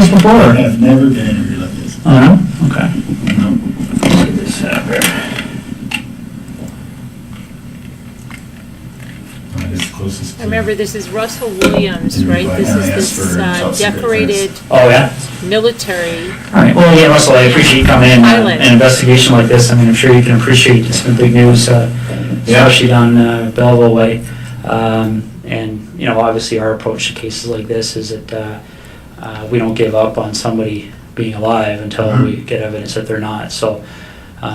this before? I've never been interviewed like this. Oh, no? Okay. No. Let's get this set up here. That is the closest. I remember this is Russell Williams, right? This is this decorated Oh, yeah? military. All right, well, yeah, Russell, I appreciate you coming in. Pilot. An investigation like this, I mean, I'm sure you can appreciate it's been big news, especially down Belleville way. And, you know, obviously our approach to cases like this is that we don't give up on somebody being alive until we get evidence that they're not. So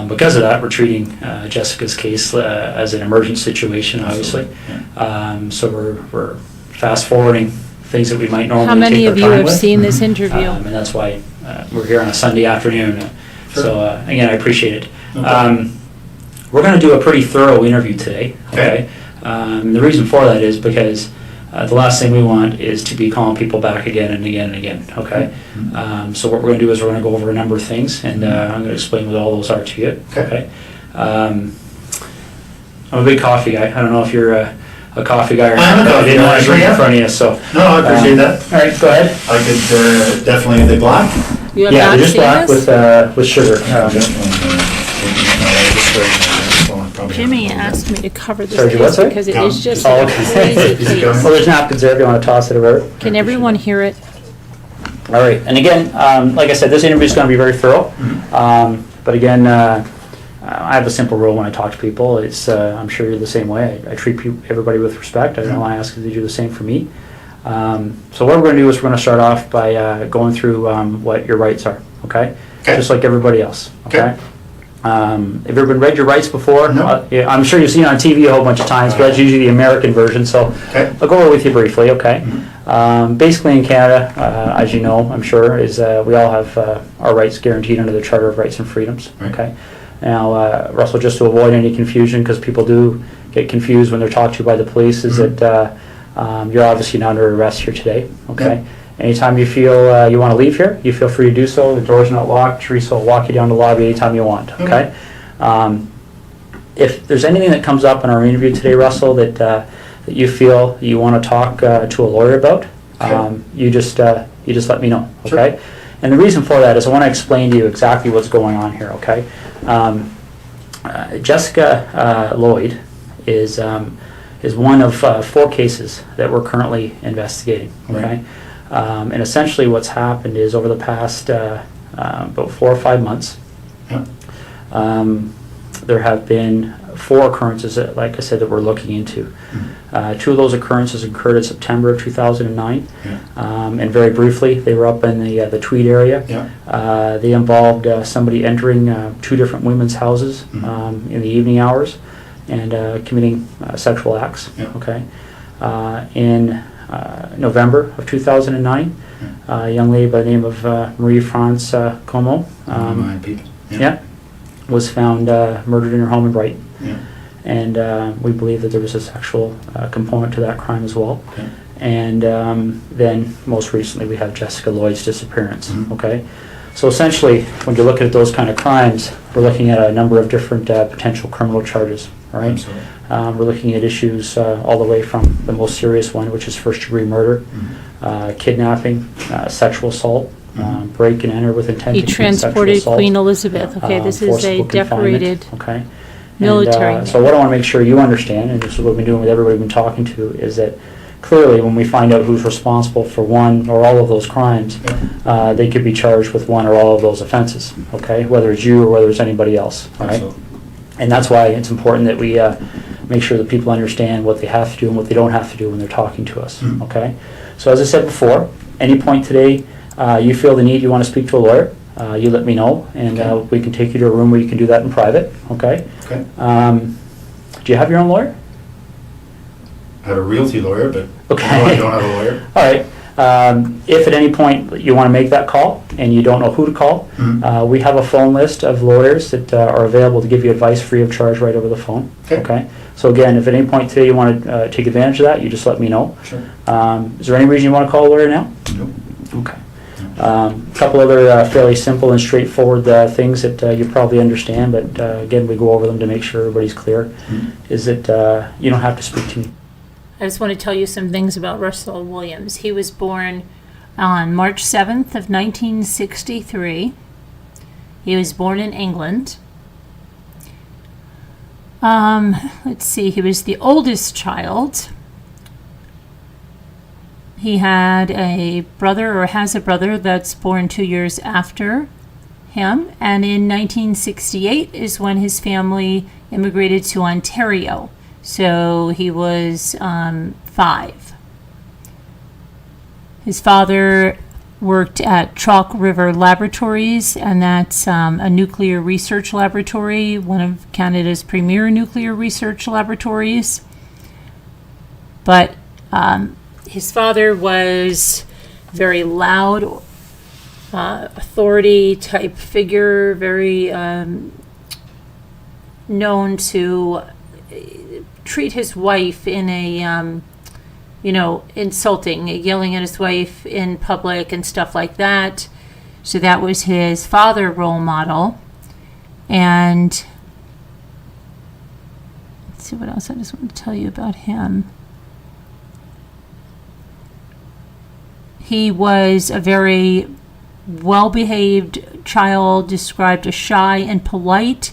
because of that, we're treating Jessica's case as an emergent situation, obviously. So we're fast forwarding things that we might normally How many take our of you time have with. seen this interview? And that's why we're here on a Sunday afternoon. Sure. So again, I appreciate it. Okay. We're going to do a pretty thorough interview today. Okay. The reason for that is because the last thing we want is to be calling people back again and again and again. Okay. So what we're going to do is we're going to go over a number of things, and I'm going to explain what all those are to you. Okay. I'm a big coffee guy. I don't know if you're a coffee guy or I'm not. a coffee I didn't guy, want to drink yeah. in front of you, so. No, I appreciate that. All right, go ahead. I could definitely, are they black? You have Yeah, not they're just seen black this? with sugar. Jimmy asked me to cover this Sorry, what's case that? because it Gum. is just Oh, a okay. crazy Is it gum? case. Well, there's napkins there if you want to toss it over. Can everyone hear it? All right, and again, like I said, this interview is going to be very thorough. But again, I have a simple rule when I talk to people. It's I'm sure you're the same way. I treat everybody with respect. I know I ask you to do the same for me. So what we're going to do is we're going to start off by going through what your rights are. Okay? Okay. Just like everybody else. Okay. Okay. Have you ever been read your rights before? No. Yeah, I'm sure you've seen it on TV a whole bunch of times, but that's usually the American version. So Okay. I'll go over it with you briefly. Okay. Basically, in Canada, as you know, I'm sure, is we all have our rights guaranteed under the Charter of Rights and Freedoms. Right. Okay. Now, Russell, just to avoid any confusion, because people do get confused when they're talked to by the police, is that you're obviously not under arrest here today. Okay. Anytime you feel you want to leave here, you feel free to do so. The door's not locked. Teresa will walk you down the lobby anytime you want. Okay. If there's anything that comes up in our interview today, Russell, that you feel you want to talk to a lawyer about, you just let me know. Okay. Sure. And the reason for that is I want to explain to you exactly what's going on here. Okay. Jessica Lloyd is one of 4 cases that we're currently investigating. Okay. Right. And essentially what's happened is over the past about 4 or 5 months, Yeah. there have been 4 occurrences that, like I said, that we're looking into. 2 of those occurrences occurred in September of 2009. Yeah. And very briefly, they were up in the Tweed area. Yeah. They involved somebody entering 2 different women's houses in the evening hours and committing sexual acts. Yeah. Okay. In November of 2009, a young lady by the name of Marie-France Como My people. yeah, was found murdered in her home in Brighton. Yeah. And we believe that there was a sexual component to that crime as well. Okay. And then most recently we have Jessica Lloyd's disappearance. Mhm. Okay, so essentially when you're looking at those kind of crimes, we're looking at a number of different potential criminal charges. All right, Absolutely. we're looking at issues all the way from the most serious one, which is first-degree murder, kidnapping, sexual assault, break and enter with intent He to commit sexual transported assault, Queen Elizabeth. Okay, this is forcible a confinement, decorated okay. military And, so what I want to make sure you understand, and this is what we've been doing with everybody we've been talking to, is that clearly when we find out who's responsible for one or all of those crimes, they could be charged with one or all of those offenses, okay? Whether it's you or whether it's anybody else, all right? Absolutely. And that's why it's important that we make sure that people understand what they have to do and what they don't have to do when they're talking to us, okay? So as I said before, any point today you feel the need, you want to speak to a lawyer, you let me know, and Okay. we can take you to a room where you can do that in private, okay? Okay. Do you have your own lawyer? I have a realty lawyer, but Okay. no, I don't have a lawyer. All right. If at any point you want to make that call and you don't know who to call, we have a phone list of lawyers that are available to give you advice free of charge right over the phone. Okay. So again, if at any point today you want to take advantage of that, you just let me know. Sure. Is there any reason you want to call a lawyer now? Nope. Okay. A couple other fairly simple and straightforward things that you probably understand, but again, we go over them to make sure everybody's clear, is that you don't have to speak to me. I just want to tell you some things about Russell Williams. He was born on March 7th of 1963. He was born in England. Let's see, he was the oldest child. He had a brother, or has a brother, that's born 2 years after him. And in 1968 is when his family immigrated to Ontario. So he was 5. His father worked at Chalk River Laboratories, and that's a nuclear research laboratory, one of Canada's premier nuclear research laboratories. But his father was very loud, authority type figure, very known to treat his wife in a insulting, yelling at his wife in public and stuff like that. So that was his father role model. And let's see what else I just want to tell you about him. He was a very well-behaved child, described as shy and polite.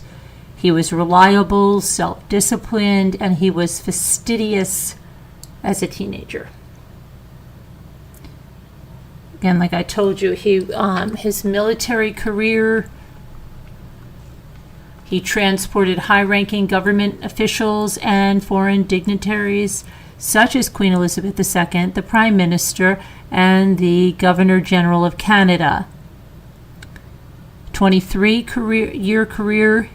He was reliable, self-disciplined, and he was fastidious as a teenager. Again, like I told you, his military career, he transported high-ranking government officials and foreign dignitaries, such as Queen Elizabeth II, the Prime Minister, and the Governor General of Canada. 23-year career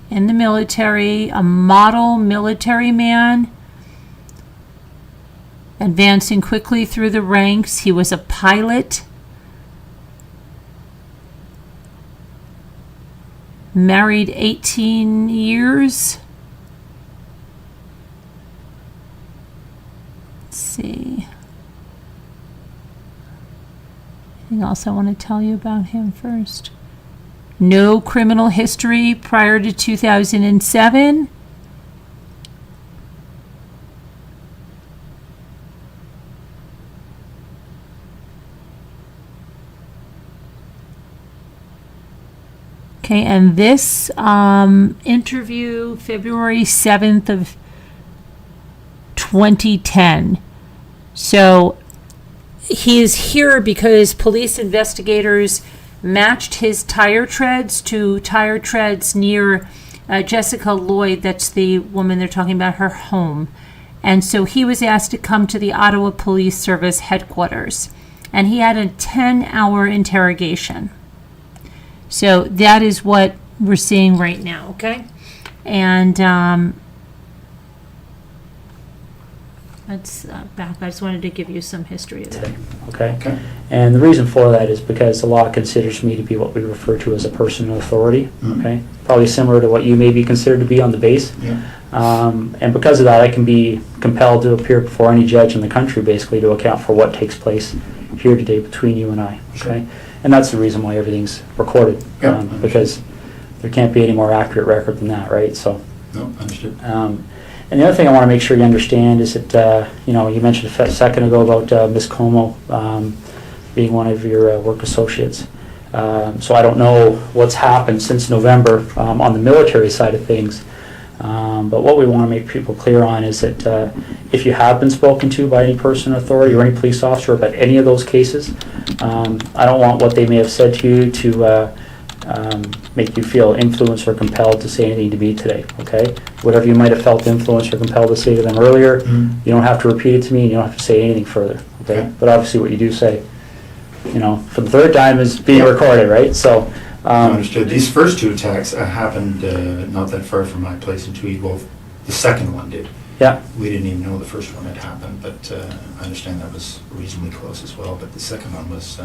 in the military, a model military man, advancing quickly through the ranks. He was a pilot, married 18 years. Let's see. Anything else I want to tell you about him first? No criminal history prior to 2007. Okay, and this interview, February 7th of 2010. So he is here because police investigators matched his tire treads to tire treads near Jessica Lloyd. That's the woman they're talking about, her home. And so he was asked to come to the Ottawa Police Service headquarters. And he had a 10-hour interrogation. So that is what we're seeing right now, okay? And let's back. I just wanted to give you some history of that. Okay. And the reason for that is because the law considers me to be what we refer to as a person of authority. Okay, probably similar to what you may be considered to be on the base. And because of that, I can be compelled to appear before any judge in the country, basically, to account for what takes place here today between you and I. Okay, and that's the reason why everything's recorded, because there can't be any more accurate record than that, right? So. No, understood. And the other thing I want to make sure you understand is that, you mentioned a second ago about Ms. Como being one of your work associates. So I don't know what's happened since November on the military side of things. But what we want to make people clear on is that if you have been spoken to by any person in authority or any police officer about any of those cases, I don't want what they may have said to you to make you feel influenced or compelled to say anything to me today, okay? Whatever you might have felt influenced or compelled to say to them earlier, you don't have to repeat it to me, and you don't have to say anything further, okay? But obviously what you do say, for the third time is being recorded, right? So. Understood. These first two attacks happened not that far from my place in Tweed. Well, the second one did. Yeah. We didn't even know the first one had happened, but I understand that was reasonably close as well, but the second one was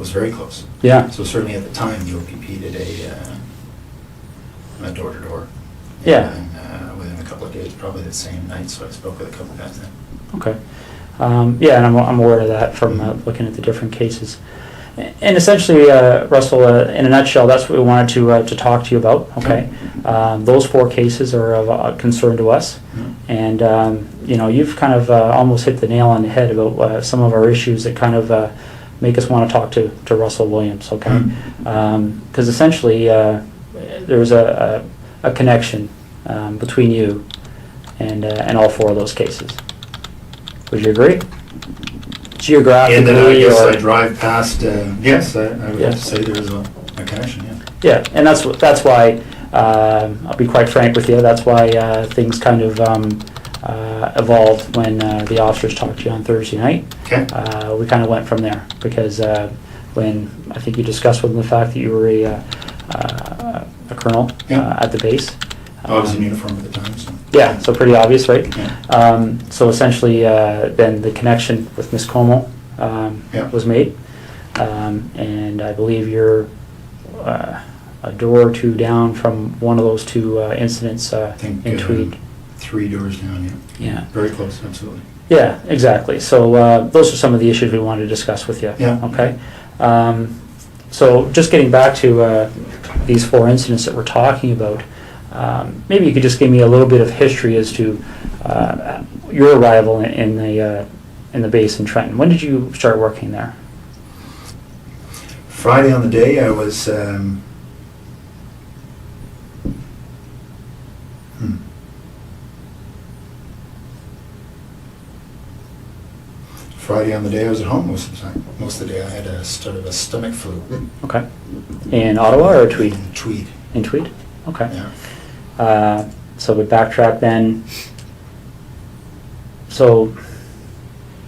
very close. Yeah. So certainly at the time, the OPP did a door-to-door. Yeah. And within a couple of days, probably the same night, so I spoke with a couple of guys then. Okay. Yeah, and I'm aware of that from looking at the different cases. And essentially, Russell, in a nutshell, that's what we wanted to talk to you about, okay? Those 4 cases are of concern to us. And, you've kind of almost hit the nail on the head about some of our issues that kind of make us want to talk to Russell Williams, okay? Mm. Because essentially, there was a connection between you and all 4 of those cases. Would you agree? Geographically, And then I guess or I drive past, yes, I would Yeah. have to say there was a connection, yeah. yeah, and that's why I'll be quite frank with you. That's why things kind of evolved when the officers talked to you on Thursday night. Okay. We kind of went from there because when I think you discussed with them the fact that you were a colonel Yeah. at the base. I was in uniform at the time, so. Yeah, so pretty obvious, right? Yeah. So essentially, then the connection with Miss Como Yeah. was made, and I believe you're a door or 2 down from one of those 2 incidents I think in Tweed. 3 doors down, yeah. Yeah. Very close, absolutely. Yeah, exactly. So those are some of the issues we wanted to discuss with you. Yeah. Okay. So just getting back to these 4 incidents that we're talking about, maybe you could just give me a little bit of history as to your arrival in the base in Trenton. When did you start working there? Friday on the day, I was, Friday on the day I was at home most of the time. Most of the day I had a sort of a stomach flu. Okay. In Ottawa or Tweed? In Tweed, In Tweed? Okay. yeah. So we backtrack then. So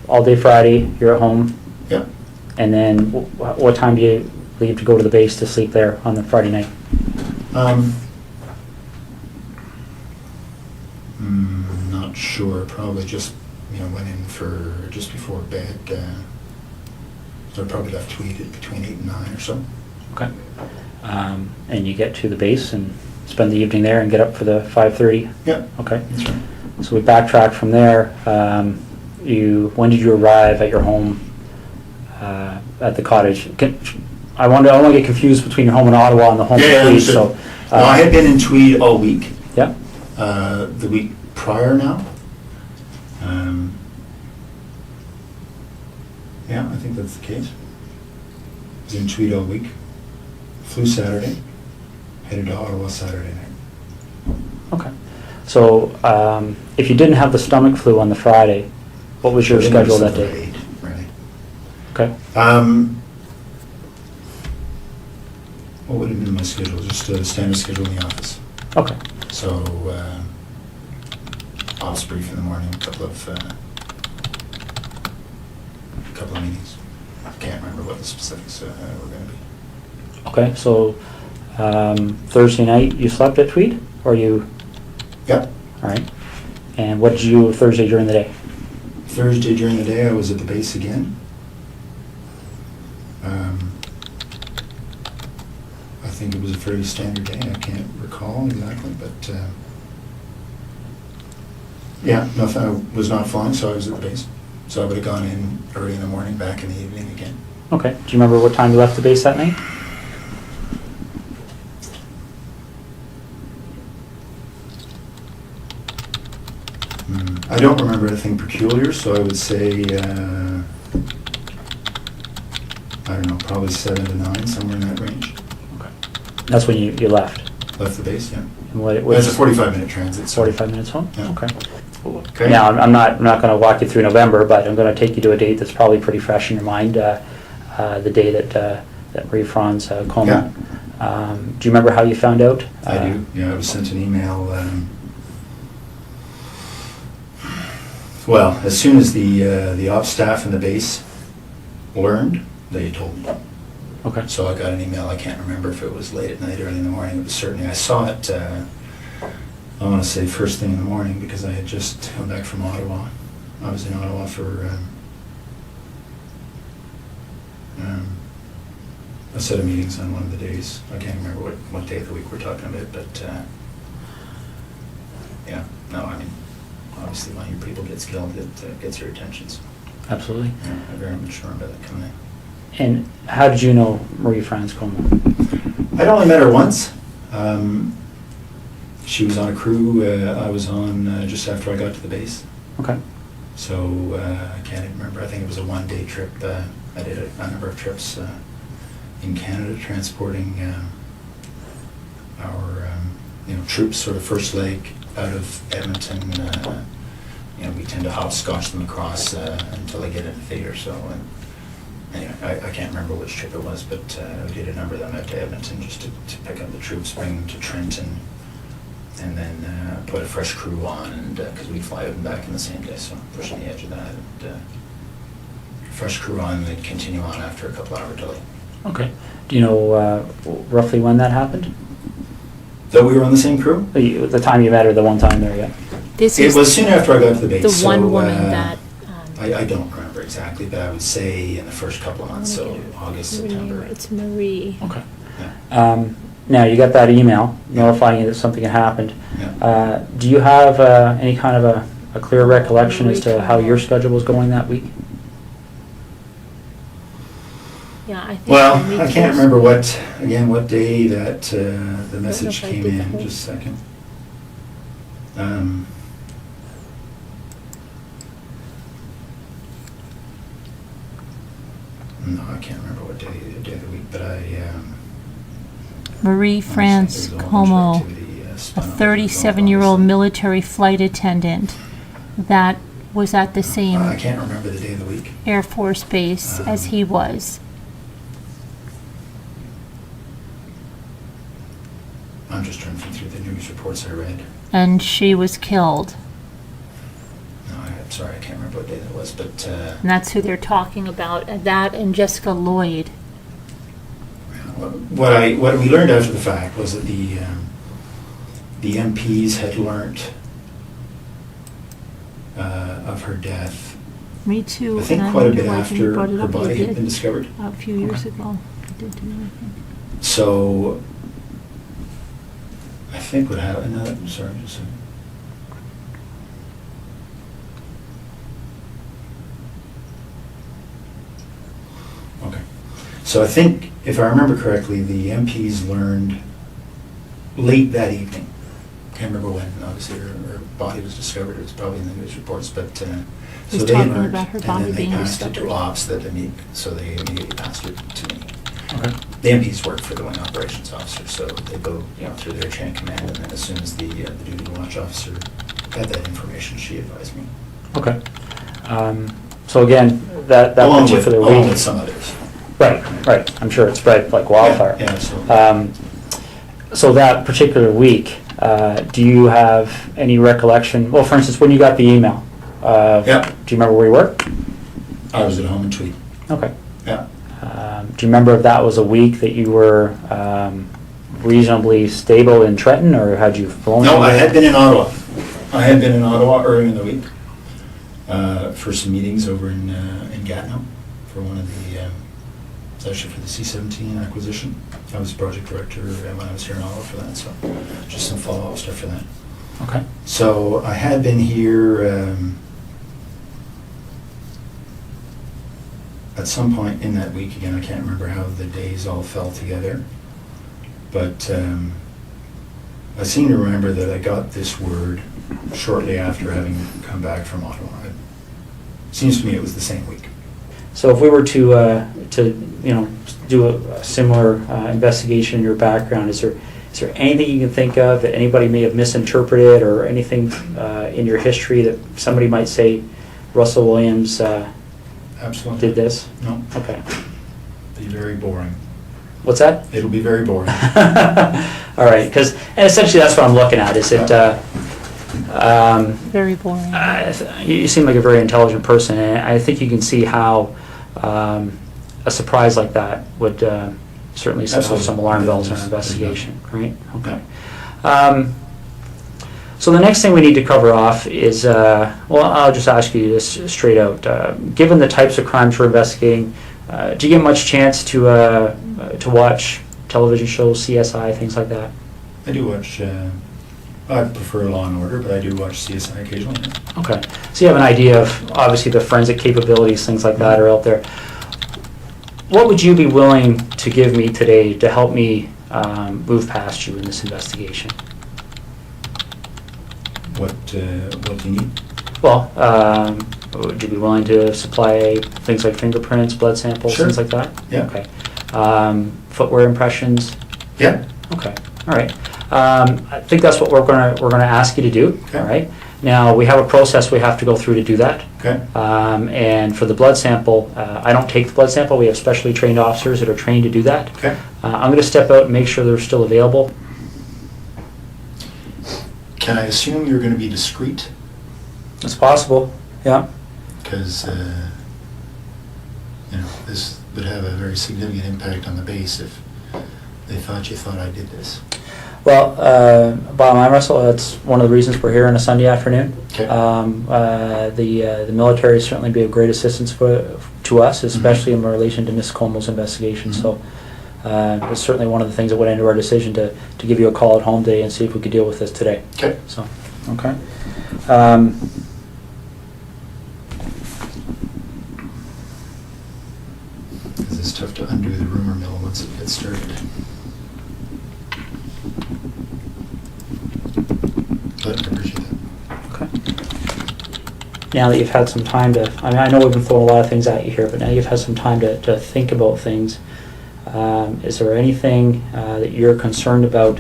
all day Friday, you're at home, Yeah. and then what time do you leave to go to the base to sleep there on the Friday night? Not sure, probably just, went in for just before bed. So I probably left Tweed at between 8 and 9 or so. Okay. And you get to the base and spend the evening there and get up for the 5:30? Yeah, Okay. that's right. So we backtrack from there. When did you arrive at your home at the cottage? I don't want to get confused between your home in Ottawa and the home in Yeah, Tweed. understood. So, Well, I had been in Tweed all week. Yeah. The week prior now. Yeah, I think that's the case. Was in Tweed all week. Flew Saturday. Headed to Ottawa Saturday night. Okay. So if you didn't have the stomach flu on the Friday, what was your I think schedule it was that about day? 8, really. Okay. What would have been my schedule? Just a standard schedule in the office. Okay. So, ops brief in the morning, a couple of meetings. I can't remember what the specifics were going to be. Okay. So Thursday night you slept at Tweed, or you? Yep. All right. And what did you do Thursday during the day? Thursday during the day, I was at the base again. I think it was a fairly standard day. I can't recall exactly, but yeah, nothing. I was not flying, so I was at the base. So I would have gone in early in the morning, back in the evening again. Okay. Do you remember what time you left the base that night? I don't remember anything peculiar, so I would say, I don't know, probably 7 to 9, somewhere in that range. Okay. That's when you left. Left the base, yeah. And what It's a 45-minute transit. so- 45 minutes home? Yeah. Okay. Okay. Now, I'm not going to walk you through November, but I'm going to take you to a date that's probably pretty fresh in your mind, the day that Marie Franz coma. Do you remember how you found out? I do, yeah, I was sent an email, well, as soon as the ops staff and the base learned, they told me. Okay. So I got an email, I can't remember if it was late at night, early in the morning, it was certainly, I saw it, I want to say first thing in the morning, because I had just come back from Ottawa. I was in Ottawa for a set of meetings on one of the days. I can't remember what day of the week we're talking about, but yeah, no, I mean, obviously when your people gets killed, it gets your attention. So, Absolutely. yeah, I'm very much remember that coming in. And how did you know Marie Franz coma? I'd only met her once. She was on a crew I was on just after I got to the base. Okay. So I can't even remember. I think it was a one-day trip. I did a number of trips in Canada, transporting our troops, sort of first leg out of Edmonton. We tend to hopscotch them across until they get into theatre. So anyway, I can't remember which trip it was, but we did a number of them out to Edmonton just to pick up the troops, bring them to Trenton, and then put a fresh crew on, and because we'd fly out and back in the same day, so pushing the edge of that. And, fresh crew on, and they'd continue on after a couple hour delay. Okay. Do you know roughly when that happened? That we were on the same crew? The time you met, or the one time there, yeah? It was soon after I got to the base. The one woman that... I don't remember exactly, but I would say in the first couple of months, so August, September. It's Marie. Okay. Yeah. Now, you got that email notifying you that something had happened. Yeah. Do you have any kind of a clear recollection as to how your schedule was going that week? Yeah, I think... Well, I can't remember what day that the message if I came did the in. whole- Just a second. No, I can't remember what day of the week, but Marie honestly, France there was a whole bunch of Como, activity, a spun up 37-year-old obviously. military flight attendant that was at the I same can't remember the day of the week. Air Force base as he was. I'm just trying to think through the news reports I read. And she was killed. No, I'm sorry, I can't remember what day that was, but And that's who they're talking about, that and Jessica Lloyd. what we learned after the fact was that the MPs had learnt of her death, Me too. I think and quite a wonder bit why you after brought it her up. You body had did been discovered. a few years Okay. ago. You did do that, I think. So I think what happened, sorry, just a second. Okay. So I think, if I remember correctly, the MPs learned late that evening. Can't remember when, obviously her body was discovered. It was probably in the news reports, but so He's they talking learned, about her and body then they being passed it to discovered. ops so they immediately passed it to me. Okay. The MPs work for the wing operations officer, so they go, through their chain of command, and then as soon as the duty watch officer had that information, she advised me. Okay. So again, that Along particular with week. some others. Right. I'm sure it spread like wildfire. Yeah, absolutely. So that particular week, do you have any recollection? Well, for instance, when you got the email, Yeah. do you remember where you were? I was at home in Tweed. Okay. Yeah. Do you remember if that was a week that you were reasonably stable in Trenton, or had you flown? No, I anywhere? had been in Ottawa. I had been in Ottawa earlier in the week for some meetings over in Gatineau for one of the, it's actually for the C-17 acquisition. I was project director when I was here in Ottawa for that, so just some follow-up stuff for that. Okay. So I had been here at some point in that week. Again, I can't remember how the days all fell together, but I seem to remember that I got this word shortly after having come back from Ottawa. It seems to me it was the same week. So if we were to do a similar investigation in your background, is there anything you can think of that anybody may have misinterpreted, or anything in your history that somebody might say Russell Williams Absolutely. did this? No. Okay. Be very boring. What's that? It'll be very boring. All right, and essentially that's what I'm looking at. Is it? Very boring. You seem like a very intelligent person, and I think you can see how a surprise like that would certainly set off Absolutely. some alarm bells in an There's investigation, right? Okay. Yeah. So the next thing we need to cover off is, I'll just ask you this straight out. Given the types of crimes we're investigating, do you get much chance to watch television shows, CSI, things like that? I do watch, I prefer Law and Order, but I do watch CSI occasionally. Okay. So you have an idea of, obviously, the forensic capabilities, things like that are out there. What would you be willing to give me today to help me move past you in this investigation? What do you need? Well, would you be willing to supply things like fingerprints, blood samples, Sure. things like that? Yeah. Okay. Footwear impressions? Yeah. Okay, all right. I think that's what we're gonna ask you to do, Okay. all right? Now, we have a process we have to go through to do that. Okay. And for the blood sample, I don't take the blood sample. We have specially trained officers that are trained to do that. Okay. I'm gonna step out and make sure they're still available. Can I assume you're going to be discreet? It's possible, yeah. Because, this would have a very significant impact on the base if they thought you thought I did this. Well, bottom line, Russell, that's one of the reasons we're here on a Sunday afternoon. Okay. The military certainly be of great assistance to us, especially in relation to Ms. Como's investigation. Mhm. So it's certainly one of the things that went into our decision to give you a call at home day and see if we could deal with this today. Okay. So, okay. Because it's tough to undo the rumor mill once it gets started. But I appreciate that. Okay. Now that you've had some time to, I know we've been throwing a lot of things at you here, but now you've had some time to think about things. Is there anything that you're concerned about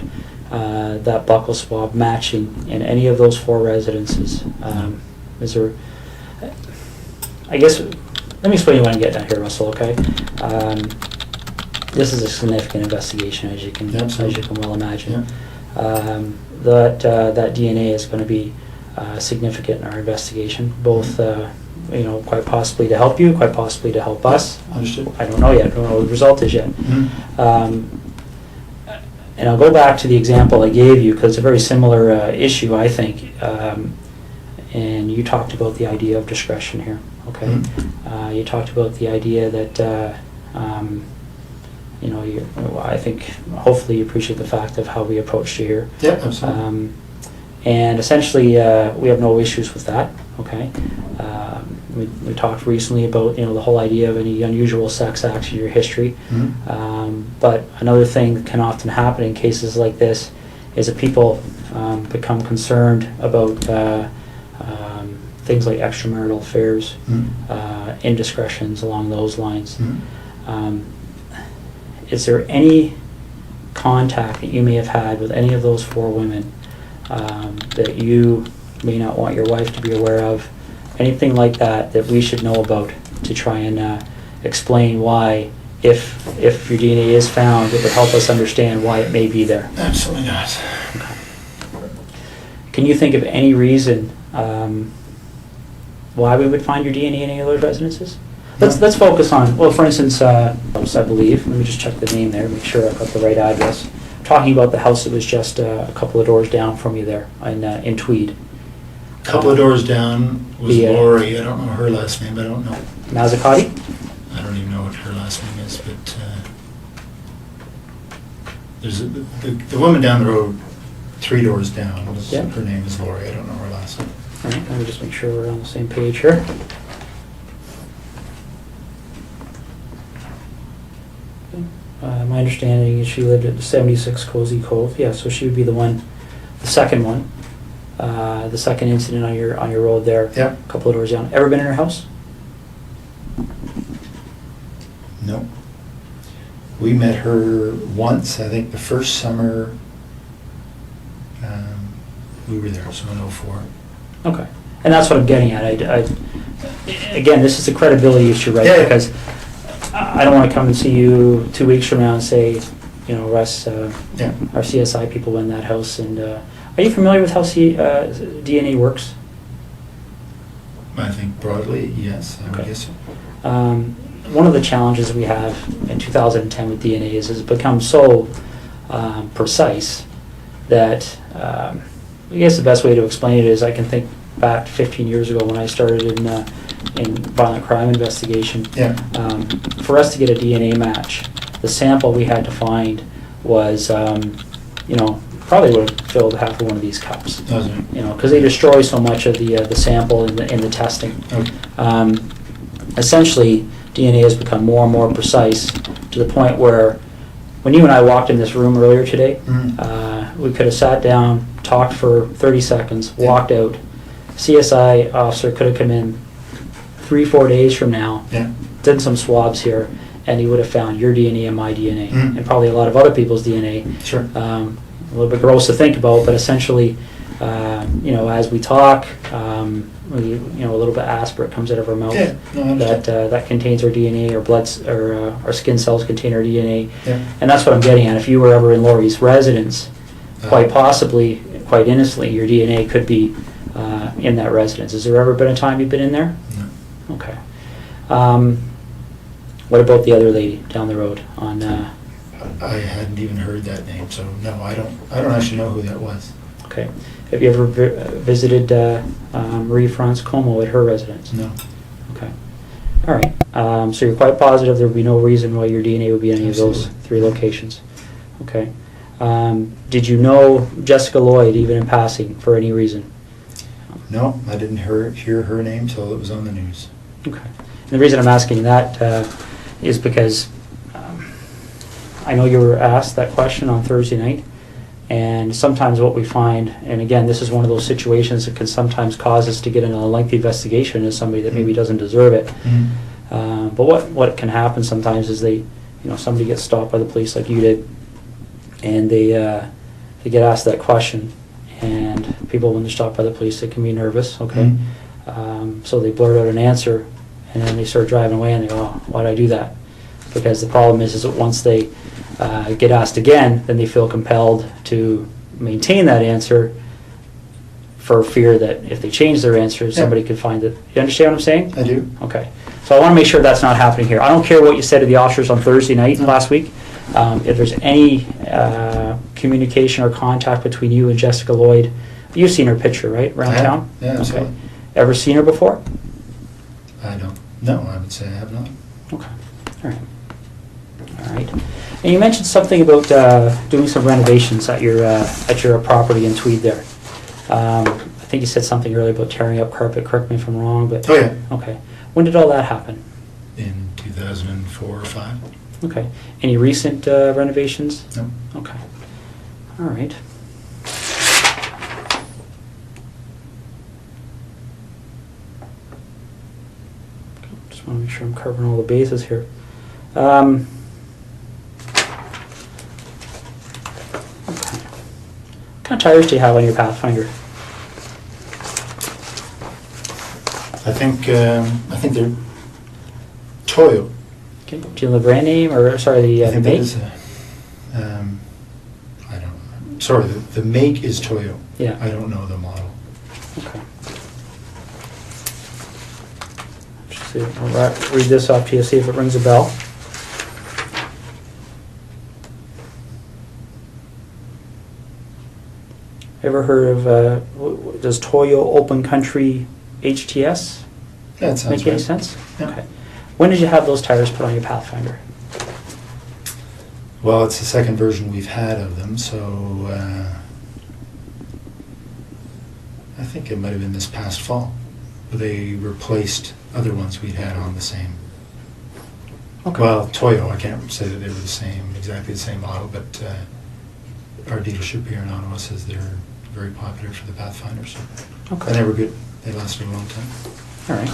that buccal swab matching in any of those 4 residences? Is there, I guess, let me explain what I'm getting at here, Russell, okay? This is a significant investigation, as you can well imagine. Yeah. That DNA is going to be significant in our investigation, both quite possibly to help you, quite possibly to help us. Understood. I don't know yet. I don't know what the result is yet. Mhm. And I'll go back to the example I gave you because it's a very similar issue, I think. And you talked about the idea of discretion here. Okay. Mhm. You talked about the idea that I think hopefully you appreciate the fact of how we approached you here. Yeah, absolutely. And essentially, we have no issues with that. Okay. We talked recently about the whole idea of any unusual sex acts in your history. Mhm. But another thing that can often happen in cases like this is that people become concerned about things like extramarital affairs, Mhm. indiscretions along those lines. Mhm. Is there any contact that you may have had with any of those 4 women that you may not want your wife to be aware of? Anything like that that we should know about to try and explain why, if your DNA is found, it would help us understand why it may be there? Absolutely not. Can you think of any reason why we would find your DNA in any of those residences? Let's focus on, well, for instance, I believe, let me just check the name there, make sure I've got the right address. Talking about the house that was just a couple of doors down from you there in Tweed. Couple of doors down was The, Lori. I don't know her last name. I don't know. Mazzacati? I don't even know what her last name is, but there's the woman down the road, 3 doors down. Yeah. Her name is Lori. I don't know her last name. All right, let me just make sure we're on the same page here. My understanding is she lived at 76 Cozy Cove. Yeah, so she would be the second one, the second incident on your road there. Yeah. A couple of doors down. Ever been in her house? No. We met her once, I think the first summer we were there, so in '04. Okay, and that's what I'm getting at. Again, this is a credibility issue, right? Yeah. Because I don't want to come and see you 2 weeks from now and say, Russ, Yeah. our CSI people were in that house. And are you familiar with how DNA works? I think broadly, yes, I would Okay. guess so. One of the challenges we have in 2010 with DNA is it's become so precise that I guess the best way to explain it is I can think back 15 years ago when I started in violent crime investigation. Yeah. For us to get a DNA match, the sample we had to find was, probably would have filled half of one of these cups. Doesn't it? Because they destroy so much of the sample in the testing. Okay. Essentially, DNA has become more and more precise to the point where when you and I walked in this room earlier today, we could have sat down, talked for 30 seconds, walked out. CSI officer could have come in, 3-4 days from now, Yeah. did some swabs here, and he would have found your DNA and my DNA, Mhm. and probably a lot of other people's DNA. Sure. A little bit gross to think about, but essentially, as we talk, we, a little bit aspirate comes out of our mouth. Yeah, no, I understand. That contains our DNA, or our skin cells contain our DNA, Yeah. and that's what I'm getting at. If you were ever in Laurie's residence, quite possibly, quite innocently, your DNA could be in that residence. Has there ever been a time you've been in there? No. Okay. What about the other lady down the road on? I hadn't even heard that name, so no, I don't actually know who that was. Okay. Have you ever visited Marie France Como at her residence? No. Okay. All right. So you're quite positive there would be no reason why your DNA would be in any of those Absolutely. 3 locations. Okay. Did you know Jessica Lloyd even in passing for any reason? No, I didn't hear her name till it was on the news. Okay. And the reason I'm asking that is because I know you were asked that question on Thursday night, and sometimes what we find, and again, this is one of those situations that can sometimes cause us to get in a lengthy investigation as somebody that maybe doesn't deserve it. But what can happen sometimes is somebody gets stopped by the police like you did, and they get asked that question, and people, when they're stopped by the police, they can be nervous, okay? So they blurt out an answer, and then they start driving away, and they go, oh, why'd I do that? Because the problem is that once they get asked again, then they feel compelled to maintain that answer for fear that if they change their answer, somebody could find it. You understand what I'm saying? I do. Okay. So I want to make sure that's not happening here. I don't care what you said to the officers on Thursday night last week. If there's any communication or contact between you and Jessica Lloyd, you've seen her picture, right, around town? Yeah, absolutely. Okay. Ever seen her before? I don't. No, I would say I have not. Okay. All right. All right. And you mentioned something about doing some renovations at your property in Tweed there. I think you said something earlier about tearing up carpet. Correct me if I'm wrong, but Oh yeah. okay. When did all that happen? In 2004 or 5. Okay. Any recent renovations? No. Okay. All right. Just want to make sure I'm covering all the bases here. Okay. What kind of tires do you have on your Pathfinder? I think they're Toyo. Okay. Do you know the brand name, or sorry, the I think that make? is I don't know. Sorry, the make is Toyo. Yeah. I don't know the model. Okay. Just see, I'll read this off to you, see if it rings a bell. Ever heard of, does Toyo Open Country HTS That sounds make any right. sense? Yeah. Okay. When did you have those tires put on your Pathfinder? Well, it's the second version we've had of them, so I think it might have been this past fall. They replaced other ones we'd had on the same. Okay. Well, Toyo, I can't say that they were exactly the same model, but our dealership here in Ottawa says they're very popular for the Pathfinder, so. Okay. And they were good. They lasted a long time. All right.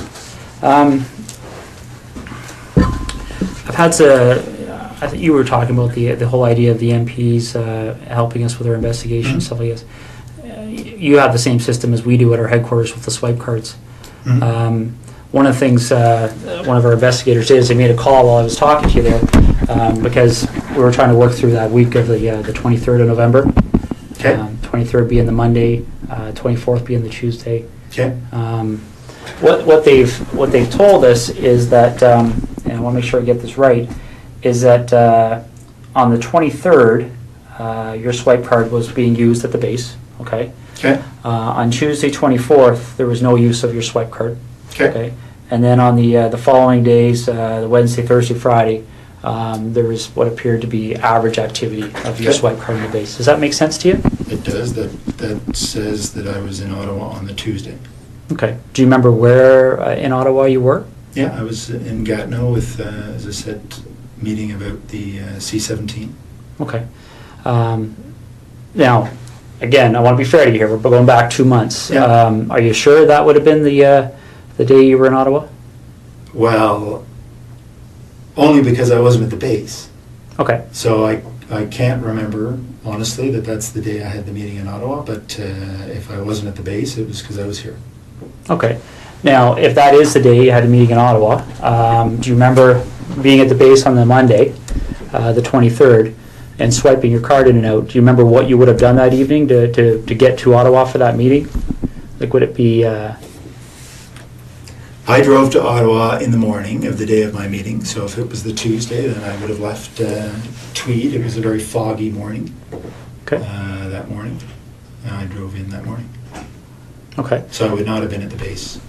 I've had to, I think you were talking about the whole idea of the MPs helping us with our investigation, Mhm. stuff like this. You have the same system as we do at our headquarters with the swipe cards. Mhm. One of the things one of our investigators did is they made a call while I was talking to you there, because we were trying to work through that week of the 23rd of November. Okay. 23rd being the Monday, 24th being the Tuesday. Okay. What they've told us is that, and I want to make sure I get this right, is that on the 23rd, your swipe card was being used at the base. Okay. Okay. On Tuesday 24th, there was no use of your swipe card. Okay. And then on the following days, the Wednesday, Thursday, Friday, there was what appeared to be average activity of your Okay. swipe card in the base. Does that make sense to you? It does. That says that I was in Ottawa on the Tuesday. Okay. Do you remember where in Ottawa you were? Yeah, I was in Gatineau with, as I said, meeting about the C-17. Okay. Now, again, I want to be fair to you here. We're going back 2 months. Yeah. Are you sure that would have been the day you were in Ottawa? Well, only because I wasn't at the base. Okay. So I can't remember, honestly, that's the day I had the meeting in Ottawa, but if I wasn't at the base, it was because I was here. Okay. Now, if that is the day you had a meeting in Ottawa, do you remember being at the base on the Monday, the 23rd, and swiping your card in and out? Do you remember what you would have done that evening to get to Ottawa for that meeting? Like, would it be... I drove to Ottawa in the morning of the day of my meeting, so if it was the Tuesday, then I would have left Tweed. It was a very foggy morning that morning. I drove in that morning. Okay. So I would not have been at the base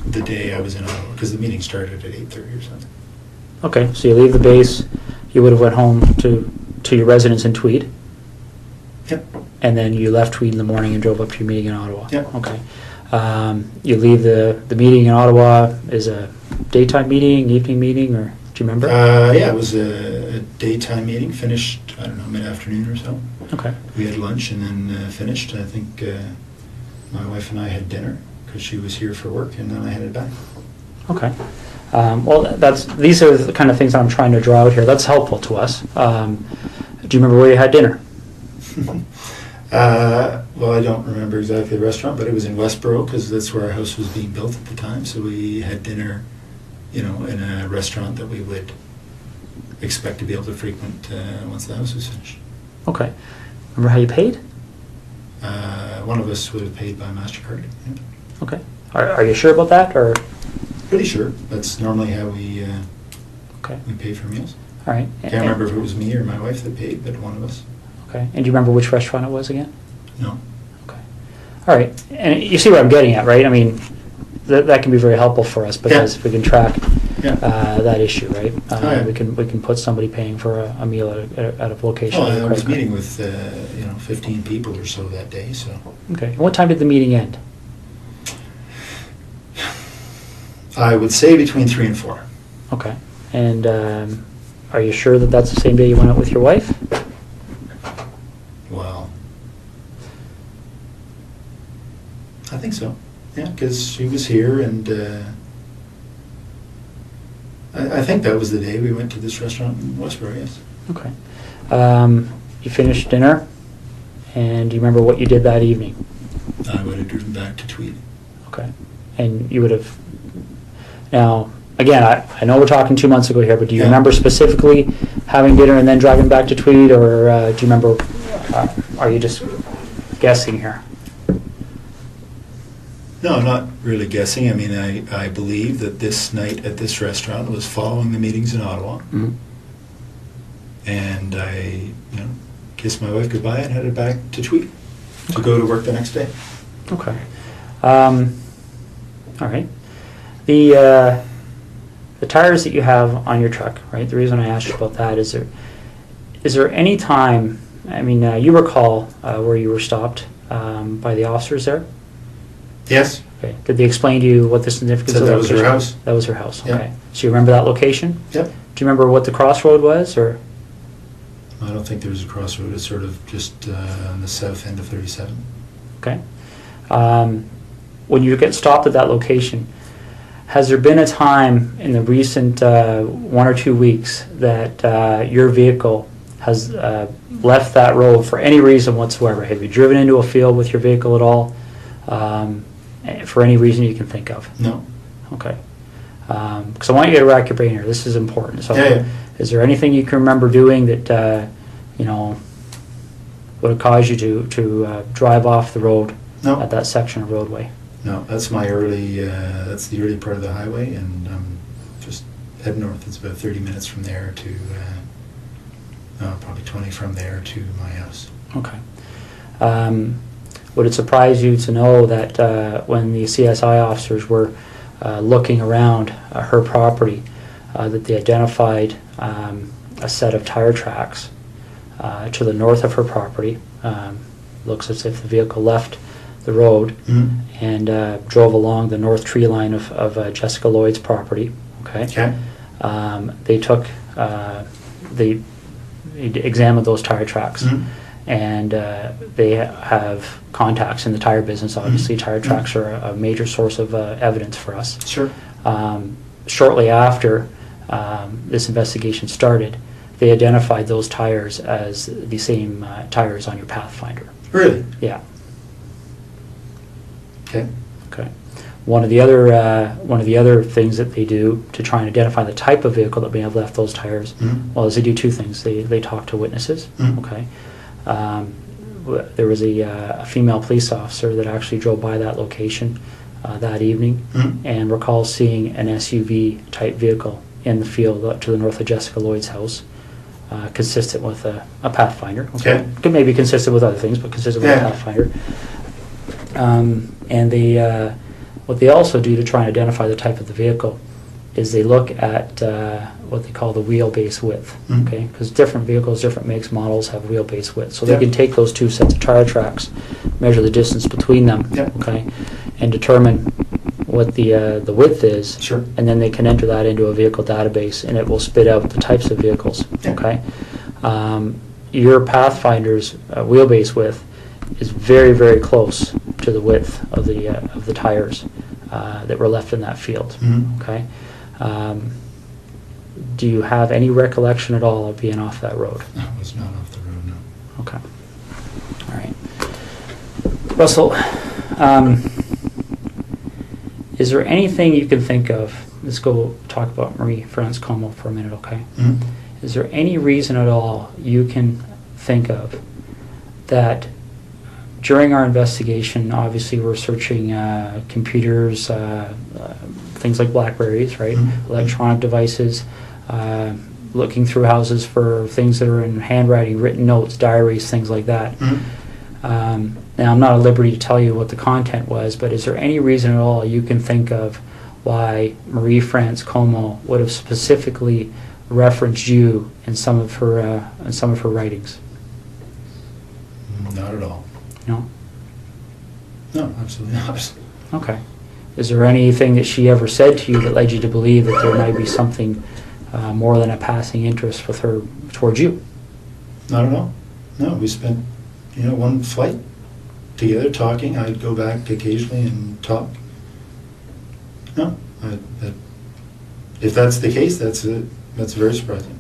the day I was in Ottawa, because the meeting started at 8:30 or something. Okay, so you leave the base, you would have went home to your residence in Tweed, Yep. and then you left Tweed in the morning and drove up to your meeting in Ottawa. Yep. Okay. You leave the meeting in Ottawa is a daytime meeting, evening meeting, or do you remember? Yeah, it was a daytime meeting, finished, I don't know, mid-afternoon or so. Okay. We had lunch and then finished. I think my wife and I had dinner because she was here for work, and then I headed back. Okay. Well, these are the kind of things I'm trying to draw out here. That's helpful to us. Do you remember where you had dinner? Well, I don't remember exactly the restaurant, but it was in Westboro because that's where our house was being built at the time. So we had dinner, in a restaurant that we would expect to be able to frequent once the house was finished. Okay. Remember how you paid? One of us would have paid by MasterCard. Yeah. Okay. Are you sure about that, or? Pretty sure. That's normally how we Okay. pay for meals. All right. Can't remember if it was me or my wife that paid, but one of us. Okay. And do you remember which restaurant it was again? No. Okay. All right. And you see where I'm getting at, right? I mean, that can be very helpful for us because if we can track that issue, right? Yeah. We can put somebody paying for a meal at a location. Well, with a I was credit card. meeting with 15 people or so that day. So Okay. And what time did the meeting end? I would say between 3 and 4. Okay. And are you sure that that's the same day you went out with your wife? Well, I think so. Yeah, because she was here, and I think that was the day we went to this restaurant in Westboro. Yes. Okay. You finished dinner, and do you remember what you did that evening? I would have driven back to Tweed. Okay. And you would have... Now, again, I know we're talking 2 months ago here, but do you remember specifically having dinner and then driving back to Tweed, or do you remember... are you just guessing here? No, I'm not really guessing. I mean, I believe that this night at this restaurant was following the meetings in Ottawa. Mm-hmm. And I, kissed my wife goodbye and headed back to Tweed to go to work the next day. Okay. All right. The tires that you have on your truck, right? The reason I asked you about that is there any time? I mean, you recall where you were stopped by the officers there? Yes. Okay. Did they explain to you what the significance Said of that was her location? house. That was her house. Yeah. Okay. So you remember that location? Yep. Do you remember what the crossroad was, or? I don't think there was a crossroad. It's sort of just on the south end of 37. Okay. When you get stopped at that location, has there been a time in the recent 1 or 2 weeks that your vehicle has left that road for any reason whatsoever? Have you driven into a field with your vehicle at all? For any reason you can think of? No. Okay. Because I want you to rack your brain here. This is important. So, Yeah. is there anything you can remember doing that would have caused you to drive off the road No. at that section of roadway? No, that's my early. That's the early part of the highway, and just head north. It's about 30 minutes from there to, probably 20 from there to my house. Okay. Would it surprise you to know that when the CSI officers were looking around her property, that they identified a set of tire tracks to the north of her property? Looks as if the vehicle left the road and drove along the north tree line of Jessica Lloyd's property. Okay. Okay. They examined those tire tracks, and they have contacts in the tire business. Obviously, tire tracks are a major source of evidence for us. Sure. Shortly after this investigation started, they identified those tires as the same tires on your Pathfinder. Really? Yeah. Okay. Okay. One of the other things that they do to try and identify the type of vehicle that may have left those tires, well, is they do two things. They talk to witnesses. Okay. There was a female police officer that actually drove by that location that evening and recalls seeing an SUV type vehicle in the field to the north of Jessica Lloyd's house, consistent with a Pathfinder. Okay. Could maybe consistent with other things, but consistent with a Pathfinder. And they, what they also do to try and identify the type of the vehicle is they look at what they call the wheelbase width, okay? Because different vehicles, different makes, models have wheelbase width. So they can take those two sets of tire tracks, measure the distance between them, okay, and determine what the width is. Sure. And then they can enter that into a vehicle database, and it will spit out the types of vehicles, okay? Your Pathfinder's wheelbase width is very, very close to the width of the tires that were left in that field, okay? Do you have any recollection at all of being off that road? No, it was not off the road, no. Okay. All right. Russell, is there anything you can think of? Let's go talk about Marie France Como for a minute, okay? Is there any reason at all you can think of that during our investigation, obviously we're searching computers, things like Blackberries, right? Electronic devices, looking through houses for things that are in handwriting, written notes, diaries, things like that. Now, I'm not at liberty to tell you what the content was, but is there any reason at all you can think of why Marie France Como would have specifically referenced you in some of her writings? Not at all. No? No, absolutely not. Okay. Is there anything that she ever said to you that led you to believe that there might be something more than a passing interest with her towards you? Not at all. No, we spent, one flight together talking. I'd go back occasionally and talk. No, if that's the case, that's very surprising.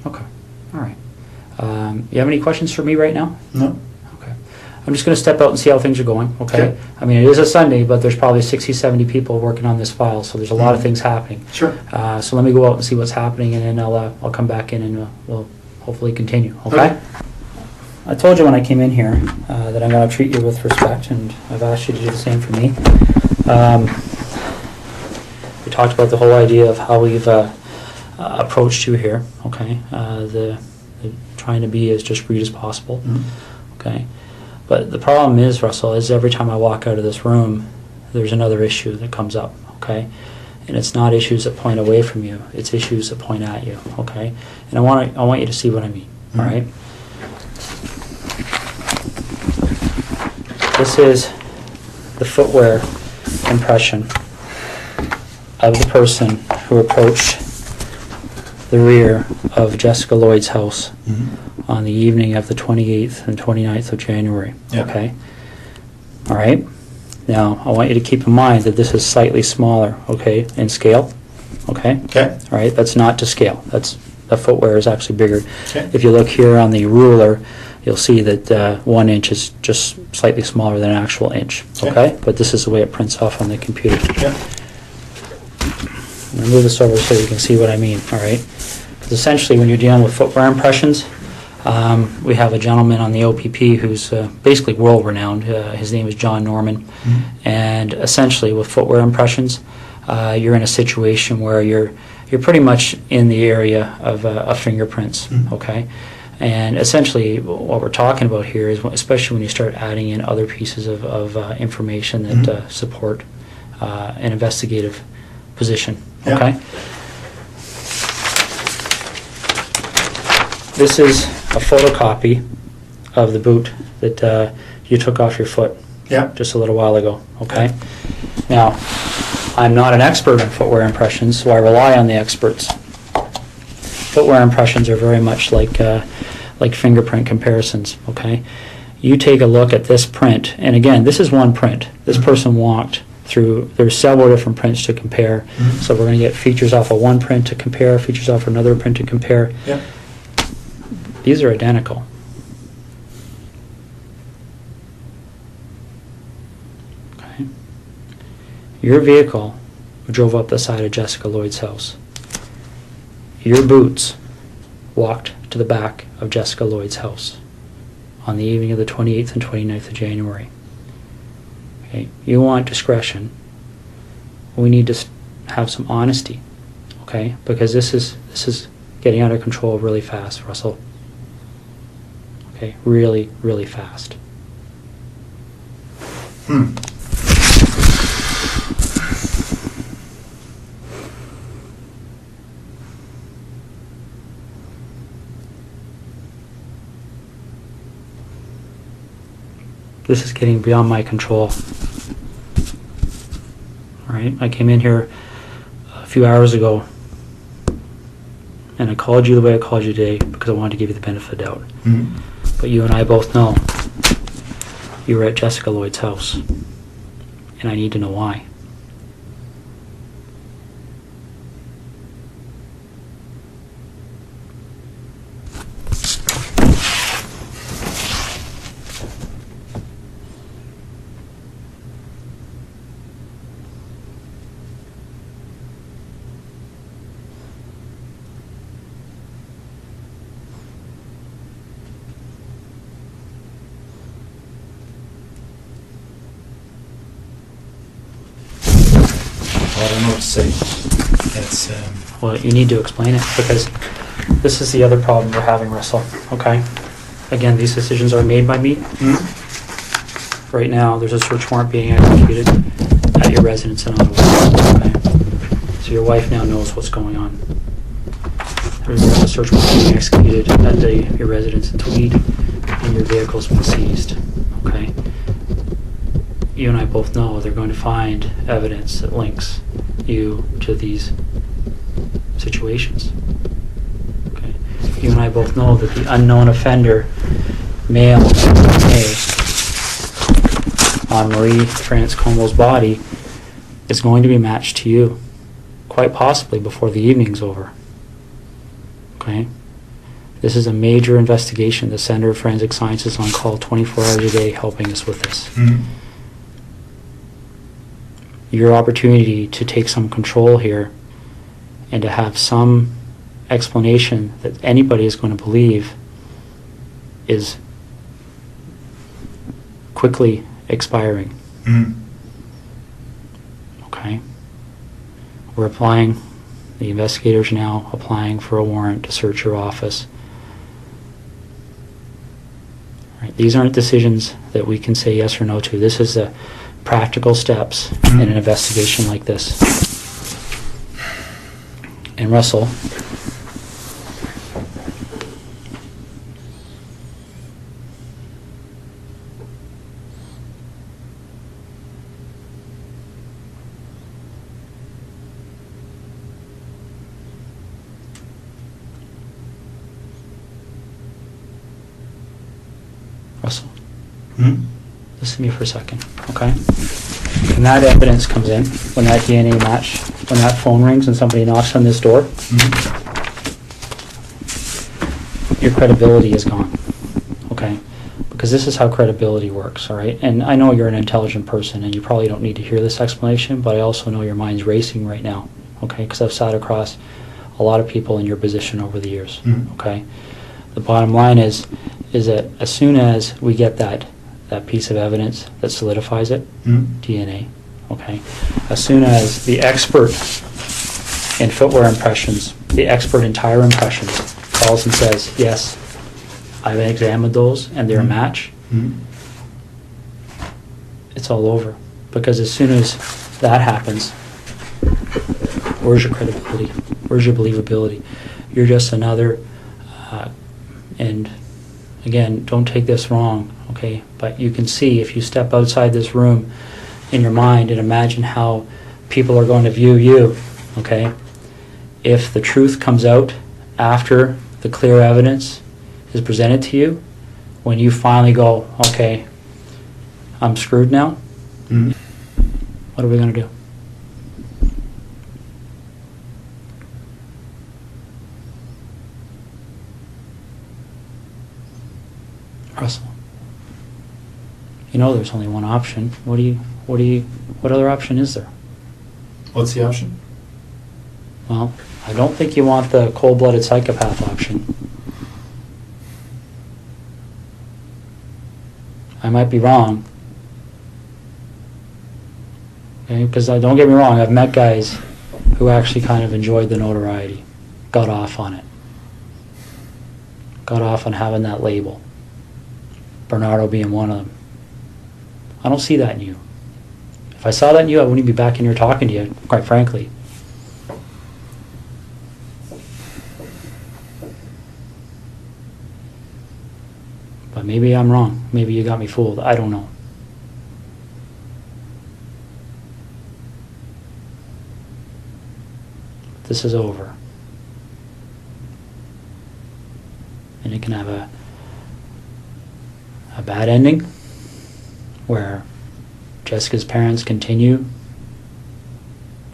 Okay. All right. You have any questions for me right now? No. Okay. I'm just going to step out and see how things are going, okay? Okay. I mean, it is a Sunday, but there's probably 60, 70 people working on this file, so there's a lot of things happening. Sure. So let me go out and see what's happening, and then I'll come back in and we'll hopefully continue, okay? I told you when I came in here that I'm going to treat you with respect, and I've asked you to do the same for me. We talked about the whole idea of how we've approached you here, okay? The trying to be as discreet as possible, okay? But the problem is, Russell, is every time I walk out of this room, there's another issue that comes up, okay? And it's not issues that point away from you, it's issues that point at you, okay? And I want you to see what I mean, all right? This is the footwear impression of the person who approached the rear of Jessica Lloyd's house on the evening of the 28th and 29th of January, okay? All right? Now, I want you to keep in mind that this is slightly smaller, okay, in scale, okay? Okay. All right, that's not to scale. The footwear is actually bigger. Okay. If you look here on the ruler, you'll see that 1 inch is just slightly smaller than an actual inch, okay? But this is the way it prints off on the computer. Yeah. I'm going to move this over so you can see what I mean, all right? Because essentially when you're dealing with footwear impressions, we have a gentleman on the OPP who's basically world-renowned. His name is John Norman. And essentially with footwear impressions, you're in a situation where you're pretty much in the area of fingerprints, okay? And essentially what we're talking about here is, especially when you start adding in other pieces of information that support an investigative position, okay? This is a photocopy of the boot that you took off your foot just a little while ago, okay? Now, I'm not an expert in footwear impressions, so I rely on the experts. Footwear impressions are very much like like fingerprint comparisons, okay? You take a look at this print, and again, this is one print. This person walked through, there's several different prints to compare. So we're going to get features off of one print to compare, features off another print to compare. Yep. These are identical. Okay. Your vehicle drove up the side of Jessica Lloyd's house. Your boots walked to the back of Jessica Lloyd's house on the evening of the 28th and 29th of January. Okay. You want discretion. We need to have some honesty, okay? Because this is getting out of control really fast, Russell. Okay, really, really fast. This is getting beyond my control. All right, I came in here a few hours ago and I called you the way I called you today because I wanted to give you the benefit of the doubt. But you and I both know you were at Jessica Lloyd's house, and I need to know why. I don't know what to say. It's, Well, you need to explain it because this is the other problem we're having, Russell, okay? Again, these decisions are made by me. Right now, there's a search warrant being executed at your residence in Ottawa, okay? So your wife now knows what's going on. There's a search warrant being executed at your residence in Tweed, and your vehicle's been seized, okay? You and I both know they're going to find evidence that links you to these situations. Okay. You and I both know that the unknown offender, male DNA, on Marie France Comeau's body is going to be matched to you, quite possibly before the evening's over. Okay? This is a major investigation. The Center of Forensic Sciences is on call 24 hours a day helping us with this. Your opportunity to take some control here and to have some explanation that anybody is going to believe is quickly expiring. Okay? We're applying, the investigators are now applying for a warrant to search your office. Right, these aren't decisions that we can say yes or no to. This is the practical steps in an investigation like this. And Russell, listen to me for a second, okay? When that evidence comes in, when that DNA match, when that phone rings and somebody knocks on this door, your credibility is gone, okay? Because this is how credibility works, all right? And I know you're an intelligent person and you probably don't need to hear this explanation, but I also know your mind's racing right now, okay? Because I've sat across a lot of people in your position over the years, okay? The bottom line is that as soon as we get that piece of evidence that solidifies it, DNA, okay? As soon as the expert in footwear impressions, the expert in tire impressions calls and says, yes, I've examined those and they're a match, it's all over. Because as soon as that happens, where's your credibility? Where's your believability? You're just another, and again, don't take this wrong, okay? But you can see if you step outside this room in your mind and imagine how people are going to view you, okay? If the truth comes out after the clear evidence is presented to you, when you finally go, okay, I'm screwed now, Mhm. what are we going to do? Russell, you know there's only one option. What other option is there? What's the option? Well, I don't think you want the cold-blooded psychopath option. I might be wrong. Okay, because don't get me wrong, I've met guys who actually kind of enjoyed the notoriety, got off on it, got off on having that label. Bernardo being one of them. I don't see that in you. If I saw that in you, I wouldn't be back in here talking to you, quite frankly. But maybe I'm wrong. Maybe you got me fooled. I don't know. This is over. And it can have a bad ending where Jessica's parents continue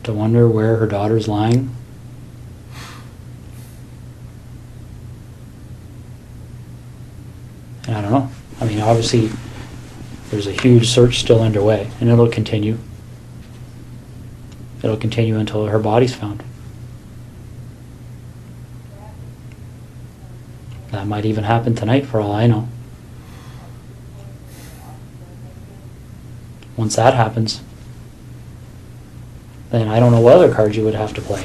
to wonder where her daughter's lying. And I don't know. I mean, obviously, there's a huge search still underway, and it'll continue. It'll continue until her body's found. That might even happen tonight, for all I know. Once that happens, then I don't know what other cards you would have to play.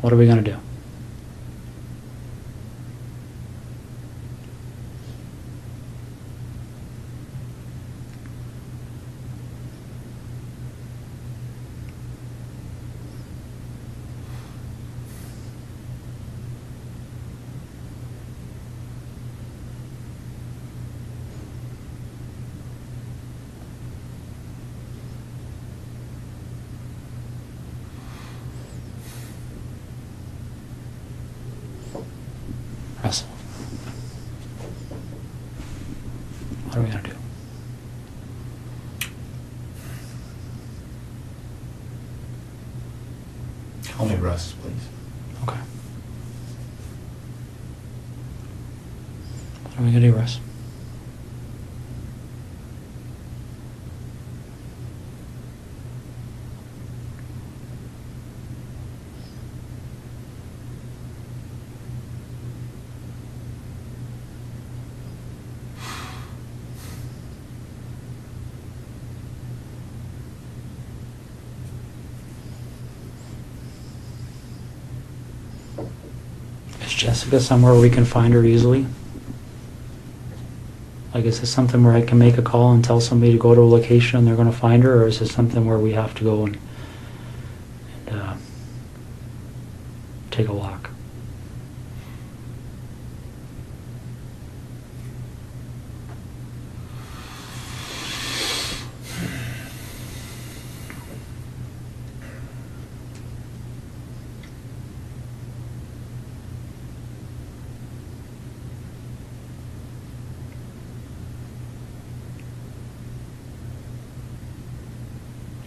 What are we going to do? Russell, what are we going to do? Call me Russ, please. Okay. What are we going to do, Russ? Is Jessica somewhere we can find her easily? Like, is this something where I can make a call and tell somebody to go to a location and they're going to find her, or is this something where we have to go and take a walk?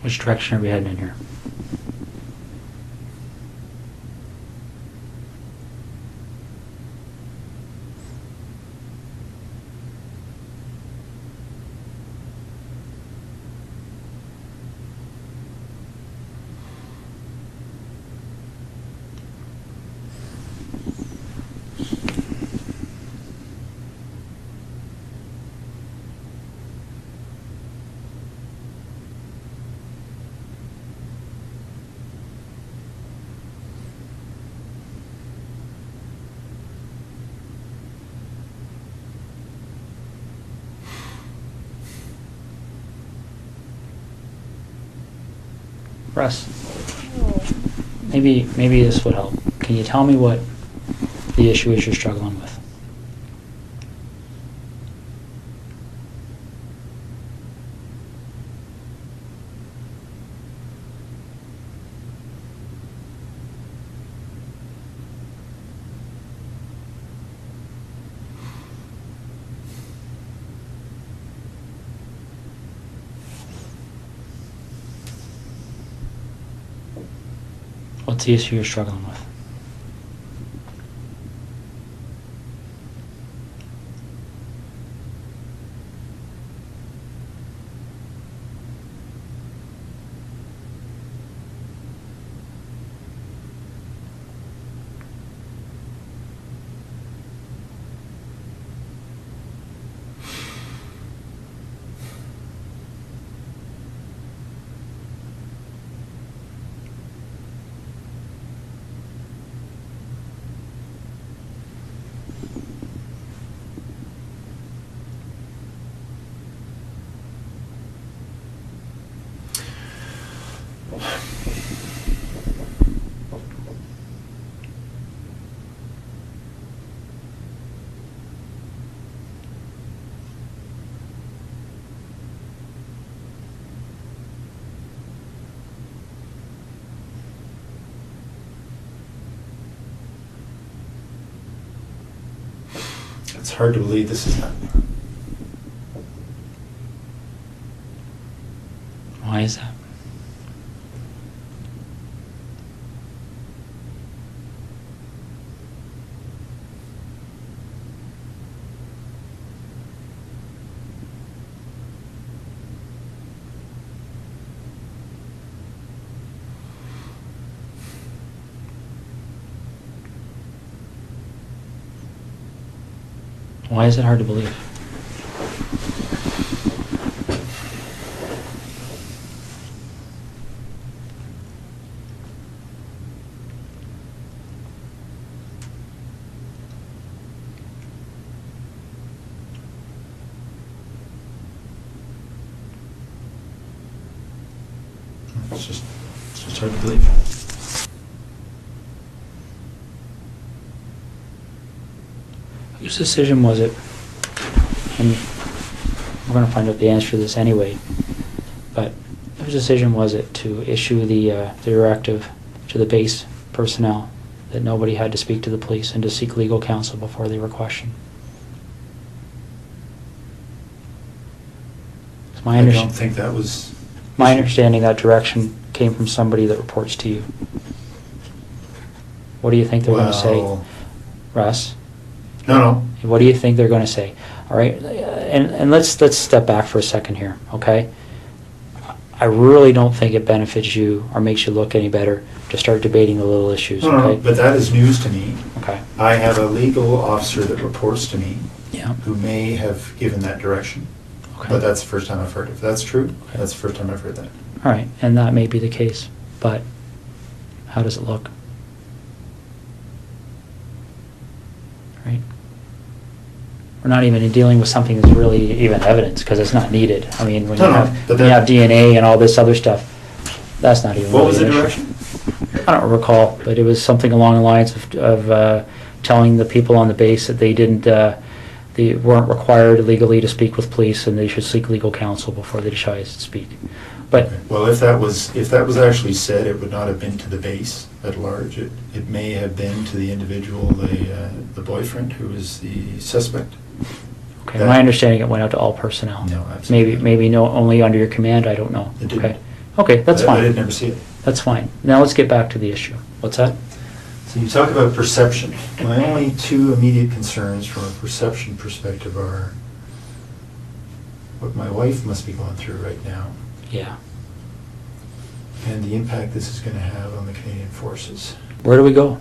Which direction are we heading in here? Russ, maybe this would help. Can you tell me what the issue is you're struggling with? What's the issue you're struggling with? It's hard to believe this is happening. Why is that? Why is it hard to believe? It's just hard to believe. Whose decision was it? And we're going to find out the answer to this anyway. But whose decision was it to issue the directive to the base personnel that nobody had to speak to the police and to seek legal counsel before they were questioned? It's my I don't understanding. think that was... My understanding, that direction came from somebody that reports to you. What do you think they're going to say, Well, Russ? no. What do you think they're going to say? All right, and let's step back for a second here, okay? I really don't think it benefits you or makes you look any better to start debating the little issues, No, okay? but that is news to me. Okay. I have a legal officer that reports to me Yeah. who may have given that direction. Okay. But that's the first time I've heard it. If that's true, Okay. that's the first time I've heard that. All right, and that may be the case, but how does it look? Right? We're not even dealing with something that's really even evidence, because it's not needed. I mean, when No, you no, have, but when you that- have DNA and all this other stuff, that's not even What really was the an issue. direction? I don't recall, but it was something along the lines of telling the people on the base that they weren't required legally to speak with police, and they should seek legal counsel before they decide to speak. But Okay. Well, if that was actually said, it would not have been to the base at large. It may have been to the individual, the boyfriend who is the suspect. okay, my understanding, it went out to all personnel. No, absolutely. Maybe no, only under your command. I don't know. It didn't. Okay, okay, that's I fine. did never see it. That's fine. Now let's get back to the issue. What's that? So you talk about perception. My only two immediate concerns from a perception perspective are what my wife must be going through right now Yeah. and the impact this is going to have on the Canadian Forces. Where do we go?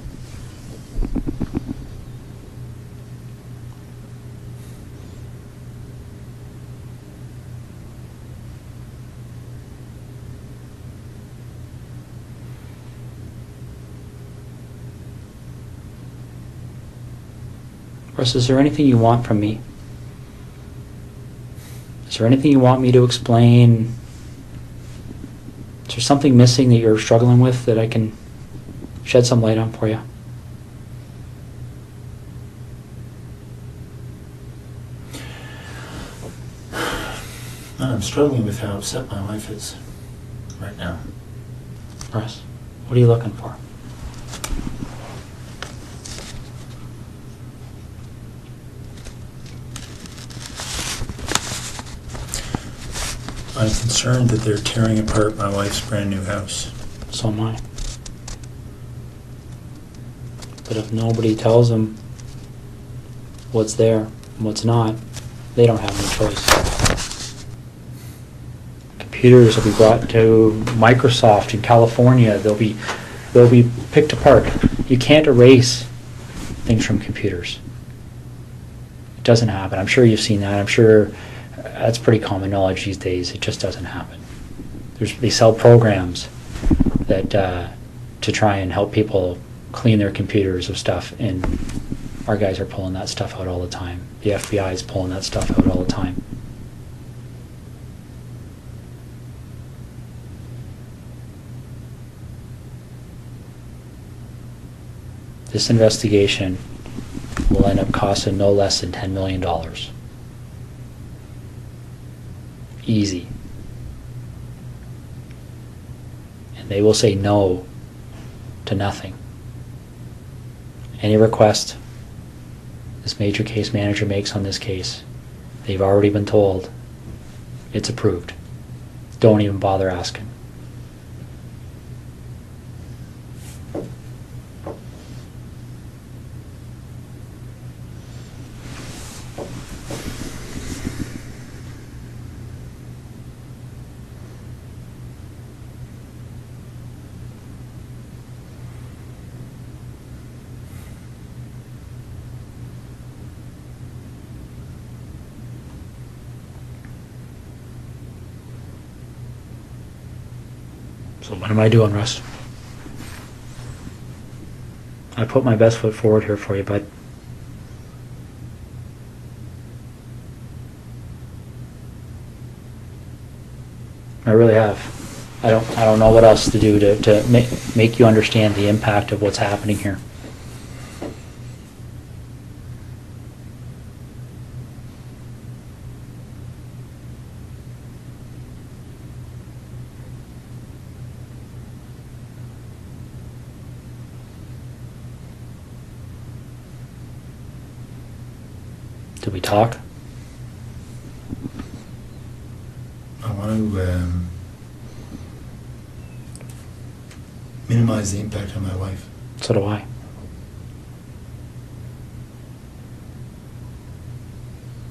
Russ, is there anything you want from me? Is there anything you want me to explain? Is there something missing that you're struggling with that I can shed some light on for you? I'm struggling with how upset my wife is right now. Russ, what are you looking for? I'm concerned that they're tearing apart my wife's brand new house. So am I. But if nobody tells them what's there and what's not, they don't have any choice. Computers will be brought to Microsoft in California. They'll be picked apart. You can't erase things from computers. It doesn't happen. I'm sure you've seen that. I'm sure that's pretty common knowledge these days. It just doesn't happen. They sell programs that to try and help people clean their computers of stuff, and our guys are pulling that stuff out all the time. The FBI is pulling that stuff out all the time. This investigation will end up costing no less than $10 million. Easy. And they will say no to nothing. Any request this major case manager makes on this case, they've already been told it's approved. Don't even bother asking. So what am I doing, Russ? I put my best foot forward here for you, bud. I really have. I don't know what else to do to make you understand the impact of what's happening here. Did we talk? I want to minimize the impact on my wife. So do I.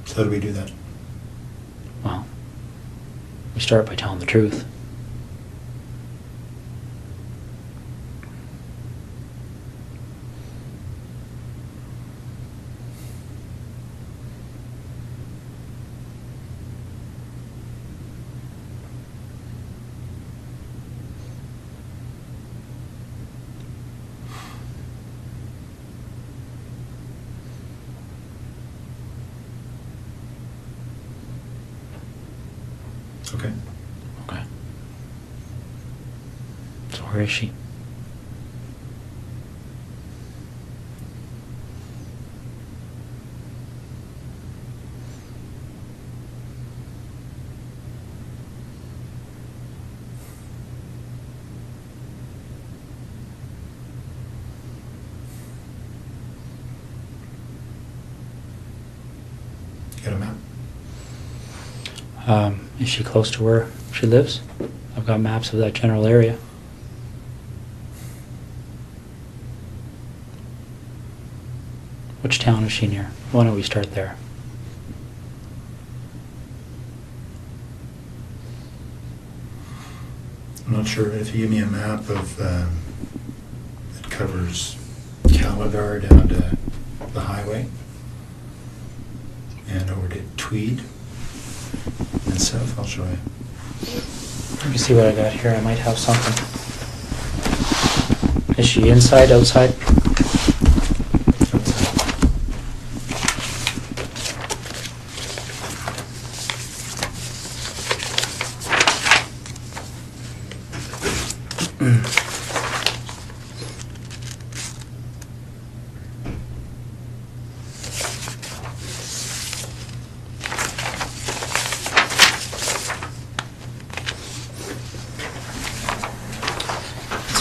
So how do we do that? Well, we start by telling the truth. Okay. Okay. So where is she? You got a map? Is she close to where she lives? I've got maps of that general area. Which town is she near? Why don't we start there? I'm not sure if you give me a map of that covers Calagar down to the highway and over to Tweed and south, I'll show you. Let me see what I got here. I might have something. Is she inside, outside?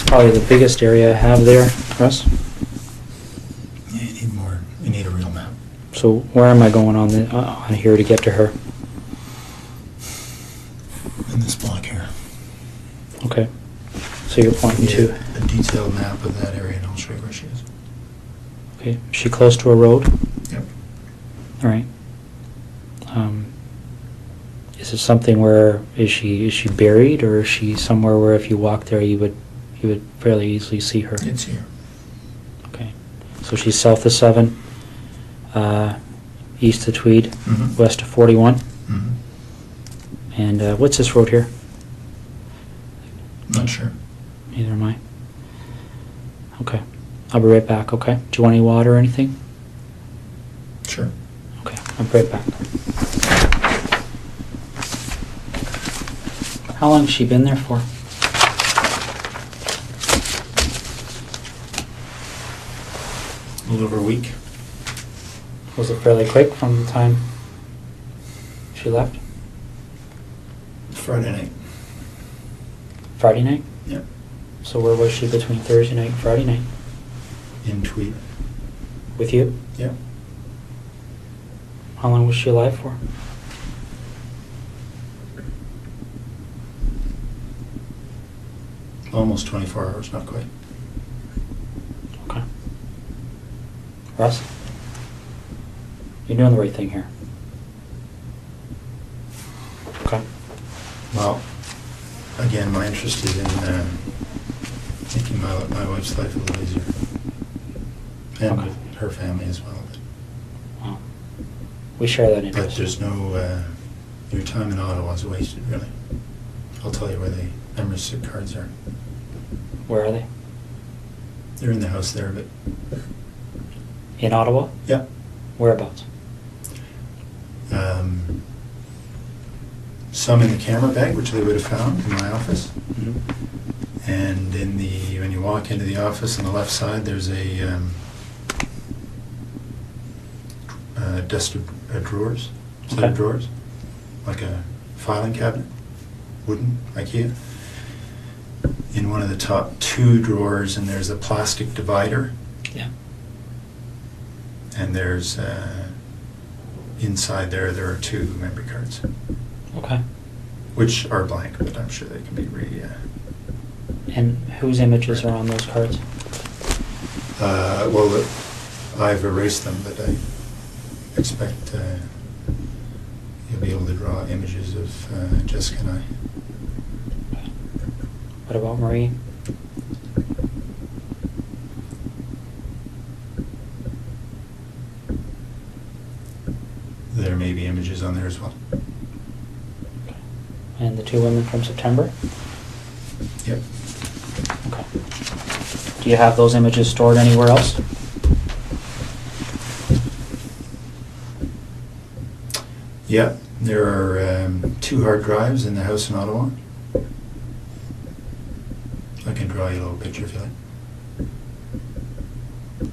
Probably the biggest area I have there, Russ. Yeah, you need more. You need a real map. So where am I going on here to get to her? In this block here. Okay. So you're pointing to. A detailed map of that area, and I'll show you where she is. Okay, is she close to a road? Yep. All right. Is it something where, is she buried, or is she somewhere where if you walk there, you would fairly easily see her? It's here. Okay, so she's south of 7, east of Tweed, Mhm. west of 41, Mhm. and what's this road here? Not sure. Neither am I. Okay, I'll be right back, okay? Do you want any water or anything? Sure. Okay, I'll be right back. How long has she been there for? A little over a week. Was it fairly quick from the time she left? Friday night. Friday night? Yep. So where was she between Thursday night and Friday night? In Tweed. With you? Yep. How long was she alive for? Almost 24 hours, not quite. Okay. Russ? You're doing the right thing here. Okay. Well, again, my interest is in making my wife's life a little easier. And Okay. with her family as well. Well, we share that But interest. there's no, your time in Ottawa is wasted, really. I'll tell you where the membership cards are. Where are they? They're in the house there, but In Ottawa? yeah. Whereabouts? Some in the camera bag, which they would have found in my office. Mm-hmm. And when you walk into the office on the left side, there's a desk of drawers, set of Okay. drawers, like a filing cabinet, wooden, IKEA. In one of the top 2 drawers, and there's a plastic divider, Yeah. and there's inside there are 2 memory cards, Okay. which are blank, but I'm sure they can be And whose images are on those cards? well, I've erased them, but I expect you'll be able to draw images of Jessica and I. What about Marie? There may be images on there as well. And the 2 women from September? Yep. Okay. Do you have those images stored anywhere else? Yep. There are 2 hard drives in the house in Ottawa. I can draw you a little picture if you like.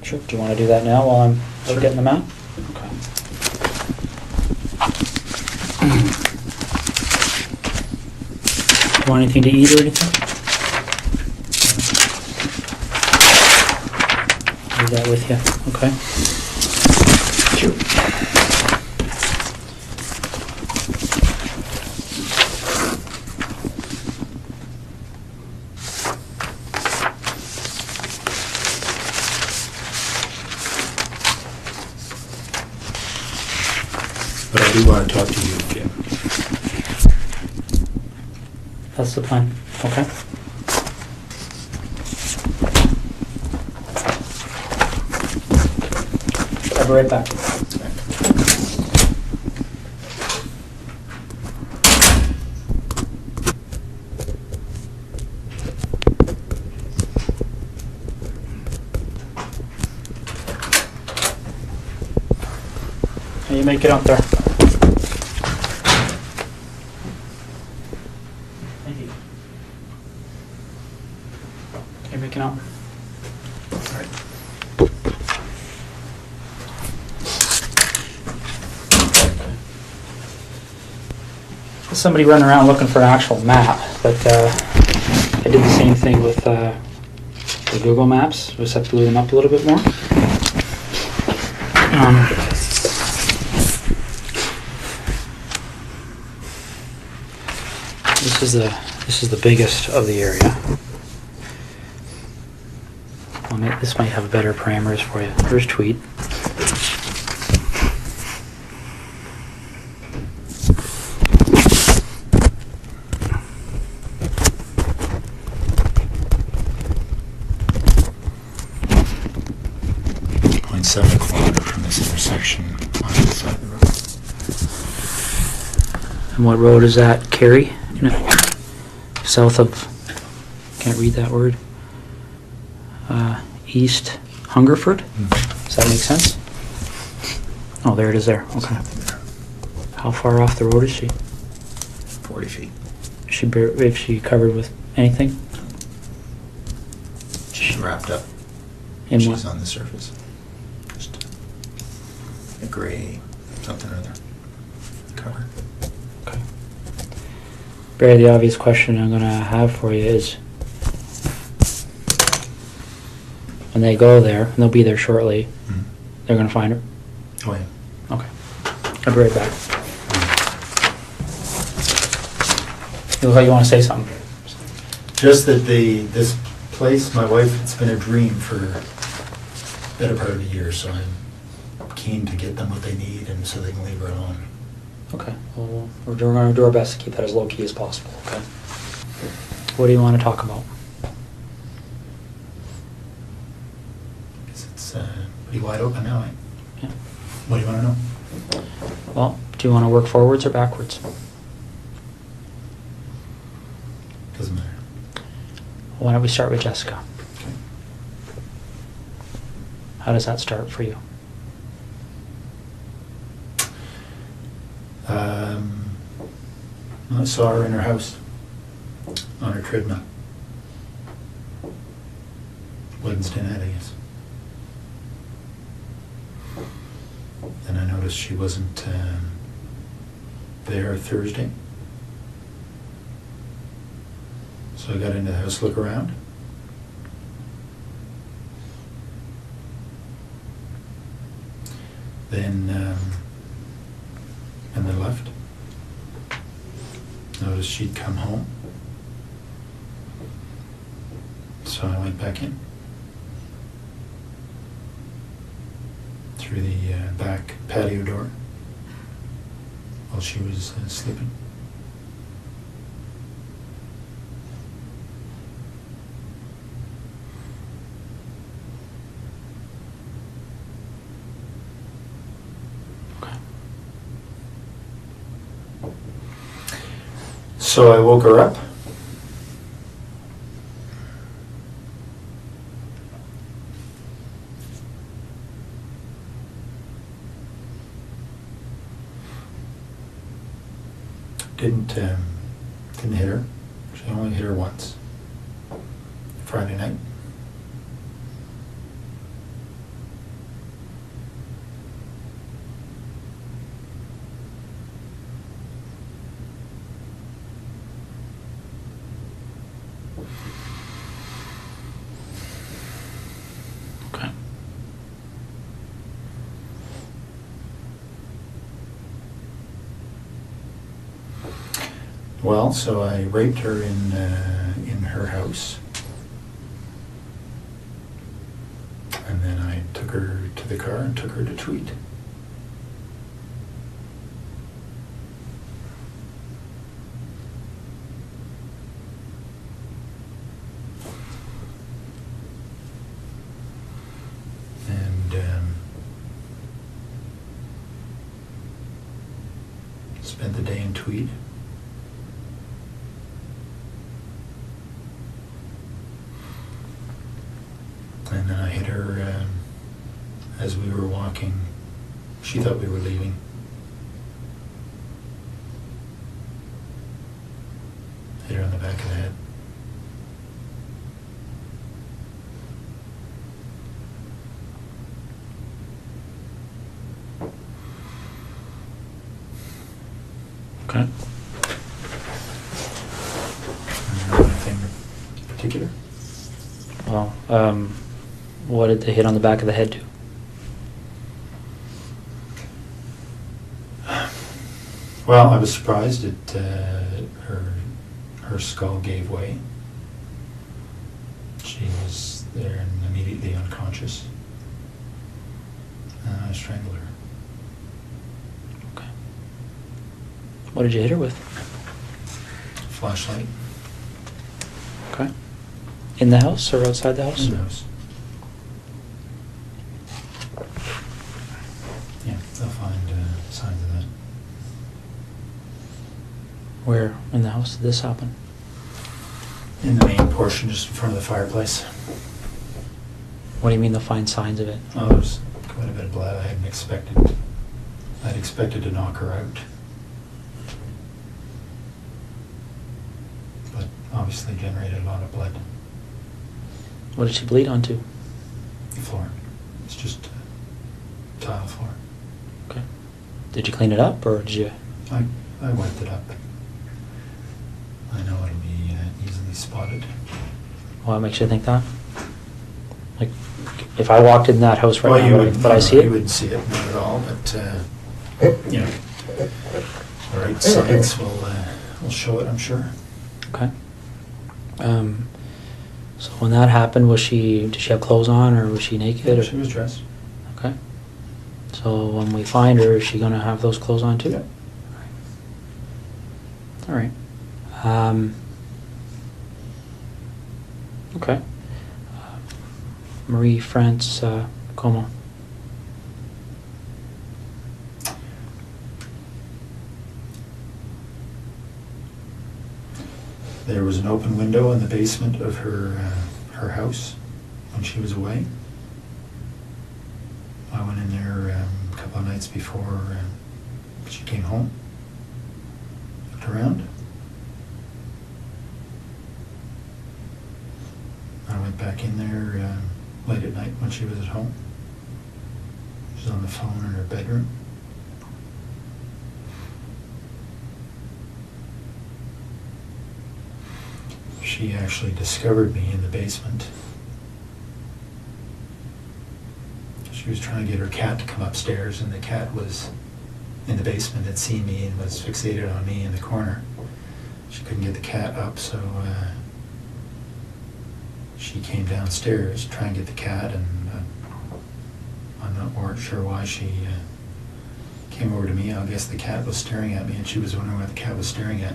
Sure. Do you want to do that now while I'm Sure. getting them out? Okay. Do you want anything to eat or anything? Leave that with you, okay? Sure. But I do want to talk to you again. That's the plan, okay? I'll be right back. How you make it up there? Thank you. How you making out? All right. Somebody running around looking for an actual map, but I did the same thing with the Google Maps. Just have to glue them up a little bit more. This is the biggest of the area. This might have better parameters for you. Here's tweet. .7 kilometer from this intersection on the side of the road. And what road is that? Kerry? No. South of, can't read that word. East Hungerford? Does that make sense? Oh, there it is there. Okay. How far off the road is she? 40 feet. Is she covered with anything? She's wrapped up. In She's what? on the surface. Just a gray something or other cover. Okay. Barry, the obvious question I'm going to have for you is, when they go there, and they'll be there shortly, they're going to find her? Oh, yeah. Okay. I'll be right back. You look like you want to say something. Just that this place, my wife, it's been a dream for a better part of a year, so I'm keen to get them what they need and so they can leave her alone. Okay. Well, we're going to do our best to keep that as low key as possible, okay? What do you want to talk about? Because it's pretty wide open now, eh? Yeah. What do you want to know? Well, do you want to work forwards or backwards? Doesn't matter. Why don't we start with Jessica? Okay. How does that start for you? I saw her in her house on her treadmill. Wednesday night, I guess. And I noticed she wasn't there Thursday. So I got into the house to look around. Then, and they left. Noticed she'd come home. So I went back in. Through the back patio door while she was sleeping. Okay. So I woke her up. Didn't hit her. She only hit her once. Friday night. Okay. Well, so I raped her in her house, and then I took her to the car and took her to Tweed. And spent the day in Tweed. And then I hit her as we were walking. She thought we were leaving. Hit her on the back of the head. Okay. Anything in particular? Well, what did the hit on the back of the head do? Well, I was surprised at her skull gave way. She was there and immediately unconscious. And I strangled her. Okay. What did you hit her with? Flashlight. Okay. In the house or outside the house? In the house. Yeah, they'll find signs of that. Where in the house did this happen? In the main portion, just in front of the fireplace. What do you mean they'll find signs of it? Oh, there's quite a bit of blood. I hadn't expected. I'd expected to knock her out. But obviously generated a lot of blood. What did she bleed onto? The floor. It's just tile floor. Okay. Did you clean it up or did you? I wiped it up. I know it'll be easily spotted. What makes you think that? Like, if I walked in that house right Well, now, would I see You it? wouldn't see it, not at all, but, you know, the right signs will show it, I'm sure. Okay. So when that happened, did she have clothes on or was she naked? Or? She was dressed. Okay. So when we find her, is she gonna have those clothes on too? Yeah. All right. Okay. Marie France Como. There was an open window in the basement of her house when she was away. I went in there a couple of nights before she came home. Looked around. I went back in there late at night when she was at home. She was on the phone in her bedroom. She actually discovered me in the basement. She was trying to get her cat to come upstairs, and the cat was in the basement, had seen me and was fixated on me in the corner. She couldn't get the cat up, so she came downstairs to try and get the cat, and I'm not sure why she came over to me. I guess the cat was staring at me, and she was wondering what the cat was staring at.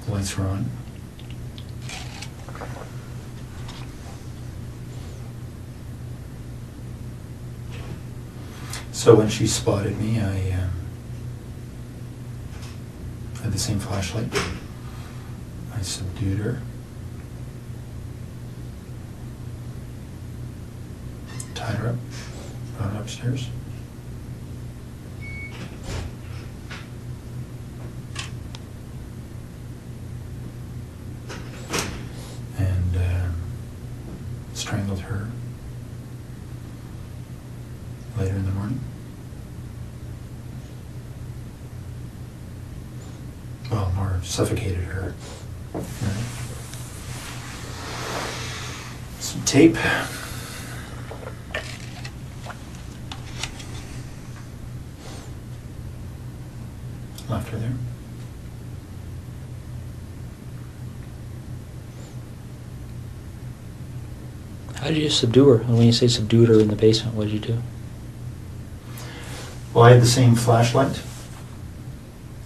The lights were on. So when she spotted me, I had the same flashlight. I subdued her. Tied her up, brought her upstairs. And strangled her later in the morning. Well, more suffocated her. Right. Some tape. Left her there. How did you subdue her? And when you say subdued her in the basement, what did you do? Well, I had the same flashlight,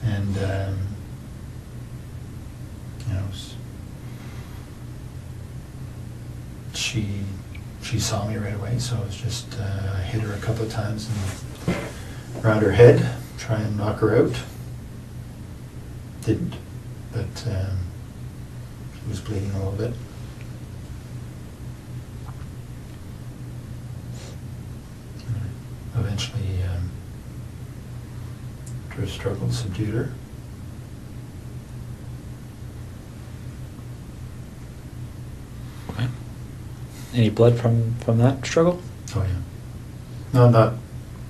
and you know, she saw me right away, so it was just I hit her a couple of times and around her head, try and knock her out. Didn't, but she was bleeding a little bit. Eventually, after a struggle, subdued her. Okay. Any blood from that struggle? Oh yeah. No, not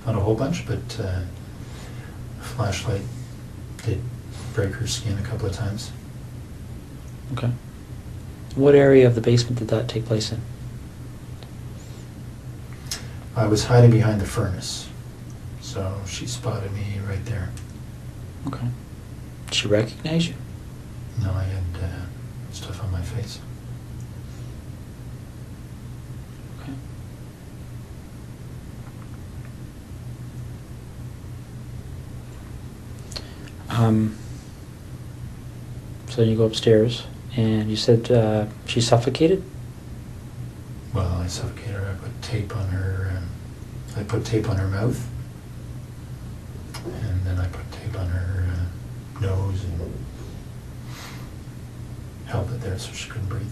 a whole bunch, but a flashlight did break her skin a couple of times. Okay. What area of the basement did that take place in? I was hiding behind the furnace, so she spotted me right there. Okay. Did she recognize you? No, I had was face. Okay. So you go upstairs, and you said she suffocated? Well, I suffocated her. I put tape on her. I put tape on her mouth, and then I put tape on her nose and held it there so she couldn't breathe.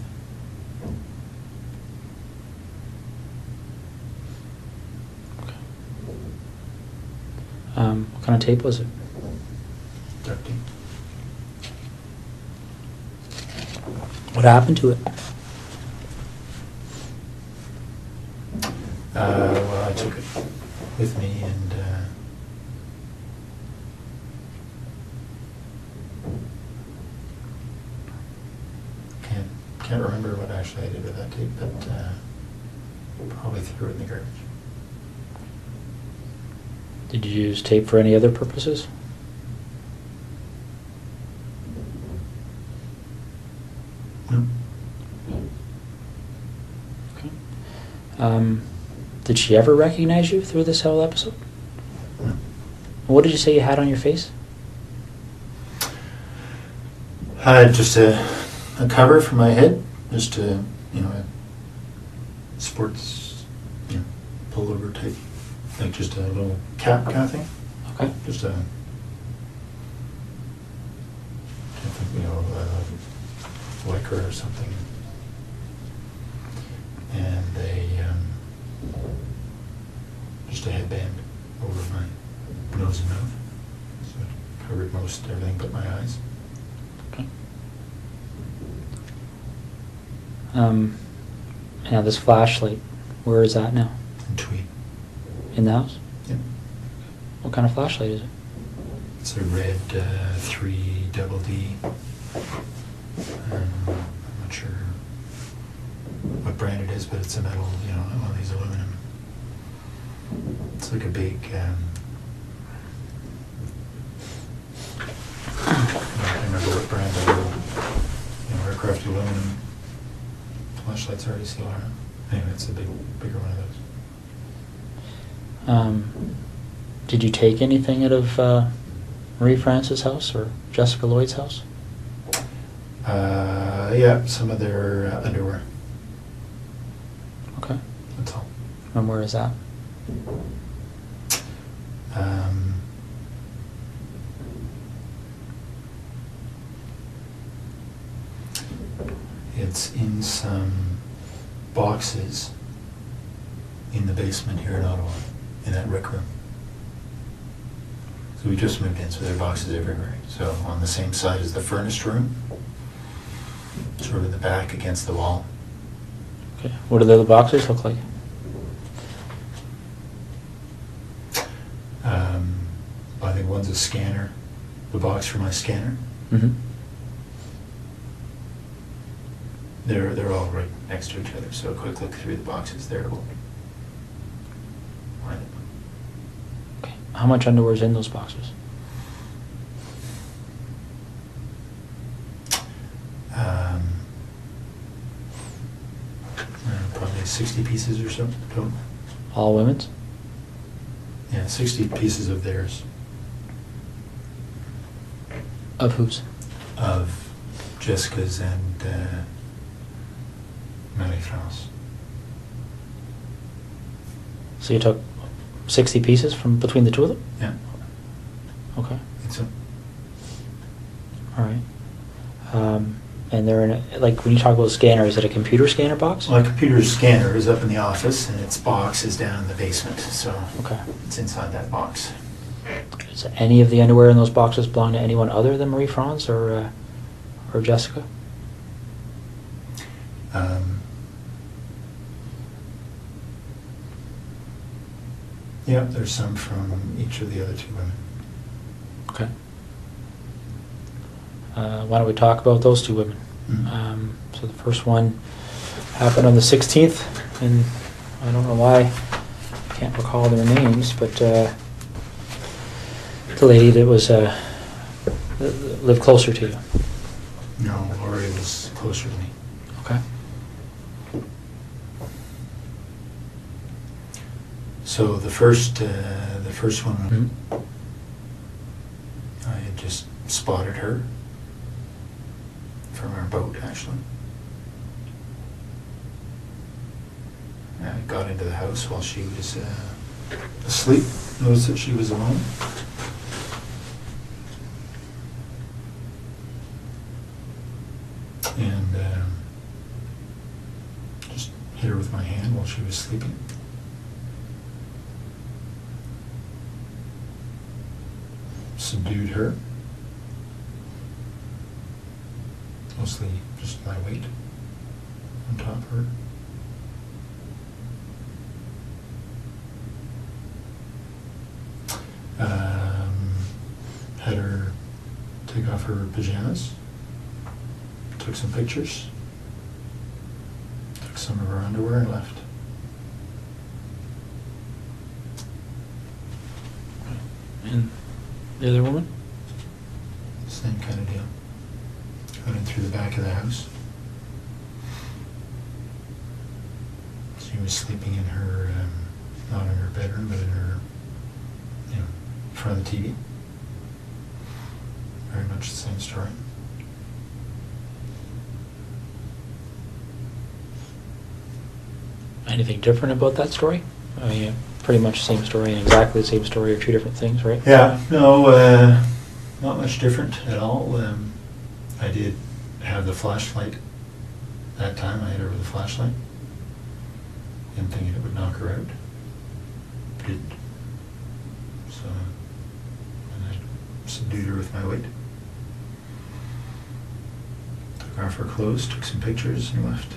Okay. What kind of tape was it? Duct tape. What happened to it? Well, I took it with me and can't remember what actually I did with that tape, but probably threw it in the garbage. Did you use tape for any other purposes? No. Okay. Did she ever recognize you through this whole episode? No. What did you say you had on your face? Just a cover for my head, just a, a sports, pullover type, like just a little cap kind of thing. Okay. Just a, I think, lycra or something. And just a headband over my nose and mouth. So it covered most everything but my eyes. Okay. Now this flashlight, where is that now? And tweed. In the house? Yep. What kind of flashlight is it? It's a red 3 double D. I'm not sure what brand it is, but it's a metal, one of these aluminum. It's like a big, I can't remember what brand of aircraft aluminum flashlights are. Anyway, it's a bigger one of those. Did you take anything out of Marie France's house or Jessica Lloyd's house? Yeah, some of their underwear. Okay. That's all. And where is that? It's in some boxes in the basement here in Ottawa, in that rec room. So we just moved in, so there are boxes everywhere. So on the same side as the furnace room, sort of in the back against the wall. Okay. What do the other boxes look like? I think one's a scanner, the box for my scanner. Mm-hmm. They're all right next to each other, so a quick look through the boxes there will find it. Okay. How much underwear is in those boxes? Probably 60 pieces or so total. All women's? Yeah, 60 pieces of theirs. Of whose? Of Jessica's and Marie-France. So you took 60 pieces from between the two of them? Yeah, Okay. I think so. All right. And they're in like when you talk about a scanner, is it a computer scanner box? My computer scanner is up in the office, and its box is down in the basement, so Okay. it's inside that box. Does any of the underwear in those boxes belong to anyone other than Marie France or Jessica? Yeah, there's some from each of the other two women. Okay. Why don't we talk about those two women? Mhm. So the first one happened on the 16th, and I don't know why I can't recall their names, but the lady that was lived closer to you. No, Laurie was closer to me. So the first one, Mhm. I had just spotted her from our boat, actually. I got into the house while she was asleep, noticed that she was alone. And just hit her with my hand while she was sleeping. Subdued her. Mostly just my weight on top of her. Had her take off her pajamas. Took some pictures. Took some of her underwear and left. And the other woman? Same kind of deal. Went in through the back of the house. She was sleeping in her, not in her bedroom, but in her, in front of the TV. Very much the same story. Anything different about that story? I mean, pretty much the same story and exactly the same story are two different things, right? Yeah, no, not much different at all. I did have the flashlight that time. I hit her with a flashlight. And thinking it would knock her out. Did. So, and I subdued her with my weight. Took off her clothes, took some pictures, and left.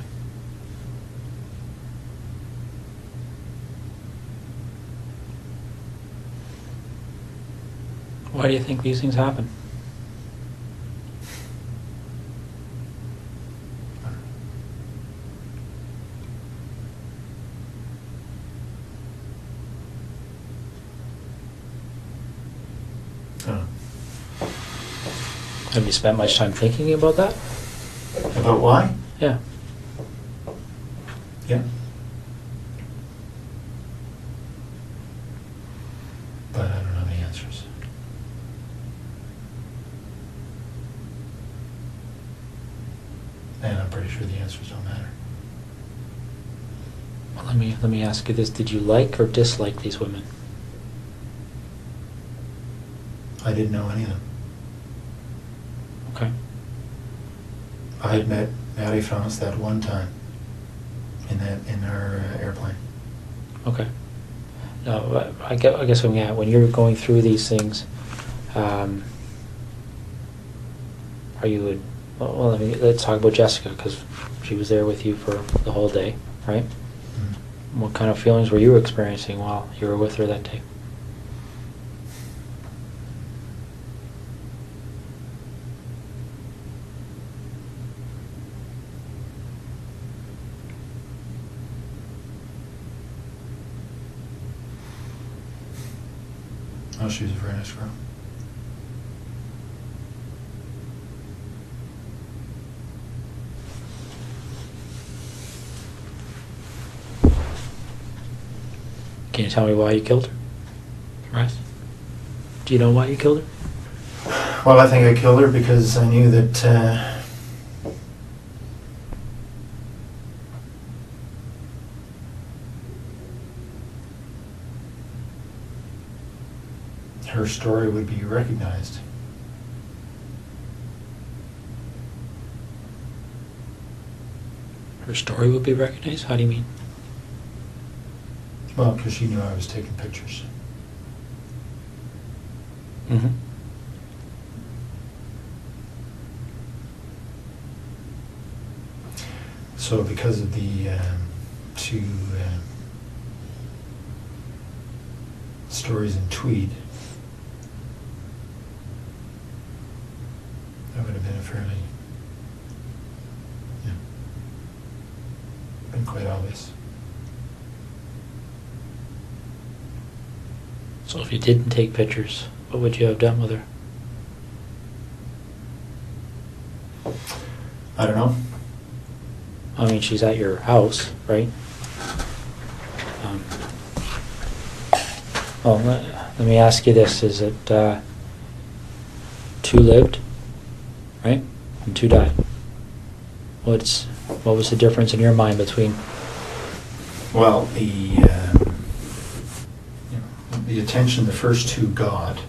Why do you think these things happen? Have you spent much time thinking about that? About why? Yeah. Yeah. But I don't know the answers. And I'm pretty sure the answers don't matter. Well, let me ask you this: did you like or dislike these women? I didn't know any of them. Okay. I had met Maddie Faunus that one time in our airplane. Okay. No, I guess when you're going through these things, are you? Well, let's talk about Jessica because she was there with you for the whole day, right? Mm-hmm. What kind of feelings were you experiencing while you were with her that day? Oh, she was a very nice girl. Can you tell me why you killed her? Right? Do you know why you killed her? Well, I think I killed her because I knew that her story would be recognized. Her story would be recognized? How do you mean? Well, because she knew I was taking pictures. Mm-hmm. So because of the two stories in Tweed, that would have been a fairly, yeah, been quite obvious. So if you didn't take pictures, what would you have done with her? I don't know. I mean, she's at your house, right? Well, let me ask you this, is it, 2 lived, right? And 2 died? What was the difference in your mind between? Well, the attention the first 2 got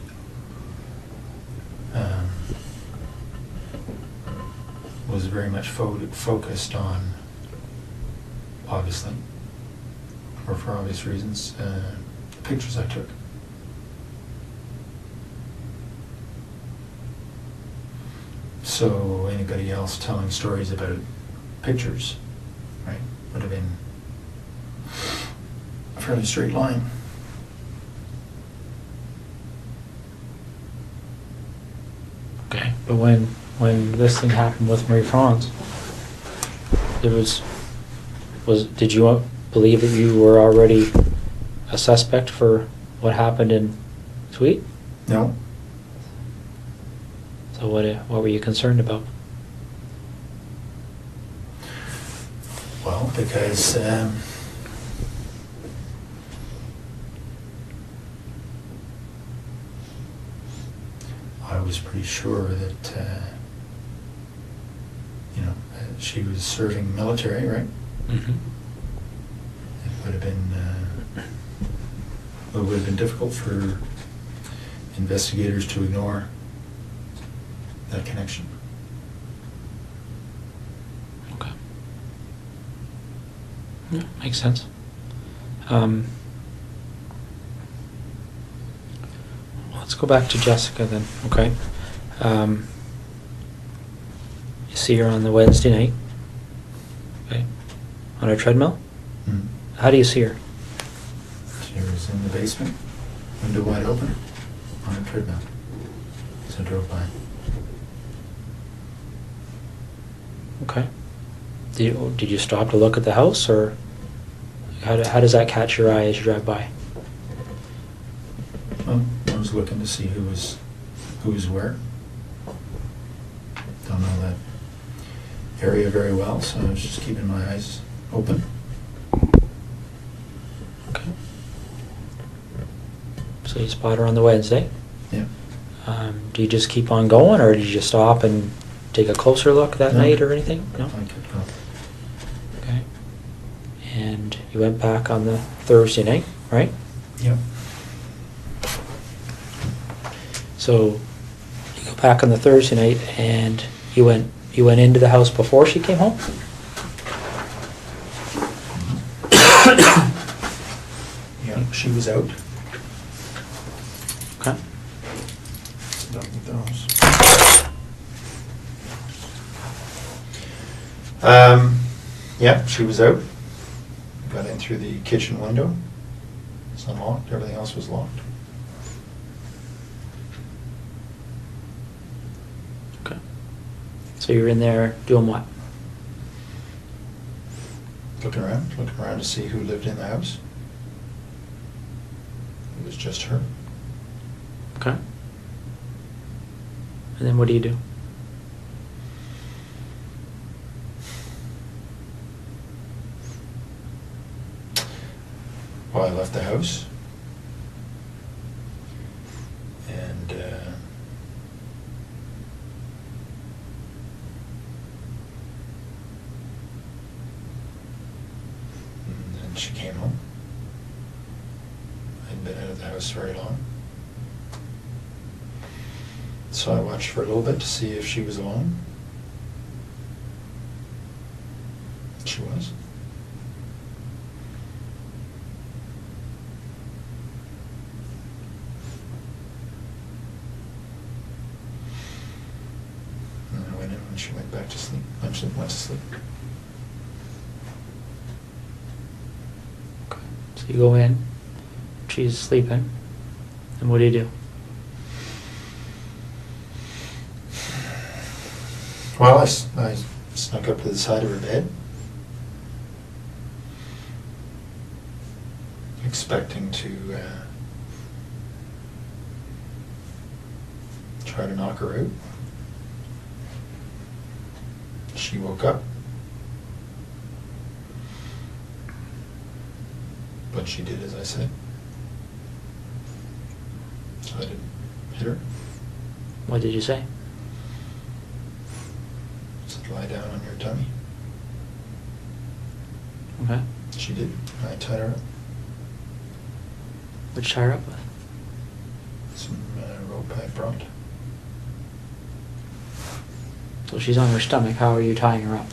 was very much focused on, obviously, or for obvious reasons, the pictures I took. So anybody else telling stories about pictures, right, would have been a fairly straight line. Okay. But when this thing happened with Marie France, did you believe that you were already a suspect for what happened in Tweed? No. So what were you concerned about? Well, because I was pretty sure that she was serving military, right? Mm-hmm. It would have been difficult for investigators to ignore that connection. Okay. Yeah, makes sense. Let's go back to Jessica then, okay? You see her on the Wednesday night, okay? On her treadmill? Mm. How do you see her? She was in the basement, window wide open, on a treadmill. So I drove by. Okay. Did you stop to look at the house, or how does that catch your eye as you drive by? Well, I was looking to see who was where. Don't know that area very well, so I was just keeping my eyes open. Okay. So you spot her on the Wednesday. Yeah. Do you just keep on going, or did you stop and take a closer look that No. night or anything? No? I kept going. Okay. And you went back on the Thursday night, right? Yep. So you go back on the Thursday night, and you went into the house before she came home? Yeah, she was out. Okay. Done with those. Yeah, she was out. Got in through the kitchen window. It's unlocked. Everything else was locked. Okay. So you're in there doing what? Looking around to see who lived in the house. It was just her. Okay. And then what do you do? Well, I left the house. And then she came home. I hadn't been out of the house very long. So I watched for a little bit to see if she was alone. She was. And I went in when she went back to sleep. When she went to sleep. Okay. So you go in, she's sleeping, and what do you do? Well, I snuck up to the side of her bed, expecting to try to knock her out. She woke up, but she did as I said. What did you say? Said lie down on your tummy. Okay. She did. I tied her up. What'd you tie her up with? Some rope I brought. So she's on her stomach. How are you tying her up?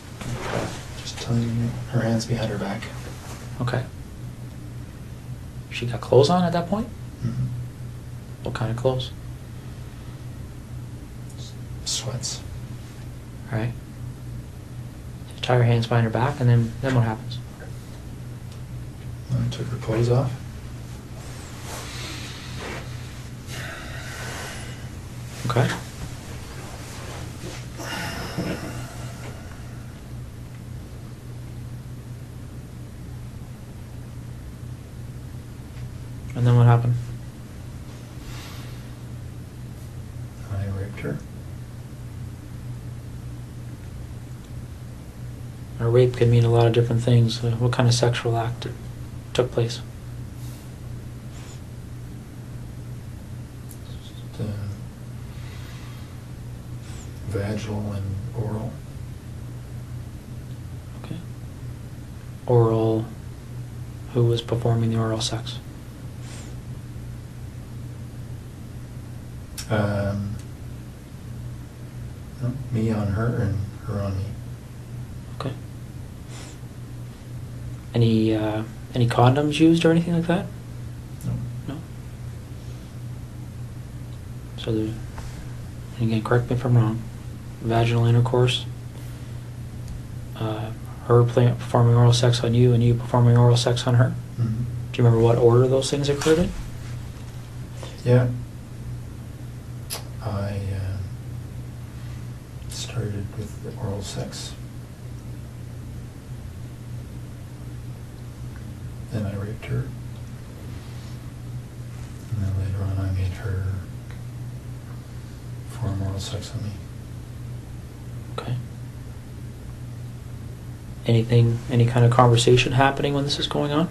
Just tying her hands behind her back. Okay. She got clothes on at that point? Mm-hmm. What kind of clothes? Sweats. All right. You tie her hands behind her back, and then what happens? I took her clothes off. Okay. And then what happened? I raped her. A rape can mean a lot of different things. What kind of sexual act took place? Just, vaginal and oral. Okay. Oral. Who was performing the oral sex? No, me on her and her on me. Okay. Any condoms used or anything like that? No. No. So and again, correct me if I'm wrong. Vaginal intercourse. Her performing oral sex on you, and you performing oral sex on her. Mm-hmm. Do you remember what order those things occurred in? Yeah. I started with the oral sex. Then I raped her. And then later on I made her perform oral sex on me. Okay. Any kind of conversation happening when this is going on?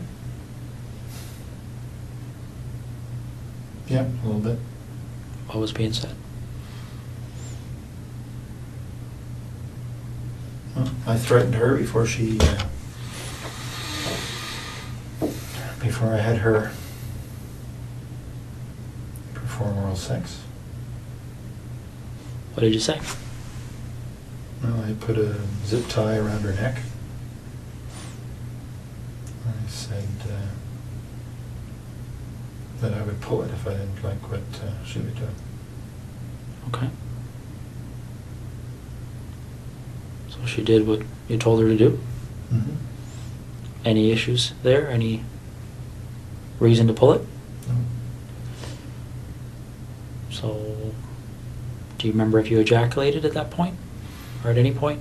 Yeah, a little bit. What was being said? Well, I threatened her before I had her perform oral sex. What did you say? Well, I put a zip tie around her neck. I said that I would pull it if I didn't like what she would do. Okay. So she did what you told her to do? Mm-hmm. Any issues there? Any reason to pull it? No. So, do you remember if you ejaculated at that point? Or at any point?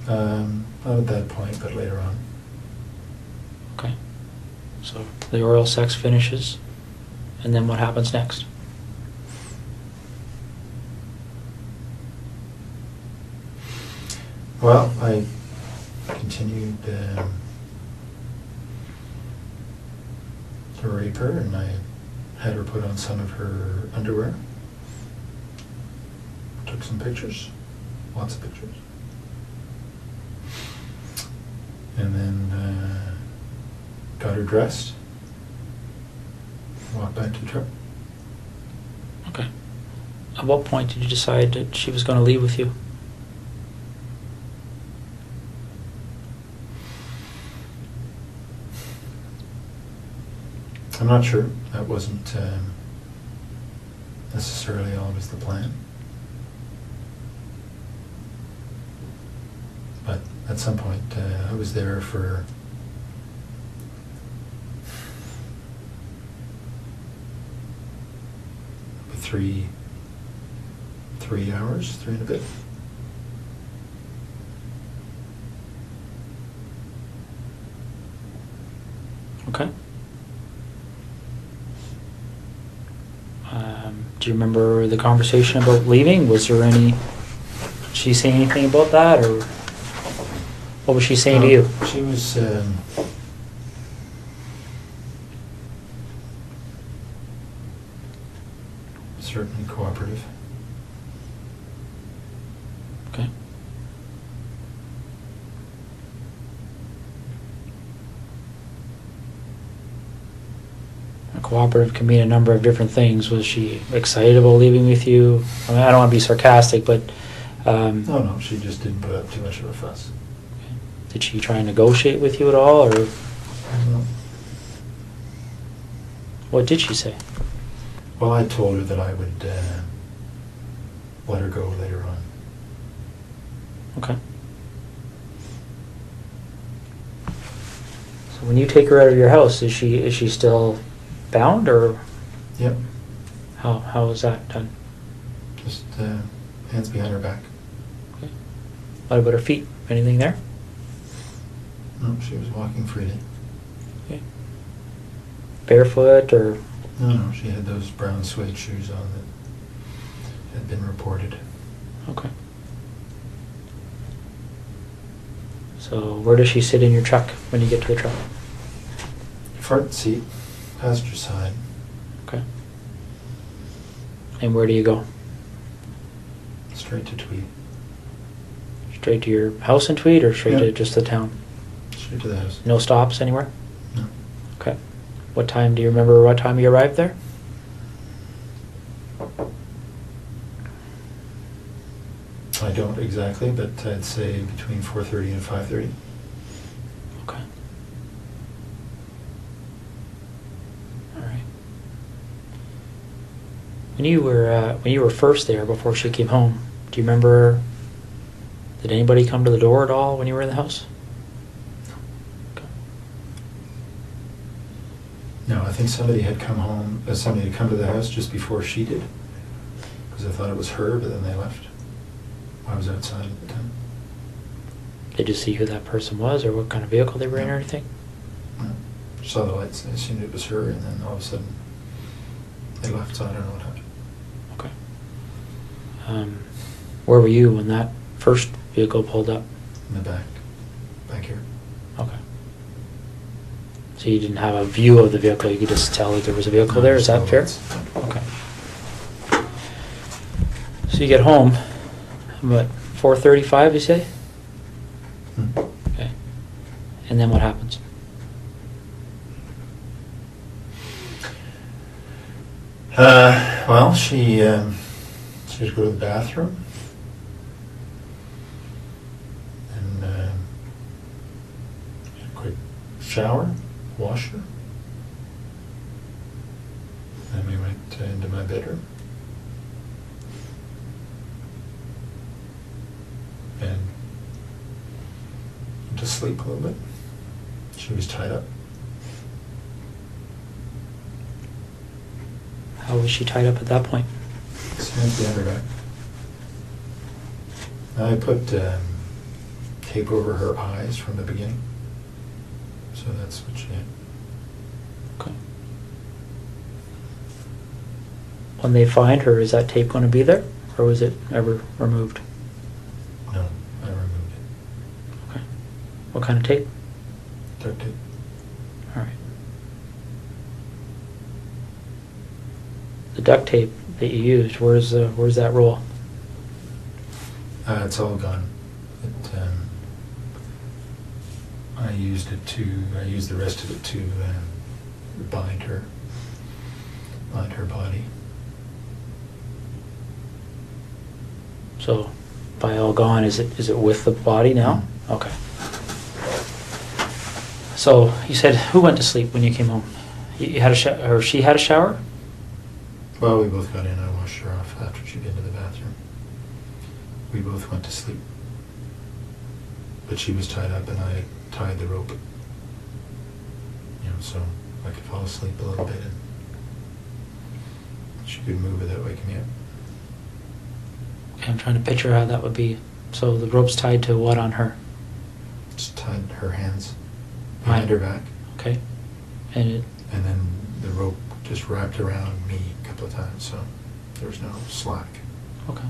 Not at that point, but later on. Okay. So, the oral sex finishes, and then what happens next? Well, I continued to rape her, and I had her put on some of her underwear. Took some pictures, lots of pictures. And then got her dressed, walked back to the truck. Okay. At what point did you decide that she was going to leave with you? I'm not sure. That wasn't necessarily always the plan. But at some point, I was there for three hours, 3 and a bit. Okay. Do you remember the conversation about leaving? Was there any... Did she say anything about that, or what was she saying to you? She was certainly cooperative. cooperative can mean a number of different things. Was she excited about leaving with you? I mean, I don't want to be sarcastic, but No, she just didn't put up too much of a fuss. did she try and negotiate with you at all, or No. what did she say? Well, I told her that I would let her go later on. Okay. So when you take her out of your house, is she still bound, or Yep, how is that done? just hands behind her back. Okay. What about her feet? Anything there? No, she was walking freely. Okay. Barefoot or? No, she had those brown suede shoes on that had been reported. Okay. So where does she sit in your truck when you get to the truck? Front seat, passenger side. Okay. And where do you go? Straight to Tweed. Straight to your house in Tweed, or straight Yeah. to just the town? Straight to the house. No stops anywhere? No. Okay. What time, do you remember what time you arrived there? I don't exactly, but I'd say between 4:30 and 5:30. Okay. All right. When you were first there before she came home, do you remember, did anybody come to the door at all when you were in the house? Okay. No, I think somebody had come home, somebody had come to the house just before she did, because I thought it was her, but then they left. I was outside at the time. Did you see who that person was, or what kind of vehicle they were in or anything? No. Saw the lights, I assumed it was her, and then all of a sudden they left, so I don't know what happened. Okay. Where were you when that first vehicle pulled up? In the back here. Okay. So you didn't have a view of the vehicle, you could just tell that there was a vehicle there, is that fair? Okay. So you get home, what, 4:35 you say? Hmm. Okay. And then what happens? Well, she would go to the bathroom and a quick shower, wash her. Then we went into my bedroom. And to sleep a little bit. She was tied up. How was she tied up at that point? Hands behind her back. I put tape over her eyes from the beginning. So that's what she had. Okay. When they find her, is that tape going to be there, or was it ever removed? No, I removed it. Okay. What kind of tape? Duct tape. All right. The duct tape that you used, where's that roll? It's all gone. I used the rest of it to bind her body. So, by all gone, is it with the body now? Mhm. Okay. So you said, who went to sleep when you came home? You had a shower, or she had a shower? Well, we both got in. I washed her off after she'd been to the bathroom. We both went to sleep. But she was tied up and I tied the rope. So I could fall asleep a little bit and she could move without waking me up. Okay, I'm trying to picture how that would be. So the rope's tied to what on her? Just tied her hands behind her back. Okay. And then the rope just wrapped around me a couple of times, so there was no slack. okay.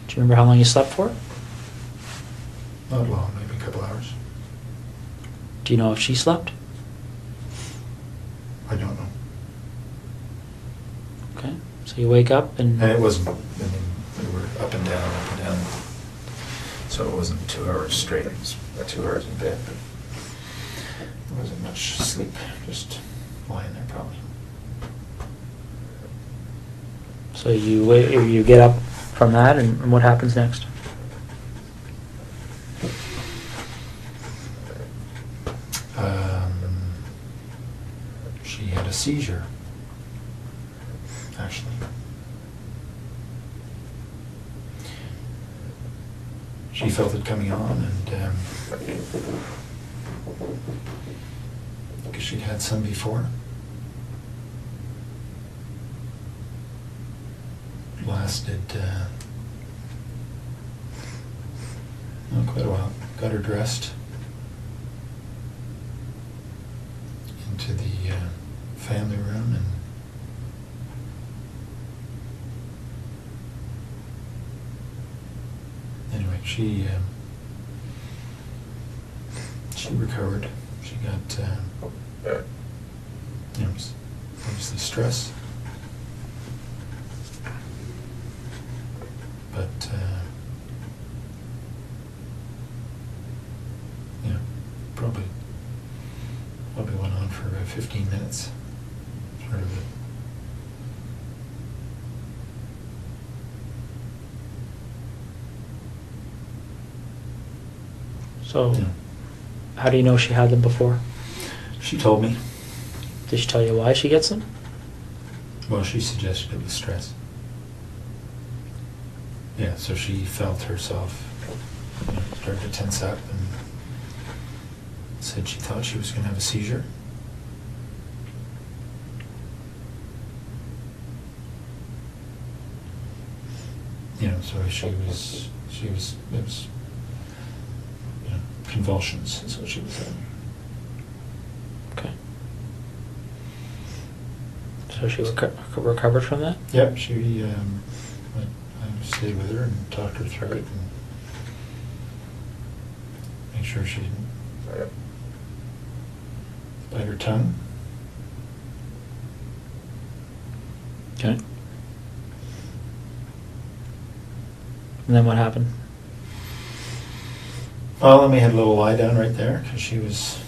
Do you remember how long you slept for? Not long, maybe a couple hours. Do you know if she slept? I don't know. Okay. So you wake up and And it wasn't, we were up and down, so it wasn't 2 hours straight. It was 2 hours in bed, but it wasn't much sleep, just lying there probably. So you get up from that, and what happens next? She had a seizure, actually. She felt it coming on, and because she'd had some before. Lasted quite a while. Got her dressed, into the family room, and anyway, she recovered. She got obviously stress, but probably went on for about 15 minutes. Part of it. So, Yeah. how do you know she had them before? She told me. Did she tell you why she gets them? Well, she suggested it was stress. Yeah, so she felt herself start to tense up and said she thought she was going to have a seizure. So it was convulsions is what she was having. Okay. So she recovered from that? Yep, I stayed with her and talked her through it and make sure she didn't bite her tongue. Okay. And then what happened? Well, then we had a little lie down right there because she was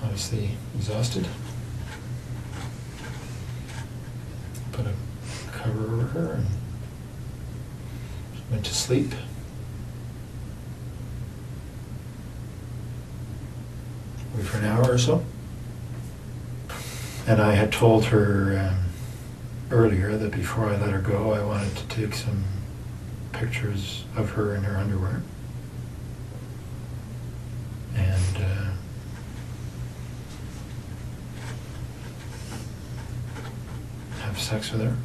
obviously exhausted. Put a cover over her and she went to sleep. Wait for an hour or so. And I had told her earlier that before I let her go, I wanted to take some pictures of her in her underwear. And have sex with her.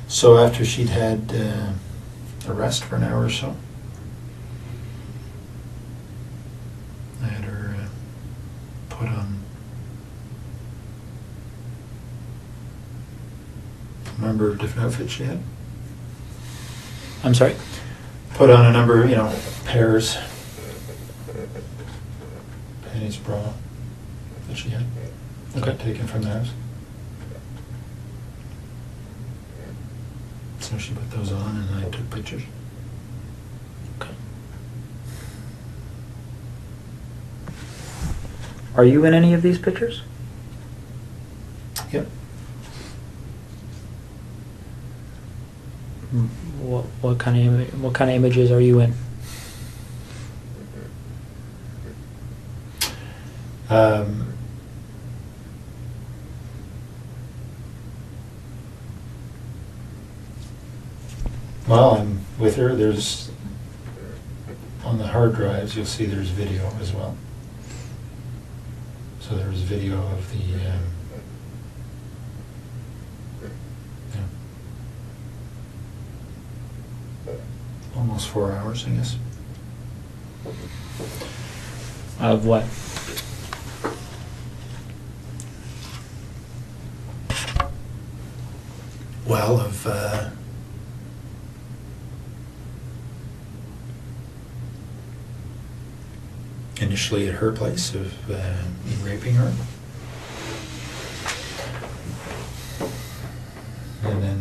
So after she'd had a rest for an hour or so, I had her put on, remember a different outfit she had? I'm sorry? Put on a number, pairs, panties, bra that she had. That I'd taken from the house. So she put those on and I took pictures. Okay. Are you in any of these pictures? Yep. What kind of images are you in? Well, I'm with her. There's on the hard drives. You'll see there's video as well. So there's video of the almost 4 hours, I guess. Of what? Well, of initially at her place of me raping her, and then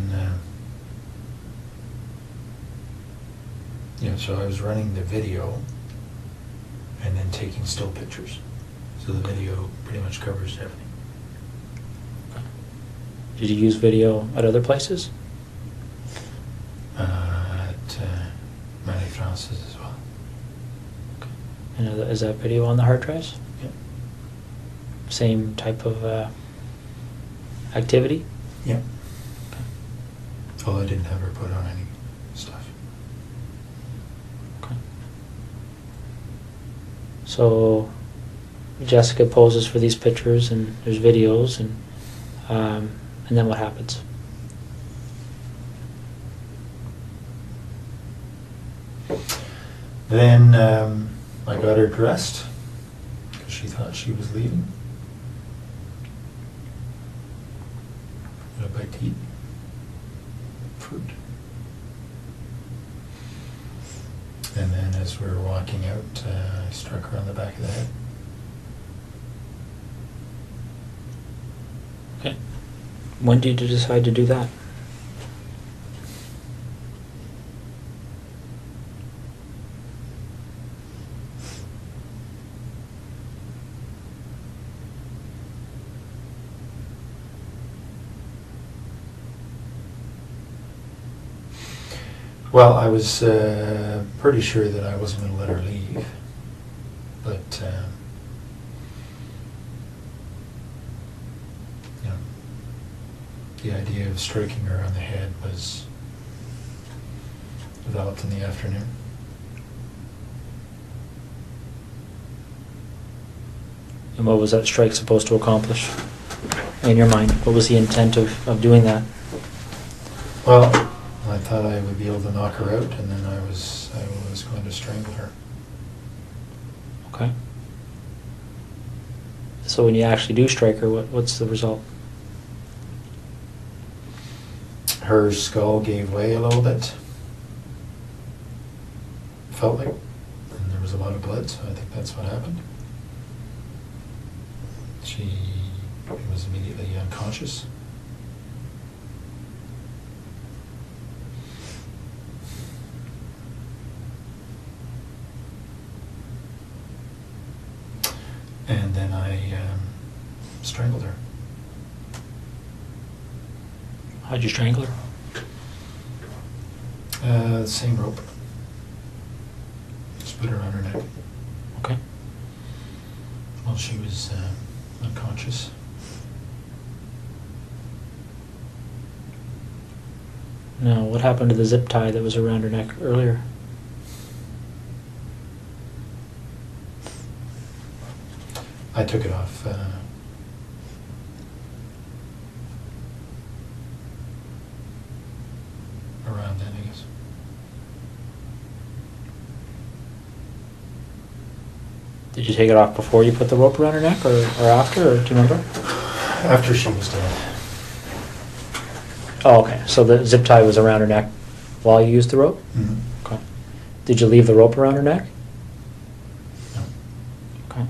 so I was running the video and then taking still pictures. So the video pretty much covers everything. Did you use video at other places? At Marie France's as well. And is that video on the hard drives? Yep. Same type of activity? Yep. Although I didn't have her put on any stuff. Okay. So Jessica poses for these pictures, and there's videos, and then what happens? Then I got her dressed because she thought she was leaving. Got a bite to eat. Fruit. And then as we were walking out, I struck her on the back of the head. Okay. When did you decide to do that? Well, I was pretty sure that I wasn't going to let her leave, but you know, the idea of striking her on the head was developed in the afternoon. And what was that strike supposed to accomplish in your mind? What was the intent of doing that? Well, I thought I would be able to knock her out, and then I was going to strangle her. Okay. So when you actually do strike her, what's the result? Her skull gave way a little bit. Felt like, and there was a lot of blood, so I think that's what happened. She was immediately unconscious. And then I strangled her. How'd you strangle her? The same rope. Just put her on her neck Okay. while she was unconscious. Now, what happened to the zip tie that was around her neck earlier? I took it off. Around then, I guess. Did you take it off before you put the rope around her neck, or after, or do you remember? After she was dead. Oh, okay. So the zip tie was around her neck while you used the rope? Mhm. Okay. Did you leave the rope around her neck? No. Okay.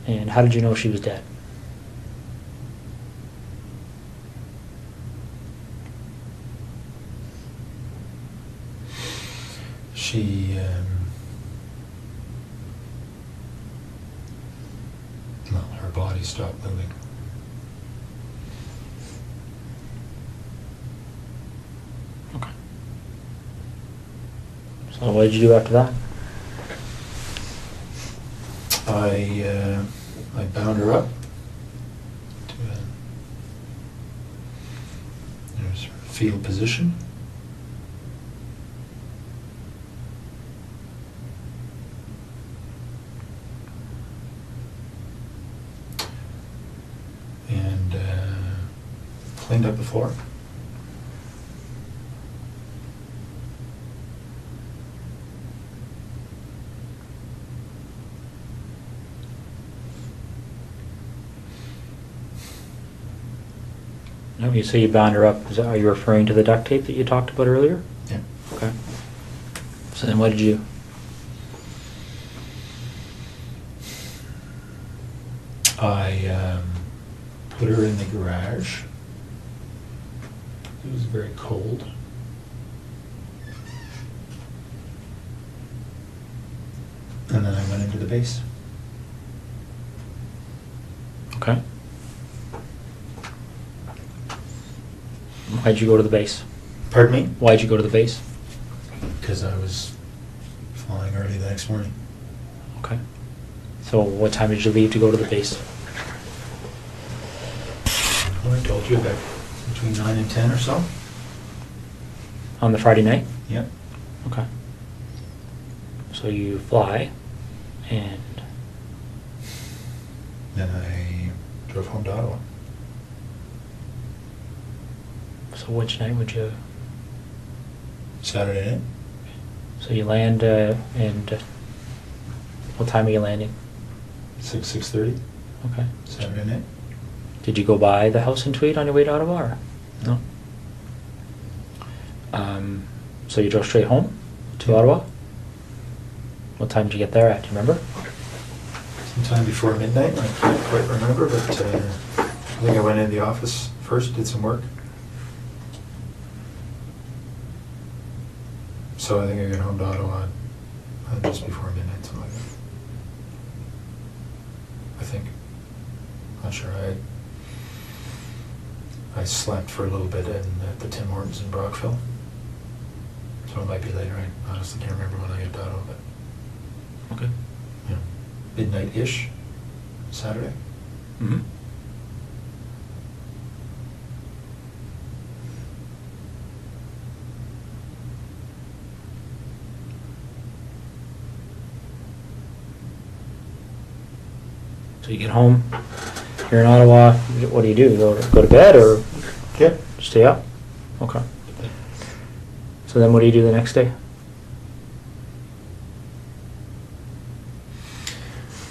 And how did you know she was dead? She, well, her body stopped moving. Okay. So what did you do after that? I bound her up to a sort of fetal position. And cleaned up the floor. No, you say you bound her up. Are you referring to the duct tape that you talked about earlier? Yeah. Okay. So then what did you do? I put her in the garage. It was very cold. And then I went into the base. Okay. Why'd you go to the base? Pardon me? Why'd you go to the base? Because I was flying early the next morning. Okay. So what time did you leave to go to the base? Well, I told you about between 9 and 10 or so. On the Friday night? Yep. Okay. So you fly, and Then I drove home to Ottawa. so which night would you? Saturday night. So you land, and what time are you landing? 6:30. Okay. Saturday night. Did you go by the house in Tweed on your way to Ottawa? Or? No. So you drove straight home to Yeah. Ottawa? What time did you get there at? Do you remember? Sometime before midnight. I can't quite remember, but I think I went in the office first, did some work. So I think I got home to Ottawa just before midnight, something like that. I think. Not sure. I slept for a little bit at the Tim Hortons in Brockville. So it might be later. I honestly can't remember when I got to Ottawa, but Okay. yeah, midnight-ish, Saturday. Mm-hmm. So you get home, you're in Ottawa, what do? Go to bed or Yep. stay up? Okay. So then what do you do the next day?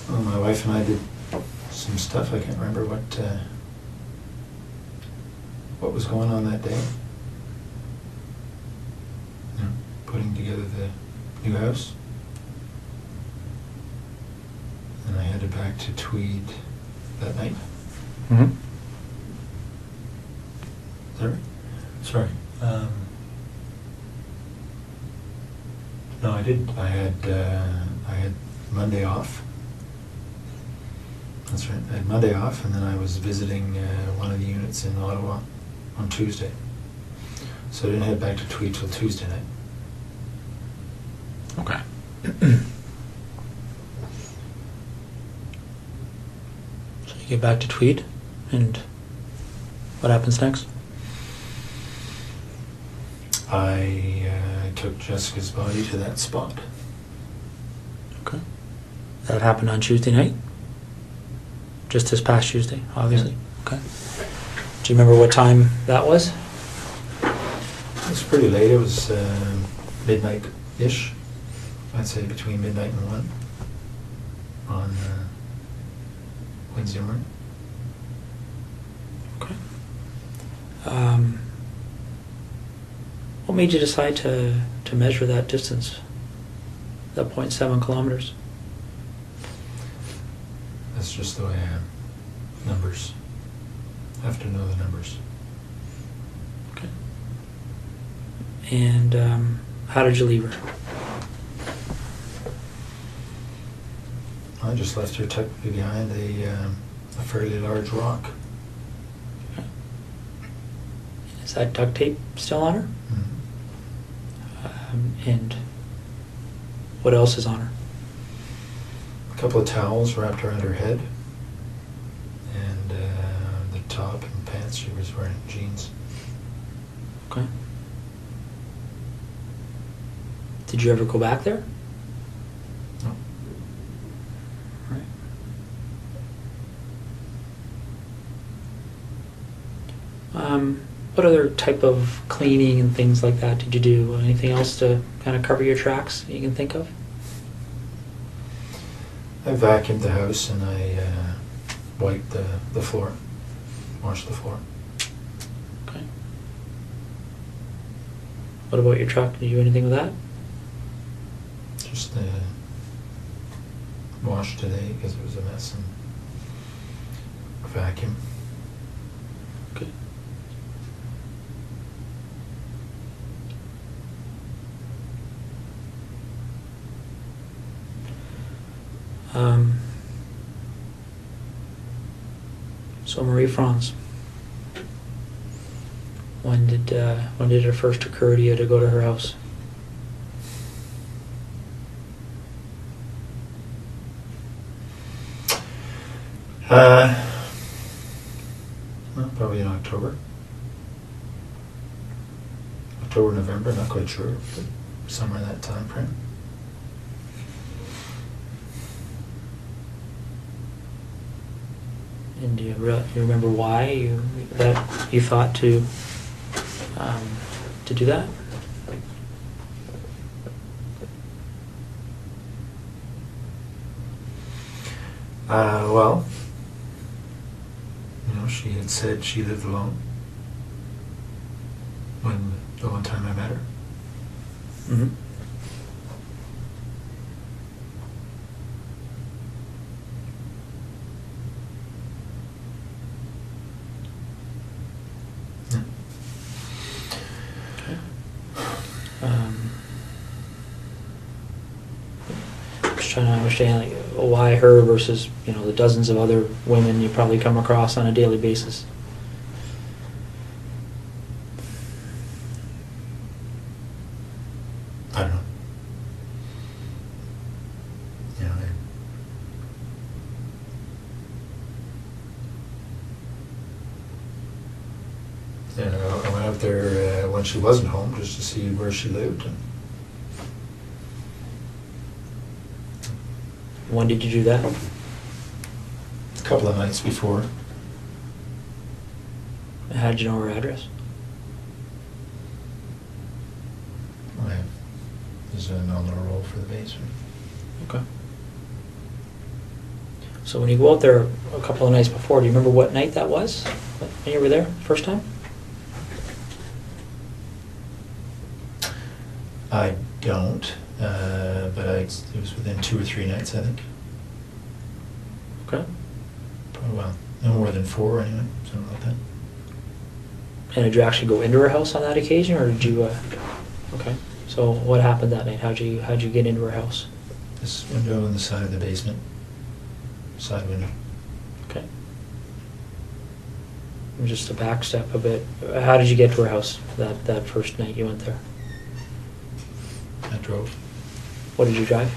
Well, my wife and I did some stuff. I can't remember what was going on that day. You know, putting together the new house. And I headed back to Tweed that night. Mm-hmm. Is that right? Sorry. No, I didn't. I had Monday off. That's right. I had Monday off, and then I was visiting one of the units in Ottawa on Tuesday. So I didn't head back to Tweed till Tuesday night. Okay. So you get back to Tweed, and what happens next? I took Jessica's body to that spot. Okay. That happened on Tuesday night? Just this past Tuesday, obviously. Okay. Do you remember what time that was? It was pretty late. It was midnight-ish. I'd say between midnight and 1 on Wednesday morning. Okay. What made you decide to measure that distance? That 0.7 kilometers? That's just the way I am. Numbers. Have to know the numbers. Okay. And how did you leave her? I just left her tucked behind a fairly large rock. Okay. Is that duct tape still on her? Mhm. And what else is on her? A couple of towels wrapped around her head, and the top and pants. She was wearing jeans. Okay. Did you ever go back there? No. Right. What other type of cleaning and things like that did you do? Anything else to kind of cover your tracks that you can think of? I vacuumed the house and I wiped the floor, washed the floor. Okay. What about your truck? Did you do anything with that? Just washed today because it was a mess and vacuum. Okay. So Marie Franz, when did it first occur to you to go to her house? Well, probably in October. October, November, not quite sure, but somewhere in that time frame. And do you remember why you thought to do that? Well, she had said she lived alone when the one time I met her. Mm-hmm. Yeah. Just trying to understand why her versus the dozens of other women you probably come across on a daily basis. I don't know. I went out there when she wasn't home just to see where she lived. And When did you do that? a couple of nights before. How did you know her address? There's a nominal roll for the basement. Okay. So when you go out there a couple of nights before, do you remember what night that was? When you were there first time? I don't, but it was within 2 or 3 nights, I think. Okay. Probably, well, no more than 4 anyway, something like that. And did you actually go into her house on that occasion, or did you? Okay. So what happened that night? How'd you get into her house? This window on the side of the basement, side window. Okay. And just to back step a bit, how did you get to her house that first night you went there? I drove. What did you drive?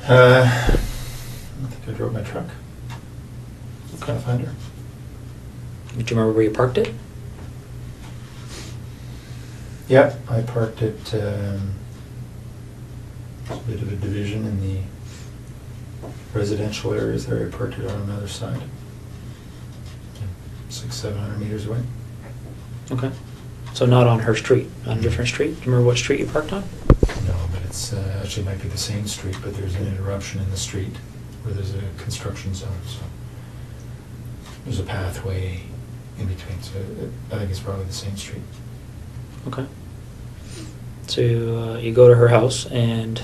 I think I drove my truck. Okay. Pathfinder. Do you remember where you parked it? Yeah, I parked it. A bit of a division in the residential areas there. I parked it on another side, 600-700 meters away. Okay. So not on her street, on a different street? Do you remember what street you parked on? No, but it's actually might be the same street, but there's an interruption in the street where there's a construction zone, so there's a pathway in between, so I think it's probably the same street. Okay. So you go to her house, and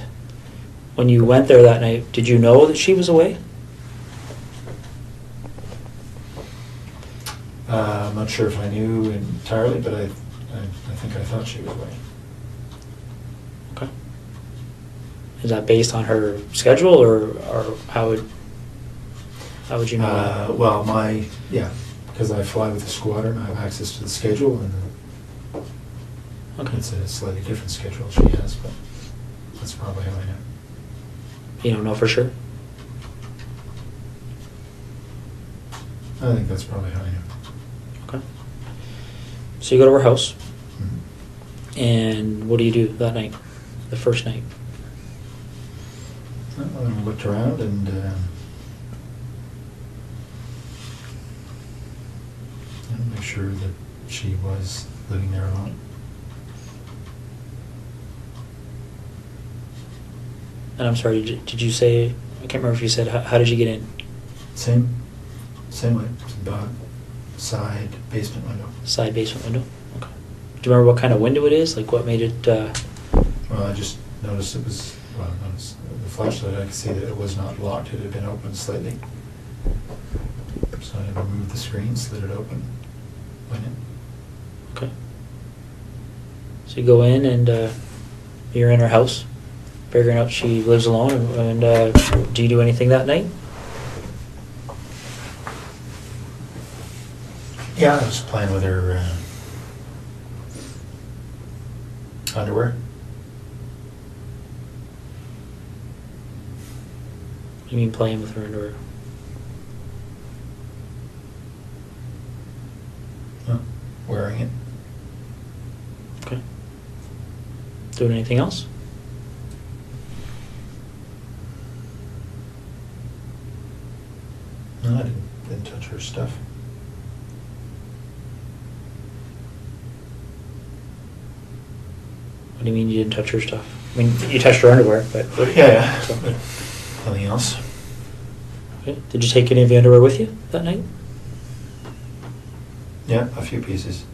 when you went there that night, did you know that she was away? I'm not sure if I knew entirely, but I think I thought she was away. Okay. Is that based on her schedule, or how would you know that? Well, because I fly with the squadron, I have access to the schedule, and Okay. it's a slightly different schedule she has, but that's probably how I know. You don't know for sure? I think that's probably how I know. Okay. So you go to her house, Mhm. and what do you do that night, the first night? Well, I looked around and make sure that she was living there alone. And I'm sorry, did you say, I can't remember if you said, how did you get in? Same way. Dog, side basement window. Side basement window? Okay. Do you remember what kind of window it is? Like what made it, Well, I just noticed it was, the flashlight, I could see that it was not locked. It had been opened slightly. So I removed the screen, slid it open, went in. okay. So you go in and you're in her house, figuring out she lives alone, and do you do anything that night? Yeah, I was playing with her underwear. What do you mean playing with her underwear? Wearing it. Okay. Doing anything else? No, I didn't touch her stuff. What do you mean you didn't touch her stuff? I mean, you touched her underwear, but... Yeah. So- Nothing else? Okay. Did you take any of the underwear with you that night? Yeah, a few pieces.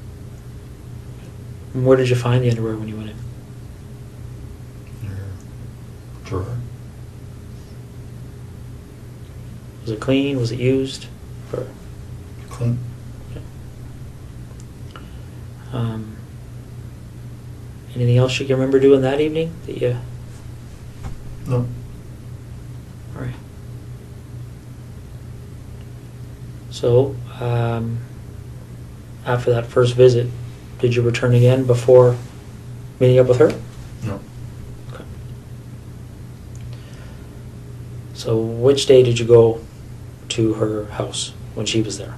And where did you find the underwear when you went in? In her drawer. Was it clean? Was it used? Or, Clean. um, anything else you can remember doing that evening that you... No. All right. So, after that first visit, did you return again before meeting up with her? No. Okay. So, which day did you go to her house when she was there?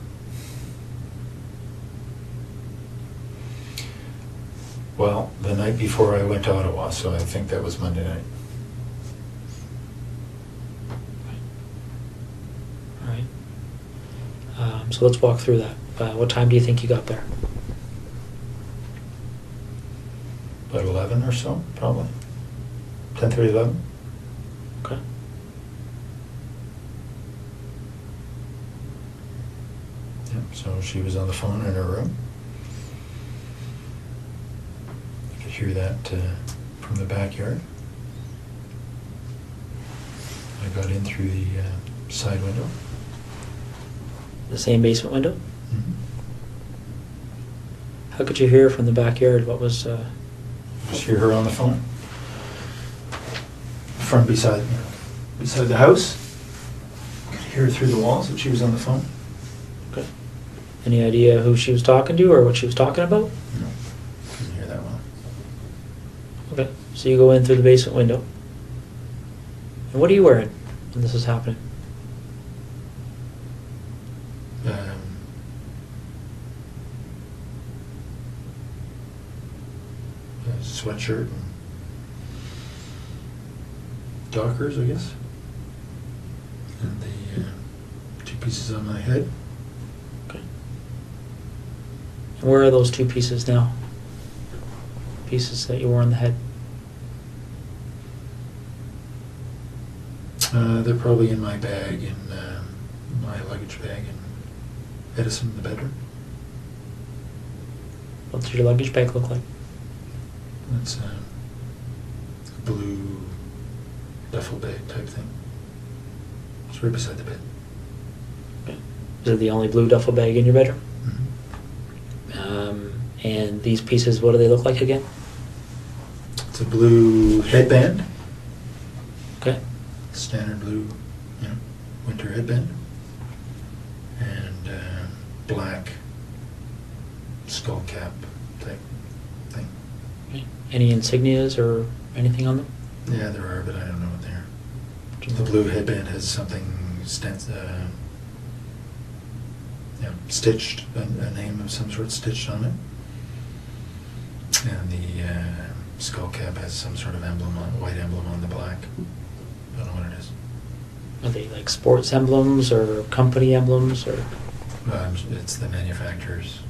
Well, the night before I went to Ottawa, so I think that was Monday night. All right. So let's walk through that. What time do you think you got there? About 11 or so, probably. 10:30, 11. Okay. Yeah, so she was on the phone in her room. I could hear that from the backyard. I got in through the side window. The same basement window? Mhm. How could you hear from the backyard? What was... Just hear her on the phone. From beside the house. Could hear her through the walls that she was on the phone. Okay. Any idea who she was talking to or what she was talking about? No, couldn't hear that well. Okay. So you go in through the basement window. And what are you wearing when this is happening? A sweatshirt and Dockers, I guess. And the 2 pieces on my head. Okay. And where are those 2 pieces now? Pieces that you wore on the head? They're probably in my bag, in my luggage bag in Edison in the bedroom. What does your luggage bag look like? It's a blue duffel bag type thing. It's right beside the bed. Okay. Is it the only blue duffel bag in your bedroom? Mhm. And these pieces, what do they look like again? It's a blue headband. Okay. Standard blue, winter headband. And black skull cap type thing. Okay. Any insignias or anything on them? Yeah, there are, but I don't know what they are. The blue headband has something stitched, a name of some sort stitched on it. And the skull cap has some sort of emblem, white emblem on the black. I don't know what it is. Are they like sports emblems or company emblems or? It's the manufacturer's.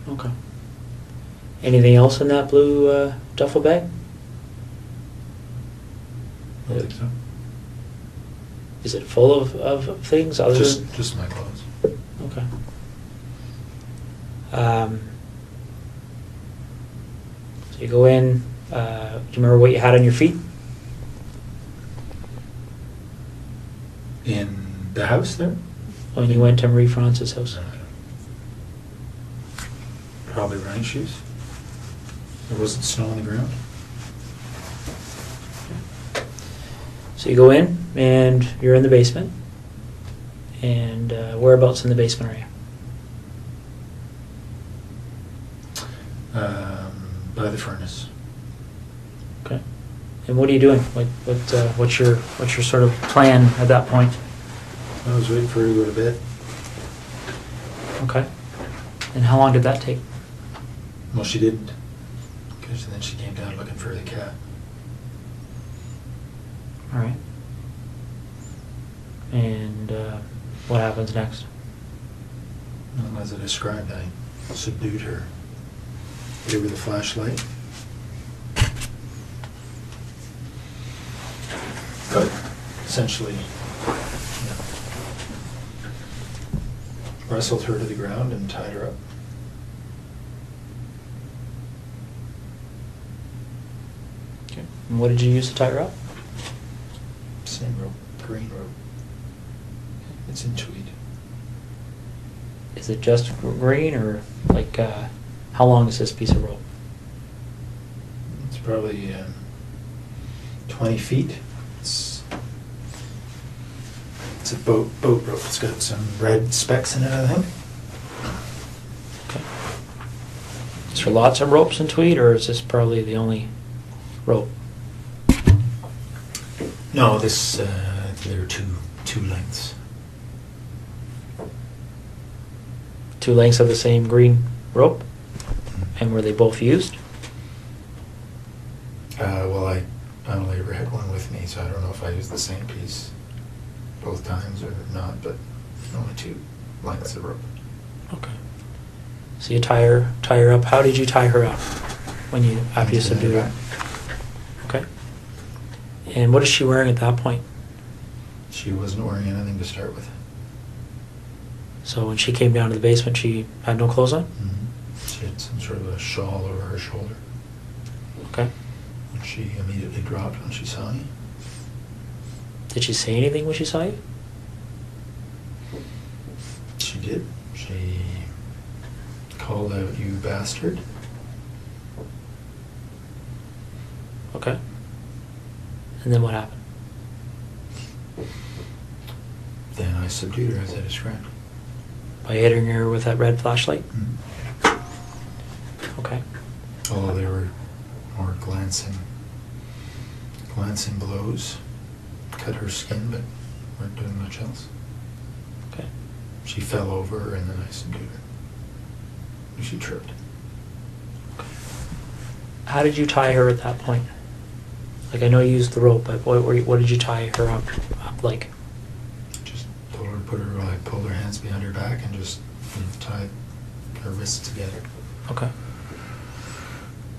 Okay. Anything else in that blue duffel bag? I don't think so. Is it full of things other than? Just my clothes. Okay. So you go in, do you remember what you had on your feet? In the house there? When you went to Marie France's house? I don't know. Probably running shoes. There wasn't snow on the ground. So you go in and you're in the basement. And whereabouts in the basement are you? by the furnace. Okay. And what are you doing? What's your sort of plan at that point? I was waiting for her to go to bed. Okay. And how long did that take? Well, she didn't, because then she came down looking for the cat. All right. And what happens next? Well, as I described, I subdued her. Gave her the flashlight. But essentially, wrestled her to the ground and tied her up. Okay. And what did you use to tie her up? Same rope, green rope. It's in tweed. Is it just green, or like how long is this piece of rope? It's probably 20 feet. It's a boat rope. It's got some red specks in it, I think. Okay. Is there lots of ropes in tweed, or is this probably the only rope? No, there are two lengths. 2 lengths of the same green rope? And were they both used? Well, I only ever had one with me, so I don't know if I used the same piece both times or not, but only 2 lengths of rope. Okay. So you tie her up. How did you tie her up after you subdued her? Okay. And what is she wearing at that point? She wasn't wearing anything to start with. So when she came down to the basement, she had no clothes on? Mm-hmm. She had some sort of a shawl over her shoulder. Okay. And she immediately dropped when she saw me. Did she say anything when she saw you? She did. She called out, "You bastard." Okay. And then what happened? Then I subdued her as I described. By hitting her with that red flashlight? Mm-hmm. Okay. Although they were more glancing blows. Cut her skin, but weren't doing much else. Okay. She fell over and then I subdued her. And she tripped. How did you tie her at that point? Like, I know you used the rope, but what did you tie her up like? Just I pulled her hands behind her back and just tied her wrists together. Okay.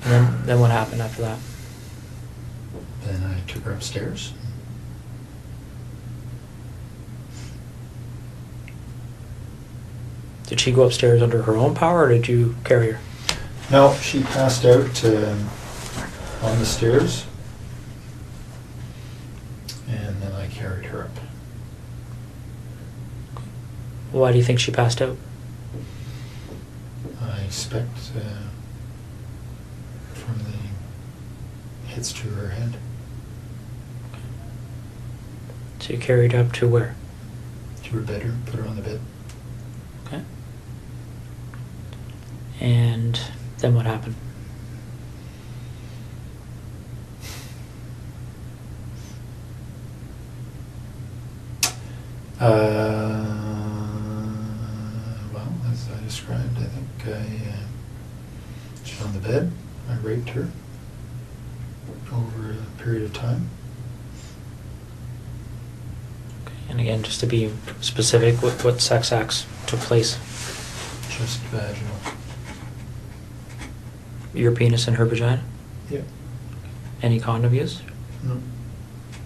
And then what happened after that? Then I took her upstairs. Did she go upstairs under her own power, or did you carry her? No, she passed out on the stairs. And then I carried her up. Why do you think she passed out? I expect from the hits to her head. So you carried her up to where? To her bedroom, put her on the bed. Okay. And then what happened? Well, as I described, I think she's on the bed. I raped her over a period of time. Okay. And again, just to be specific, what sex acts took place? Just vaginal. Your penis and her vagina? Yeah. Any condom used? No.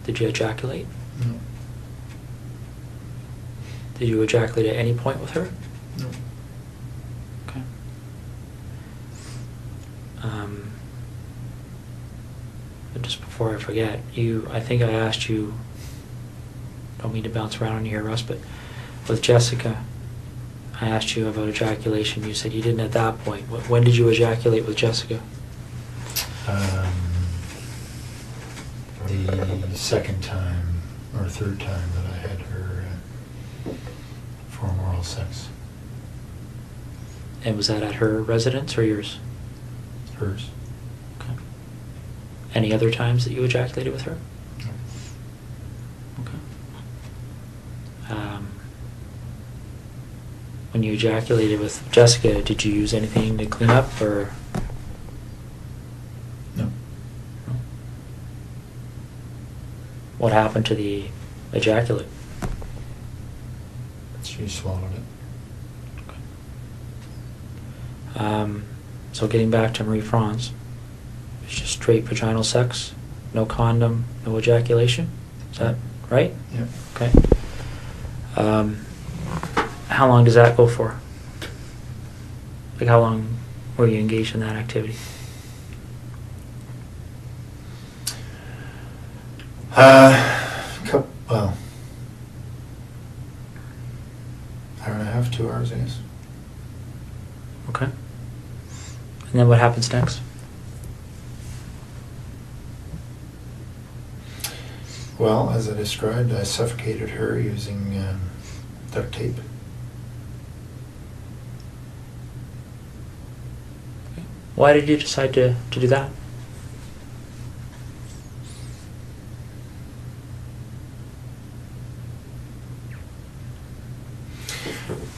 Did you ejaculate? No. Did you ejaculate at any point with her? No. Okay. But just before I forget, I think I asked you, don't mean to bounce around on you here, Russ, but with Jessica, I asked you about ejaculation. You said you didn't at that point. When did you ejaculate with Jessica? The second time or third time that I had her form oral sex. And was that at her residence or yours? Hers. Any other times that you ejaculated with her? Okay. When you ejaculated with Jessica, did you use anything to clean up, or? No. No? What happened to the ejaculate? She swallowed it. So getting back to Marie France, it's just straight vaginal sex, no condom, no ejaculation? Is that right? Yep. Okay. How long does that go for? Like, how long were you engaged in that activity? Well, hour and a half, 2 hours, I guess. Okay. And then what happens next? Well, as I described, I suffocated her using duct tape. Why did you decide to do that?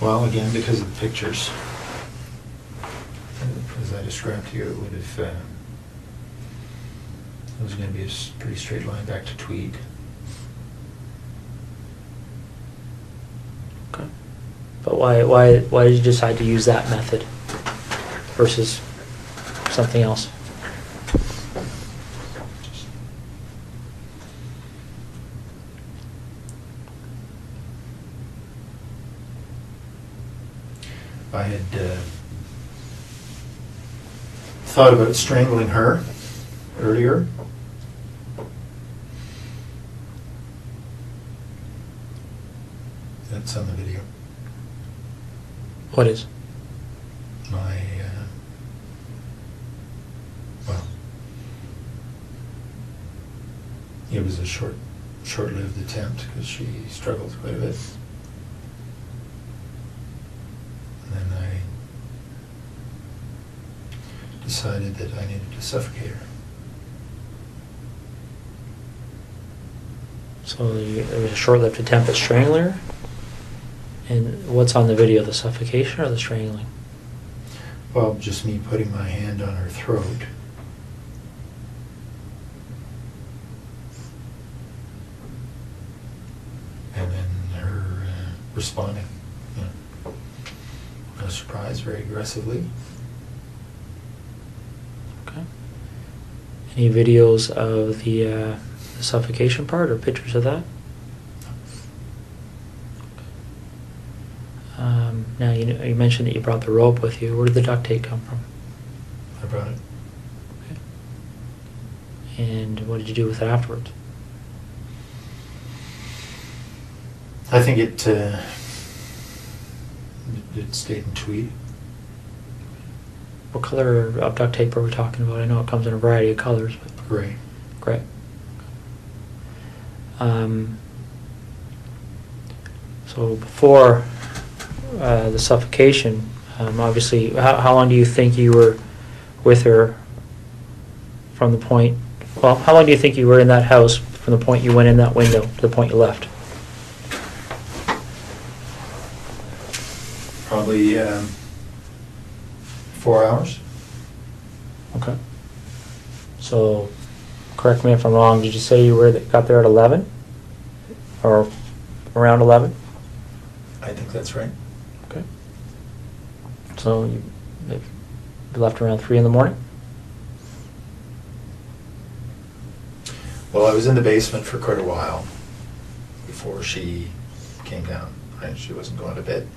Well, again, because of the pictures. As I described to you, it would have, it was going to be a pretty straight line back to Tweed. Okay. But why did you decide to use that method versus something else? I had thought about strangling her earlier. That's on the video. What is? My, well, it was a short-lived attempt because she struggled quite a bit. And then I decided that I needed to suffocate her. So there was a short-lived attempt at strangling her? And what's on the video, the suffocation or the strangling? Well, just me putting my hand on her throat. And then her responding. No surprise, very aggressively. Okay. Any videos of the suffocation part or pictures of that? Now, you mentioned that you brought the rope with you. Where did the duct tape come from? I brought it. Okay. And what did you do with it afterwards? I think it stayed in Tweed. What color of duct tape are we talking about? I know it comes in a variety of colors, but Gray. great. So before the suffocation, obviously, how long do you think you were with her from the point, well, how long do you think you were in that house from the point you went in that window to the point you left? Probably 4 hours. Okay. So, correct me if I'm wrong, did you say you got there at 11? Or around 11? I think that's right. Okay. So you left around 3 in the morning? Well, I was in the basement for quite a while before she came down. Right? She wasn't going to bed.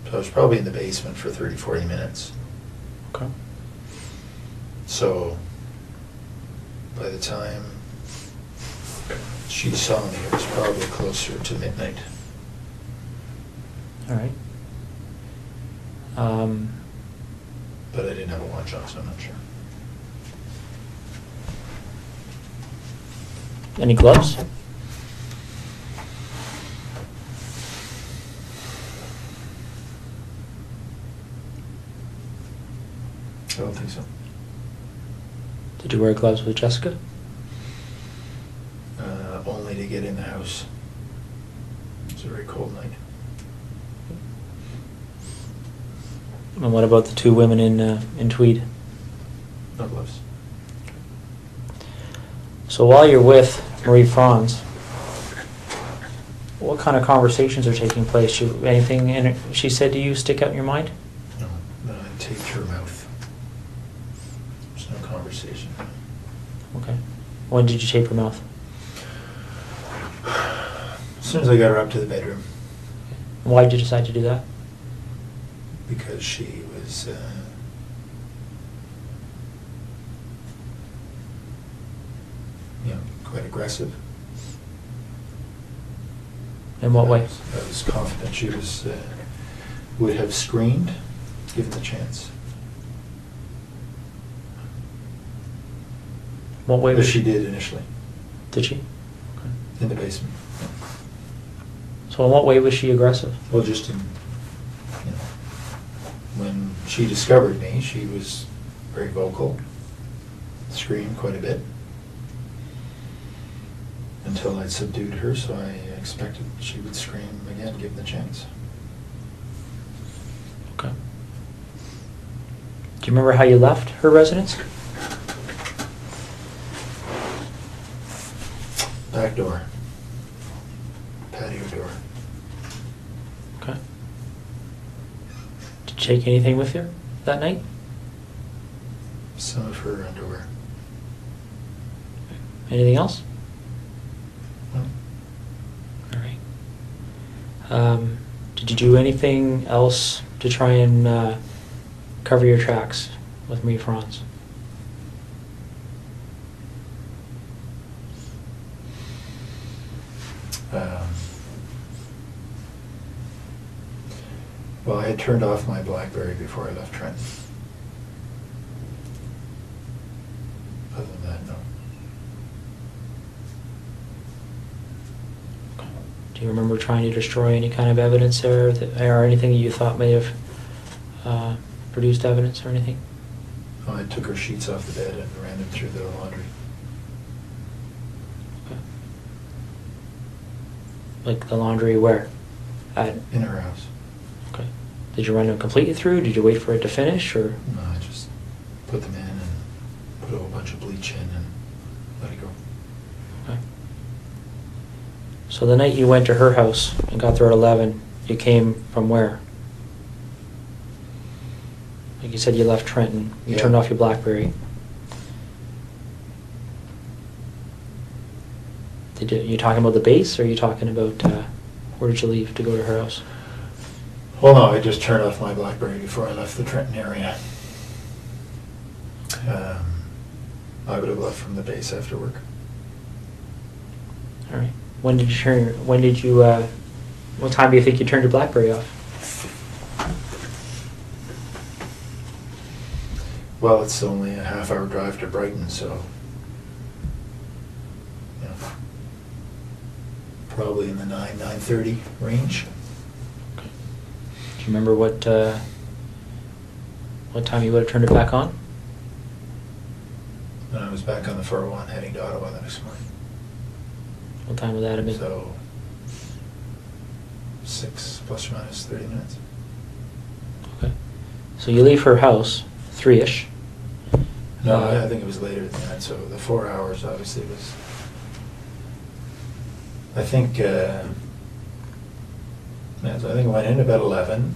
So I was probably in the basement for 30, 40 minutes. Okay. So by the time she saw me, it was probably closer to midnight. All right. But I didn't have a watch on, so I'm not sure. Any gloves? I don't think so. Did you wear gloves with Jessica? Only to get in the house. It was a very cold night. And what about the two women in tweed? No gloves. So while you're with Marie Franz, what kind of conversations are taking place? Anything she said to you stick out in your mind? No, I taped her mouth. There's no conversation. Okay. When did you tape her mouth? As soon as I got her up to the bedroom, Why did you decide to do that? because she was quite aggressive. In what way? I was confident she would have screamed given the chance. What way But was she did initially, Did she? Okay. in the basement. So in what way was she aggressive? Well, just in, when she discovered me, she was very vocal, screamed quite a bit, until I'd subdued her, so I expected she would scream again, given the chance. Okay. Do you remember how you left her residence? Back door. Patio door. Okay. Did you take anything with you that night? Some of her underwear. Anything else? No. All right. Did you do anything else to try and cover your tracks with Marie Franz? Well, I had turned off my BlackBerry before I left Trenton. Other than that, no. Do you remember trying to destroy any kind of evidence there, or anything that you thought may have produced evidence or anything? I took her sheets off the bed and ran them through the laundry. Okay. Like the laundry where? In her house. Okay. Did you run them completely through? Did you wait for it to finish, or? No, I just put them in and put a whole bunch of bleach in and let it go. Okay. So the night you went to her house and got there at 11, you came from where? Like you said, you left Trenton. You Yeah. turned off your BlackBerry. You talking about the base, or are you talking about where did you leave to go to her house? Well, no, I just turned off my BlackBerry before I left the Trenton area. I would have left from the base after work. All right. What time do you think you turned your BlackBerry off? Well, it's only a half-hour drive to Brighton, so probably in the 9:30 range. Okay. Do you remember what time you would have turned it back on? And I was back on the 401 heading to Ottawa the next morning. What time would that have been? So 6 plus or minus 30 minutes. Okay. So you leave her house 3-ish. No, I think it was later than that. So the 4 hours obviously was. I think I went in about 11.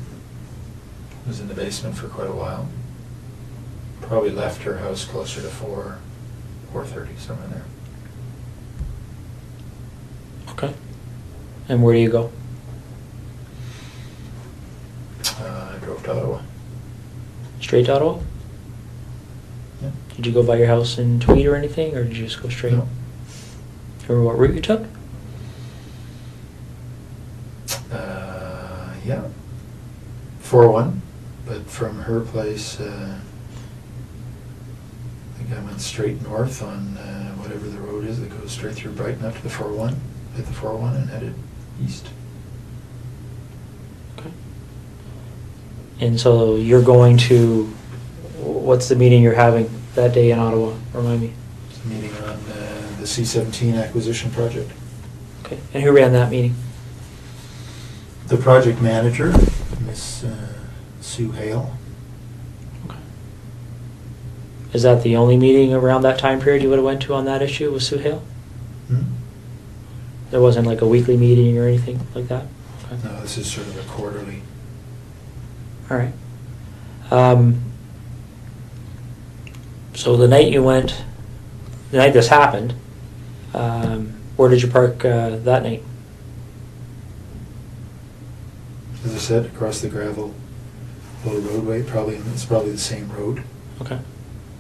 Was in the basement for quite a while. Probably left her house closer to 4:30, somewhere in there. Okay. And where do you go? I drove to Ottawa. Straight to Ottawa? Yeah. Did you go by your house in Tweed or anything, or did you just go straight? No. Remember what route you took? Yeah. 401, but from her place, I think I went straight north on whatever the road is that goes straight through Brighton up to the 401, hit the 401 and headed east. Okay. And so you're going to, what's the meeting you're having that day in Ottawa? Remind me. It's a meeting on the C-17 acquisition project. Okay. And who ran that meeting? The project manager, Miss Sue Hale. Okay. Is that the only meeting around that time period you would have went to on that issue with Sue Hale? Hmm? There wasn't like a weekly meeting or anything like that? Okay. No, this is sort of a quarterly. All right. So the night you went, the night this happened, where did you park that night? As I said, across the gravel little roadway, it's probably the same road. Okay.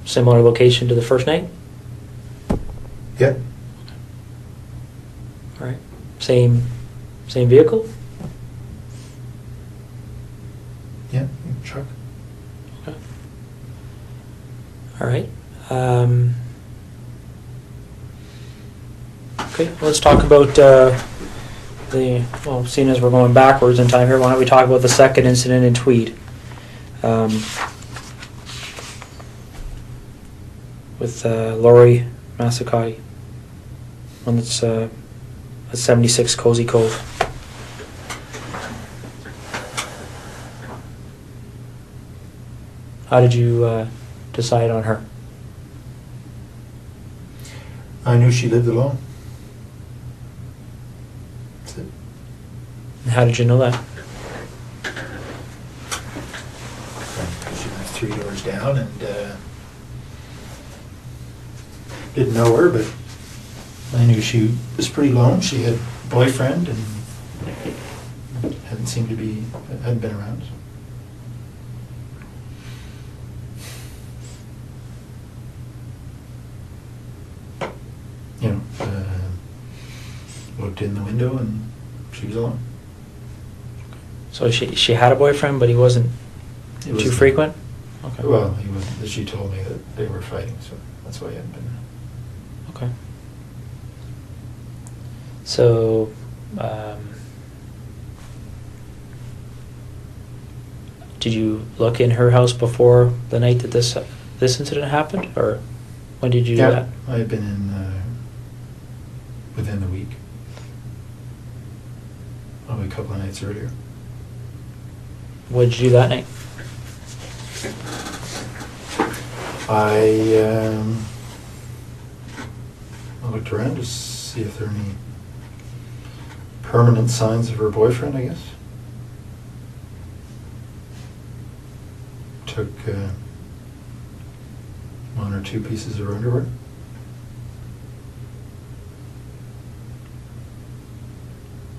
Similar location to the first night? Yep. All right. Same vehicle? Yeah, truck. Okay. All right. Okay, let's talk about seeing as we're going backwards in time here, why don't we talk about the second incident in Tweed? With Lori Masakai, one that's at 76 Cozy Cove. How did you decide on her? I knew she lived alone. That's it. And how did you know that? She lived 3 doors down and didn't know her, but I knew she was pretty lone. She had a boyfriend and hadn't been around. You know, looked in the window and she was alone. So she had a boyfriend, but he wasn't It too was- frequent? Okay. Well, he was. She told me that they were fighting, so that's why he hadn't been there. Okay. So, did you look in her house before the night that this incident happened, or when did you do that? I had been in within the week, probably a couple of nights earlier. What did you do that night? I looked around to see if there are any permanent signs of her boyfriend, I guess. Took 1 or 2 pieces of her underwear.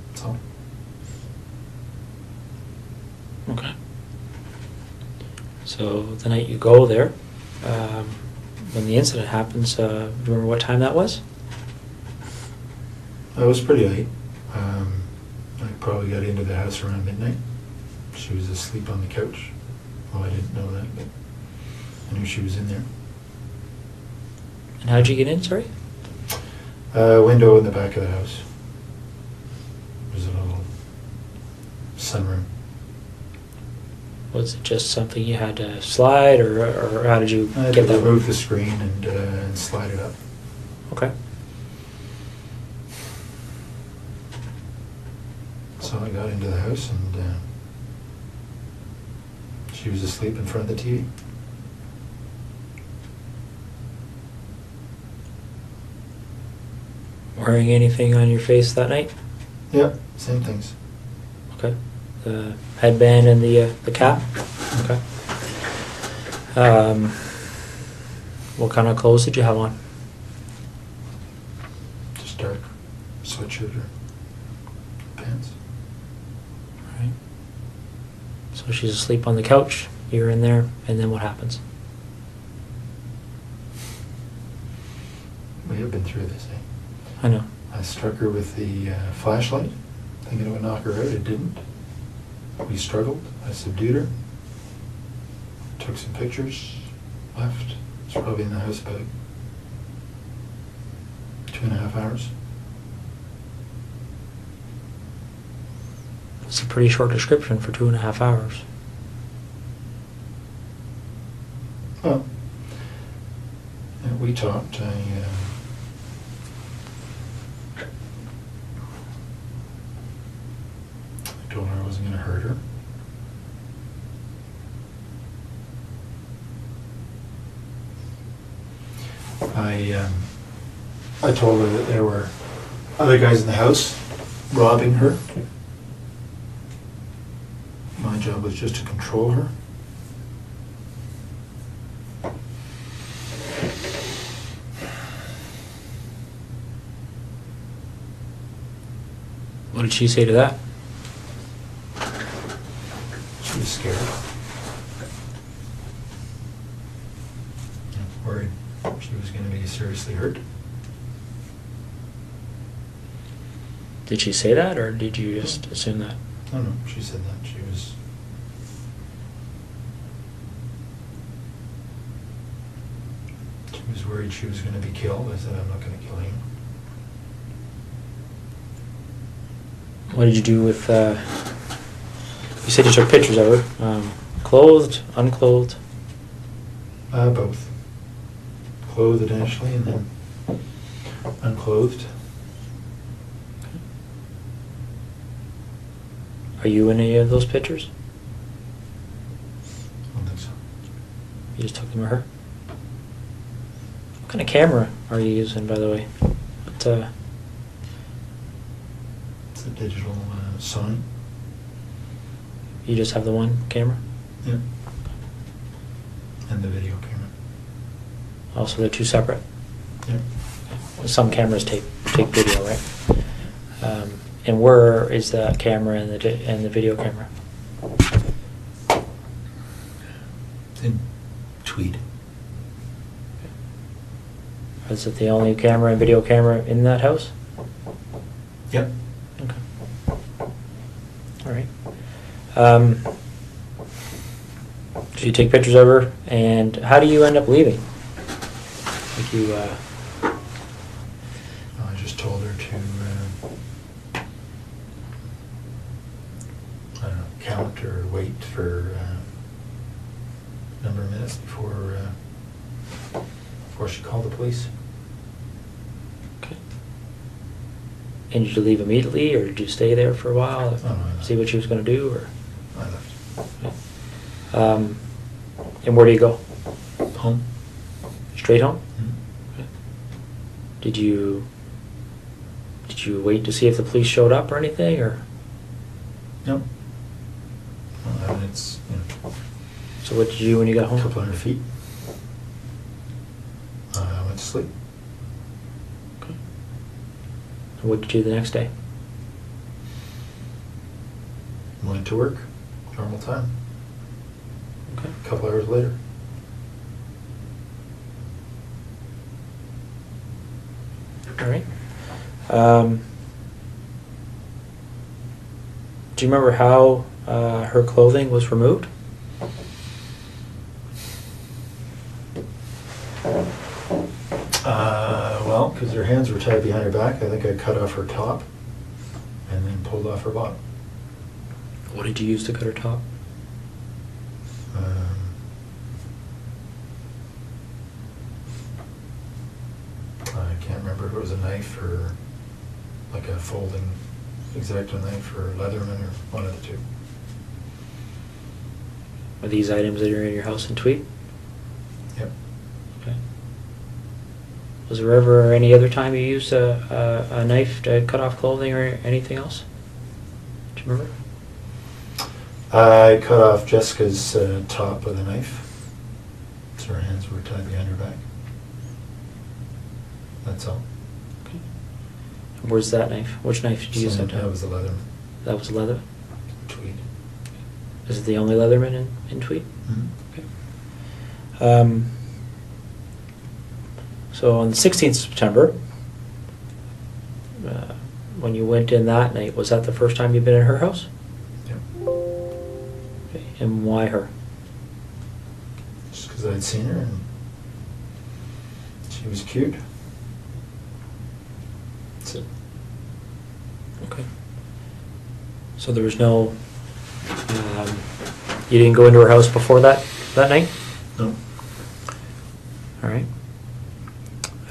That's all. Okay. So the night you go there, when the incident happens, do you remember what time that was? It was pretty late. I probably got into the house around midnight. She was asleep on the couch. Well, I didn't know that, but I knew she was in there. And how'd you get in, sorry? Window in the back of the house. There's a little sunroom. Was it just something you had to slide, or how did you I had get to that? remove the screen and slide it up. Okay. So I got into the house and she was asleep in front of the TV. Wearing anything on your face that night? Yeah, same things. Okay. The headband and the cap? Okay. What kind of clothes did you have on? Just dark sweatshirt or pants. Alright. So she's asleep on the couch, you're in there, and then what happens? We have been through this, eh? I know. I struck her with the flashlight, thinking it would knock her out. It didn't. We struggled. I subdued her. Took some pictures. Left. It's probably in the house about 2.5 hours. It's a pretty short description for 2.5 hours. Well, we talked. I told her I wasn't going to hurt her. I told her that there were other guys in the house robbing her. My job was just to control her. What did she say to that? She was scared. Worried she was going to be seriously hurt. Did she say that, or did you just assume that? No, she said that. She was worried she was going to be killed. I said, I'm not going to kill him. What did you do with, you said you took pictures of her, clothed, unclothed? Both. Clothed initially and then unclothed. Are you in any of those pictures? I don't think so. You just took them of her? What kind of camera are you using, by the way? What, It's a digital Sony. you just have the one camera? Yeah. And the video camera. Also, they're two separate? Yeah. Some cameras take video, right? And where is the camera and the video camera? In Tweed. Is it the only camera and video camera in that house? Yep. Okay. All right. So you take pictures of her, and how do you end up leaving? Like you, I just told her to, I don't know, count or wait for a number of minutes before she called the police. okay. And did you leave immediately, or did you stay there for a while, Oh, no, I left. see what she was going to do, or? I left. And where do you go? Home. Straight home? Mhm. Okay. Did you wait to see if the police showed up or anything, or? No. Well, I mean, it's, So what did you do when you got a home? couple hundred feet. I went to sleep. Okay. And what did you do the next day? Went to work. Normal time. Okay. A couple hours later. All right. Do you remember how her clothing was removed? Well, because her hands were tied behind her back, I think I cut off her top and then pulled off her bottom. What did you use to cut her top? I can't remember if it was a knife or like a folding X-Acto knife or Leatherman or one of the two. Are these items that are in your house in Tweed? Yep. Okay. Was there ever any other time you used a knife to cut off clothing or anything else? Do you remember? I cut off Jessica's top with a knife, so her hands were tied behind her back. That's all. Okay. Where's that knife? Which knife did you use that time? That was the Leatherman. That was leather? Tweed. Is it the only Leatherman in Tweed? Mm-hmm. Okay. So on the 16th of September, when you went in that night, was that the first time you'd been in her house? Yep. Okay. And why her? Just because I'd seen her and she was cute. That's it. Okay. So there was no, you didn't go into her house before that night? No. All right.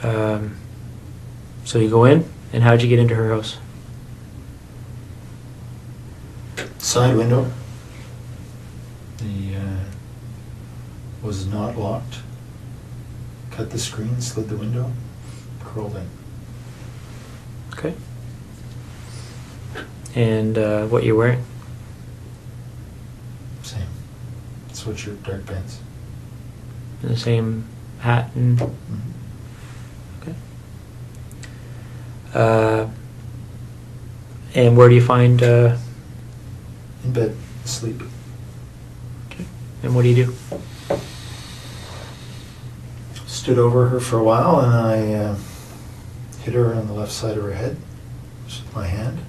So you go in, and how'd you get into her house? Side window. The was not locked. Cut the screen, slid the window, crawled in. Okay. And what you wearing? Same. Sweatshirt, dark pants. The same hat and. Mhm. Okay. And where do you find? In bed, asleep. Okay. And what do you do? Stood over her for a while, and I hit her on the left side of her head just with my hand.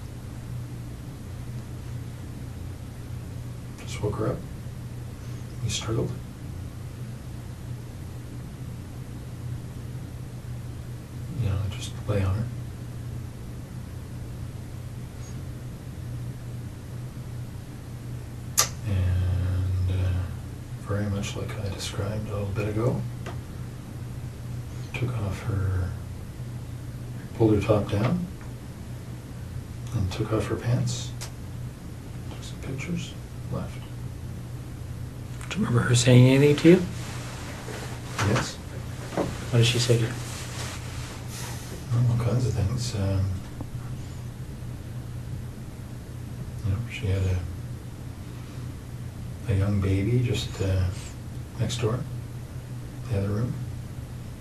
Just woke her up. We struggled. You know, I just lay on her. And very much like I described a little bit ago, took off her, pulled her top down, and took off her pants, took some pictures, left. Do you remember her saying anything to you? Yes, What did she say to you? all kinds of things. You know, she had a young baby just next door, the other room,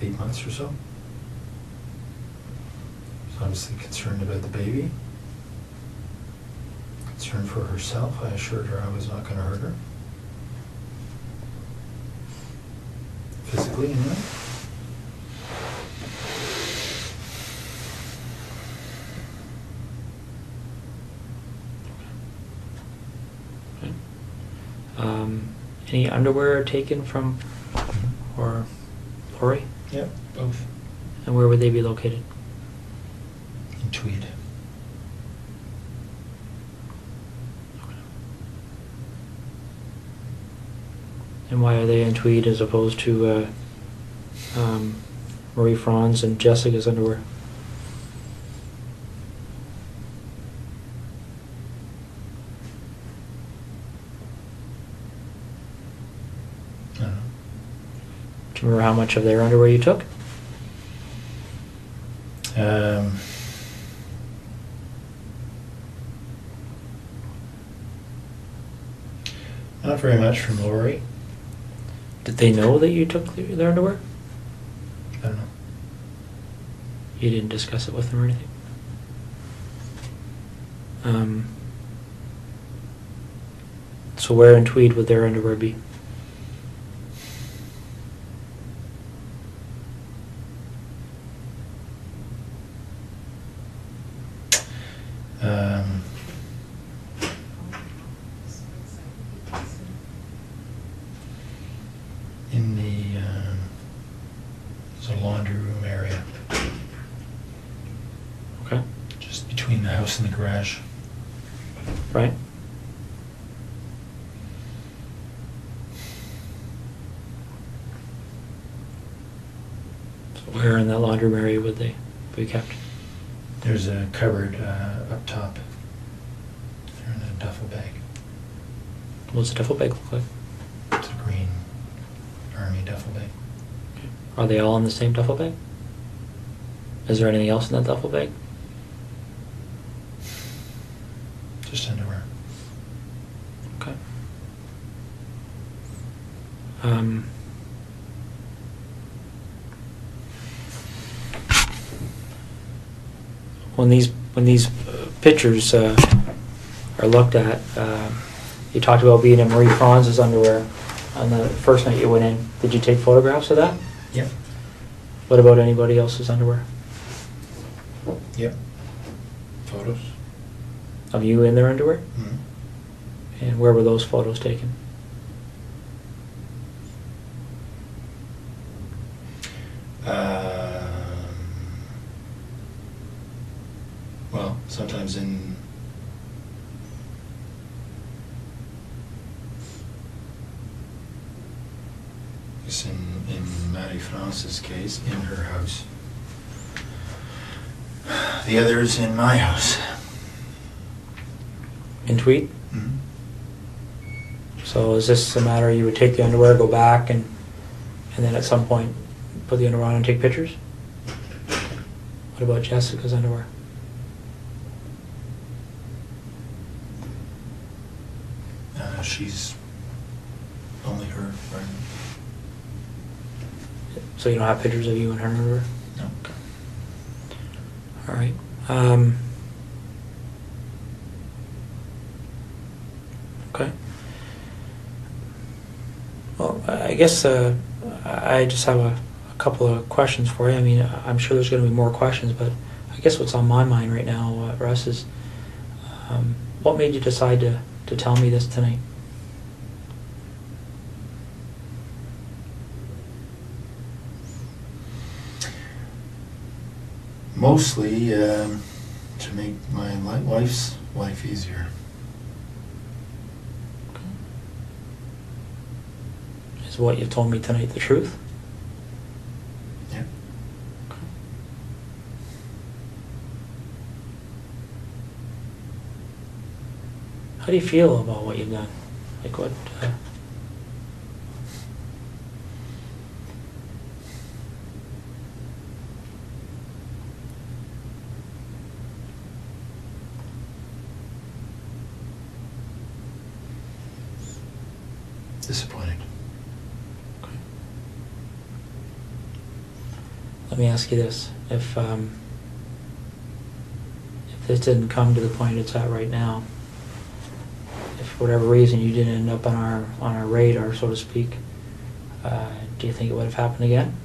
8 months or so. Was obviously concerned about the baby. Concerned for herself. I assured her I was not going to hurt her. Physically, anyway. Okay. Any underwear taken from or Lori? Yep, both. And where would they be located? In tweed. And why are they in tweed as opposed to Marie Franz and Jessica's underwear? I don't know. Do you remember how much of their underwear you took? Not very much from Lori. Did they know that you took their underwear? I don't know. You didn't discuss it with them or anything? So where in tweed would their underwear be? In the there's a laundry room area, Okay. just between the house and the garage. Right? So where in that laundry room area would they be kept? There's a cupboard up top. They're in a duffel bag. What's the duffel bag look like? It's a green army duffel bag. Okay. Are they all in the same duffel bag? Is there anything else in that duffel bag? Just underwear. Okay. When these pictures are looked at, you talked about being in Marie Franz's underwear on the first night you went in. Did you take photographs of that? Yep. What about anybody else's underwear? Yep. Photos. Of you in their underwear? Mm-hmm. And where were those photos taken? Well, sometimes in in Marie France's case, in her house. The other's in my house. In Tweed? Mhm. So is this a matter you would take the underwear, go back, and then at some point put the underwear on and take pictures? What about Jessica's underwear? She's only her, right? So you don't have pictures of you and her underwear? No. All right. Okay. Well, I guess I just have a couple of questions for you. I mean, I'm sure there's going to be more questions, but I guess what's on my mind right now, Russ, is what made you decide to tell me this tonight? Mostly to make my wife's life easier. Is what you told me tonight the truth? Yeah. How do you feel about what you've done? Like what? Disappointed. Okay. Let me ask you this: if this didn't come to the point it's at right now, if for whatever reason you didn't end up on our radar, so to speak, do you think it would have happened again?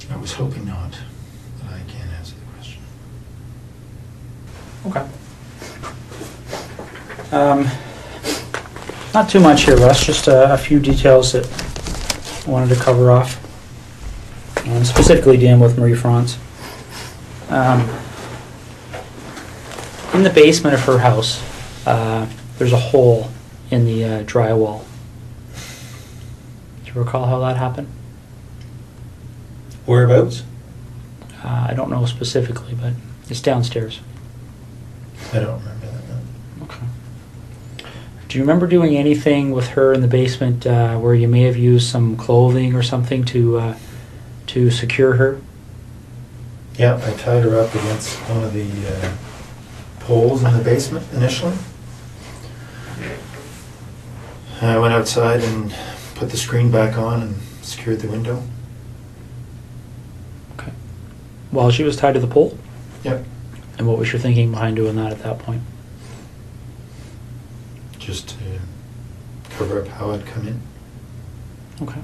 I was hoping not, but I can't answer the question. Okay. Not too much here, Russ, just a few details that I wanted to cover off. Specifically dealing with Marie France. In the basement of her house, there's a hole in the drywall. Do you recall how that happened? Whereabouts? I don't know specifically, but it's downstairs. I don't remember that. No. Okay. Do you remember doing anything with her in the basement where you may have used some clothing or something to secure her? Yeah, I tied her up against one of the poles in the basement initially. I went outside and put the screen back on and secured the window. Okay. While she was tied to the pole? Yep. And what was your thinking behind doing that at that point? Just to cover up how I'd come in. Okay.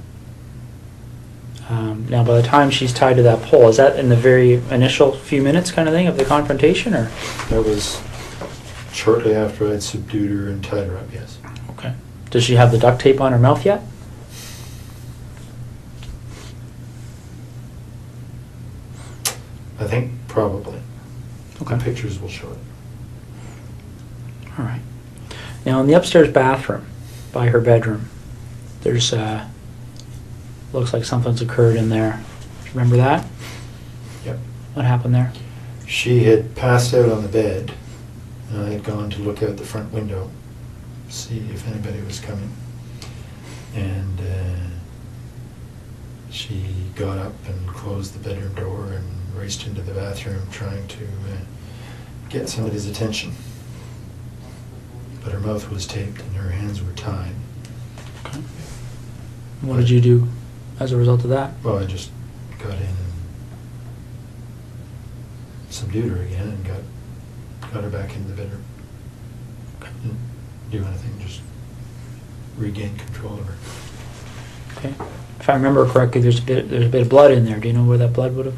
Now, by the time she's tied to that pole, is that in the very initial few minutes kind of thing of the confrontation, or? That was shortly after I'd subdued her and tied her up, yes. Okay. Does she have the duct tape on her mouth yet? I think probably. Okay. The pictures will show it. All right. Now, in the upstairs bathroom, by her bedroom, there's looks like something's occurred in there. Do you remember that? Yep. What happened there? She had passed out on the bed, and I had gone to look out the front window, see if anybody was coming. And she got up and closed the bedroom door and raced into the bathroom trying to get somebody's attention. But her mouth was taped and her hands were tied. Okay. What did you do as a result of that? Well, I just got in and subdued her again and got her back into the bedroom. Didn't do anything, just regained control of her. Okay. If I remember correctly, there's a bit of blood in there. Do you know where that blood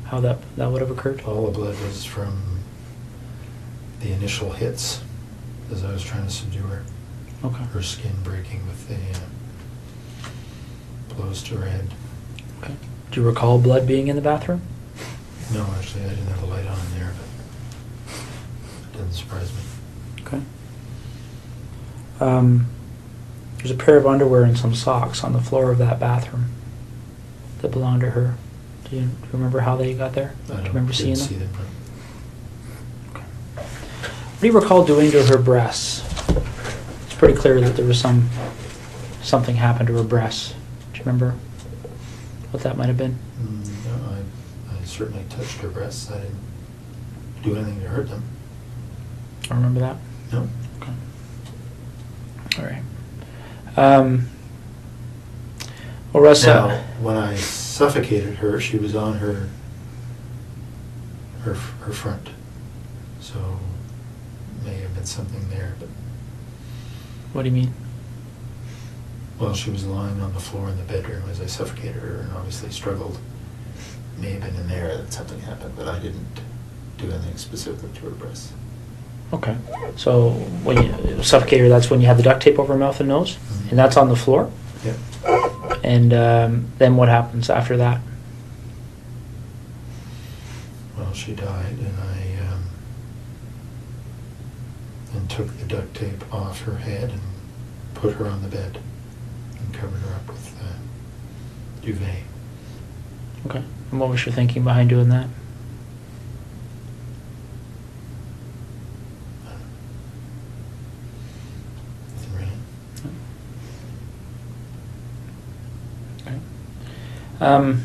how that would have occurred? All the blood was from the initial hits as I was trying to subdue her. Okay. Her skin breaking with the blows to her head. Okay. Do you recall blood being in the bathroom? No, actually, I didn't have the light on in there, but it didn't surprise me. Okay. There's a pair of underwear and some socks on the floor of that bathroom that belonged to her. Do you remember how they got there? Do you remember seeing them? See them. What do you recall doing to her breasts? It's pretty clear that there was something happened to her breasts. Do you remember what that might have been? No, I certainly touched her breasts. I didn't do anything to hurt them. I remember that. No. Okay. All right. Well, Russ, Now, when I suffocated her, she was on her front, so may have been something there. But what do you mean? well, she was lying on the floor in the bedroom as I suffocated her, and obviously struggled. May have been in there that something happened, but I didn't do anything specific to her breasts. Okay. So when you suffocate her, that's when you had the duct tape over her mouth and nose, Mhm. and that's on the floor. Yeah. And then what happens after that? Well, she died, and I then took the duct tape off her head and put her on the bed and covered her up with duvet. Okay. And what was your thinking behind doing that? Nothing really. Okay.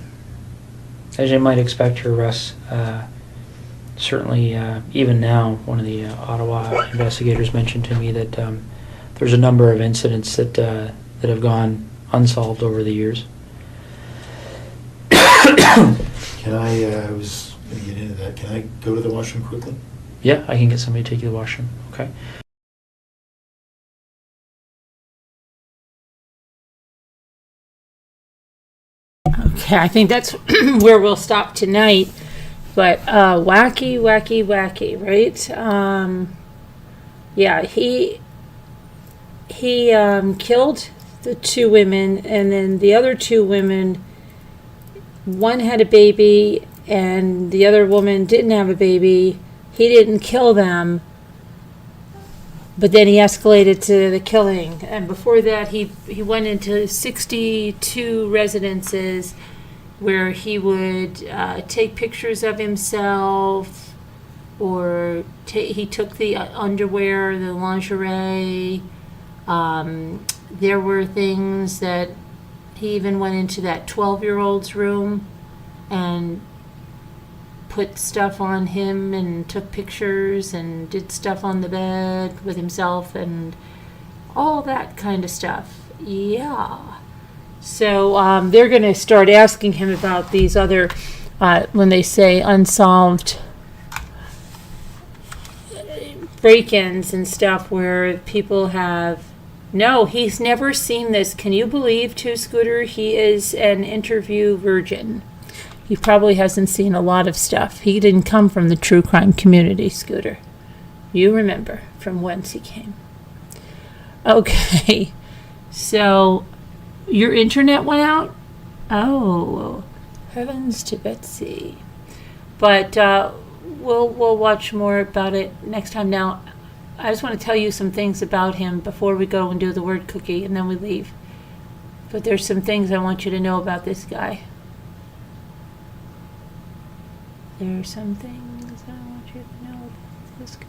As you might expect here, Russ, certainly even now, one of the Ottawa investigators mentioned to me that there's a number of incidents that have gone unsolved over the years. Can I was going to get into that. Can I go to the washroom quickly? Yeah, I can get somebody to take you to the washroom. Okay. Okay, I think that's where we'll stop tonight. But wacky, right? Yeah, he killed the two women, and then the other two women, one had a baby, and the other woman didn't have a baby. He didn't kill them, but then he escalated to the killing. And before that, he went into 62 residences where he would take pictures of himself, or he took the underwear, the lingerie. There were things that he even went into that 12-year-old's room and put stuff on him and took pictures and did stuff on the bed with himself and all that kind of stuff. Yeah. So they're going to start asking him about these other, when they say unsolved break-ins and stuff where people have, no, he's never seen this. Can you believe, too, Scooter? He is an interview virgin. He probably hasn't seen a lot of stuff. He didn't come from the true crime community, Scooter. You remember from whence he came. Okay, so your internet went out? Oh, heavens to Betsy. But we'll watch more about it next time. Now, I just want to tell you some things about him before we go and do the word cookie, and then we leave. But there's some things I want you to know about this guy. There are some things I want you to know about this guy.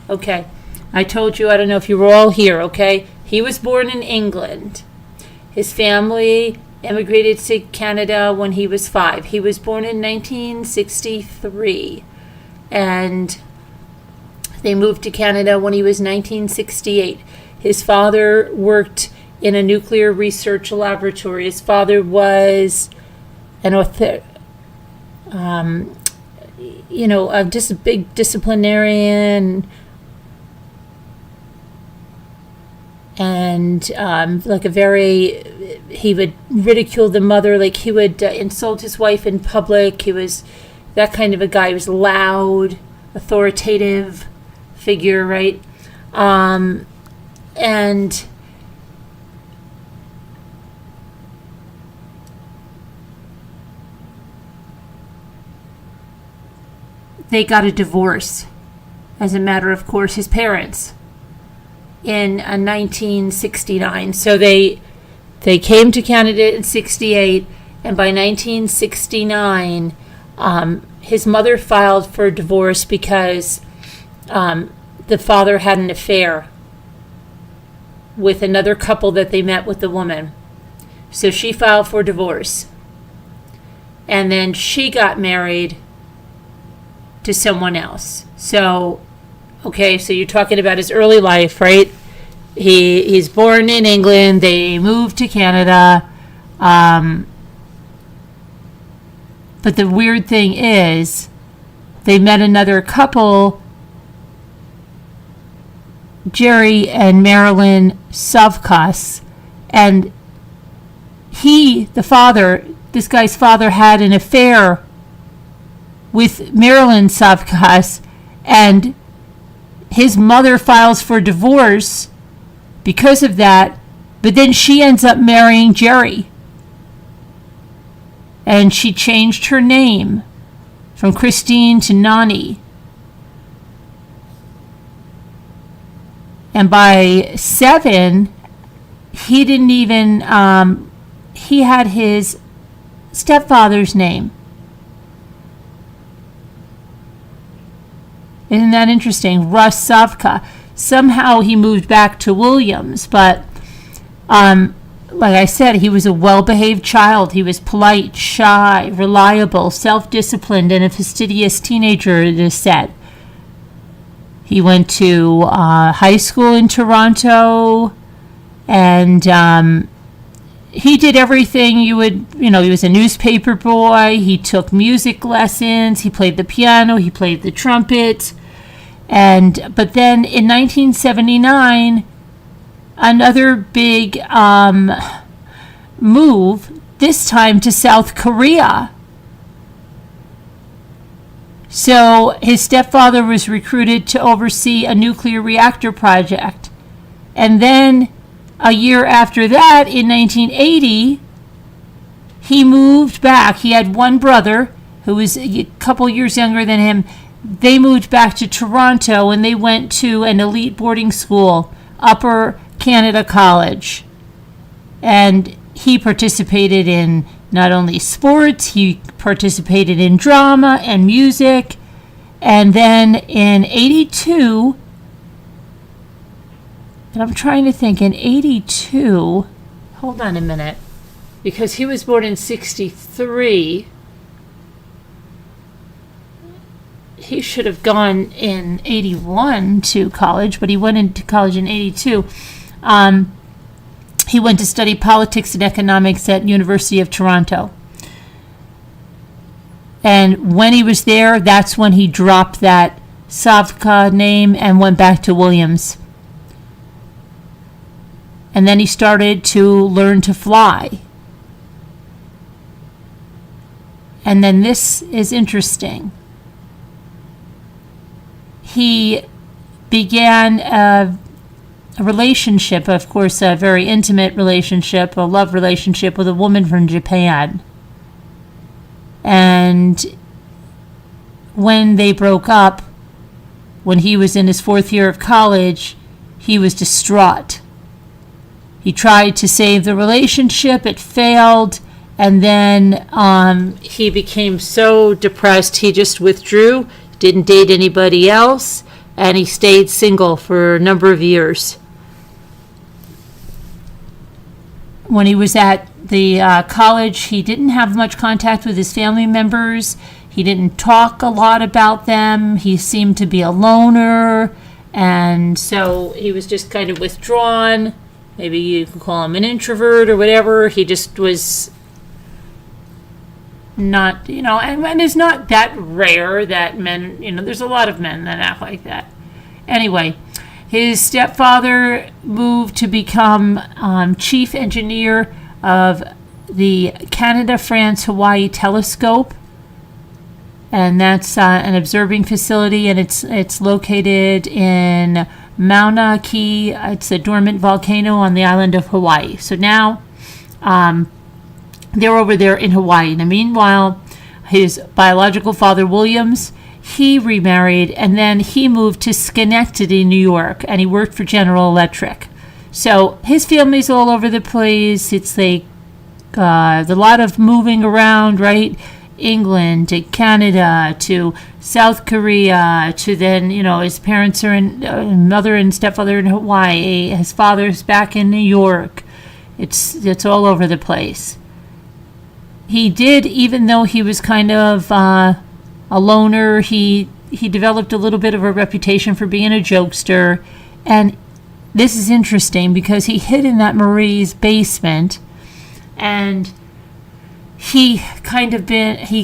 Okay, I told you, I don't know if you were all here, okay? He was born in England. His family immigrated to Canada when he was 5. He was born in 1963, and they moved to Canada when he was 1968. His father worked in a nuclear research laboratory. His father was an author, a big disciplinarian, and he would ridicule the mother, like he would insult his wife in public. He was that kind of a guy. He was loud, authoritative figure, right? And they got a divorce as a matter of course, his parents. in 1969. So they came to Canada in 68, and by 1969, his mother filed for divorce because the father had an affair with another couple that they met with the woman. So she filed for divorce. And then she got married to someone else. So, okay, so you're talking about his early life, right? He's born in England. They moved to Canada. But the weird thing is, they met another couple, Jerry and Marilyn Savkas, and this guy's father had an affair with Marilyn Savkas, and his mother files for divorce because of that, but then she ends up marrying Jerry. And she changed her name from Christine to Nani. And by 7, he didn't even, he had his stepfather's name. Isn't that interesting? Russ Savka. Somehow he moved back to Williams, but like I said, he was a well-behaved child. He was polite, shy, reliable, self-disciplined, and a fastidious teenager, it is said. He went to high school in Toronto, and he did everything you would, he was a newspaper boy. He took music lessons. He played the piano. He played the trumpet. But then in 1979, another big move, this time to South Korea. So his stepfather was recruited to oversee a nuclear reactor project. And then a year after that, in 1980, he moved back. He had one brother who was a couple years younger than him. They moved back to Toronto, and they went to an elite boarding school, Upper Canada College. And he participated in not only sports, he participated in drama and music. And then in 82, and I'm trying to think, in 82, hold on a minute, because he was born in 63. He should have gone in 81 to college, but he went into college in 82. He went to study politics and economics at University of Toronto. And when he was there, that's when he dropped that Savka name and went back to Williams. And then he started to learn to fly. And then this is interesting. He began a relationship, of course, a very intimate relationship, a love relationship with a woman from Japan. And when they broke up, when he was in his 4th year of college, he was distraught. He tried to save the relationship, it failed, and then he became so depressed he just withdrew, didn't date anybody else, and he stayed single for a number of years. When he was at the college, he didn't have much contact with his family members. He didn't talk a lot about them. He seemed to be a loner, and so he was just kind of withdrawn. Maybe you could call him an introvert or whatever. He just was not, and it's not that rare that men, there's a lot of men that act like that. Anyway, his stepfather moved to become chief engineer of the Canada-France-Hawaii telescope. And that's an observing facility, and it's located in Mauna Kea. It's a dormant volcano on the island of Hawaii. So now they're over there in Hawaii. And meanwhile, his biological father, Williams, he remarried, and then he moved to Schenectady, New York, and he worked for General Electric. So his family's all over the place. It's like a lot of moving around, right? England to Canada to South Korea to then, his parents are mother and stepfather in Hawaii. His father's back in New York. It's all over the place. He did, even though he was kind of a loner, he developed a little bit of a reputation for being a jokester. And this is interesting because he hid in that Marie's basement, and he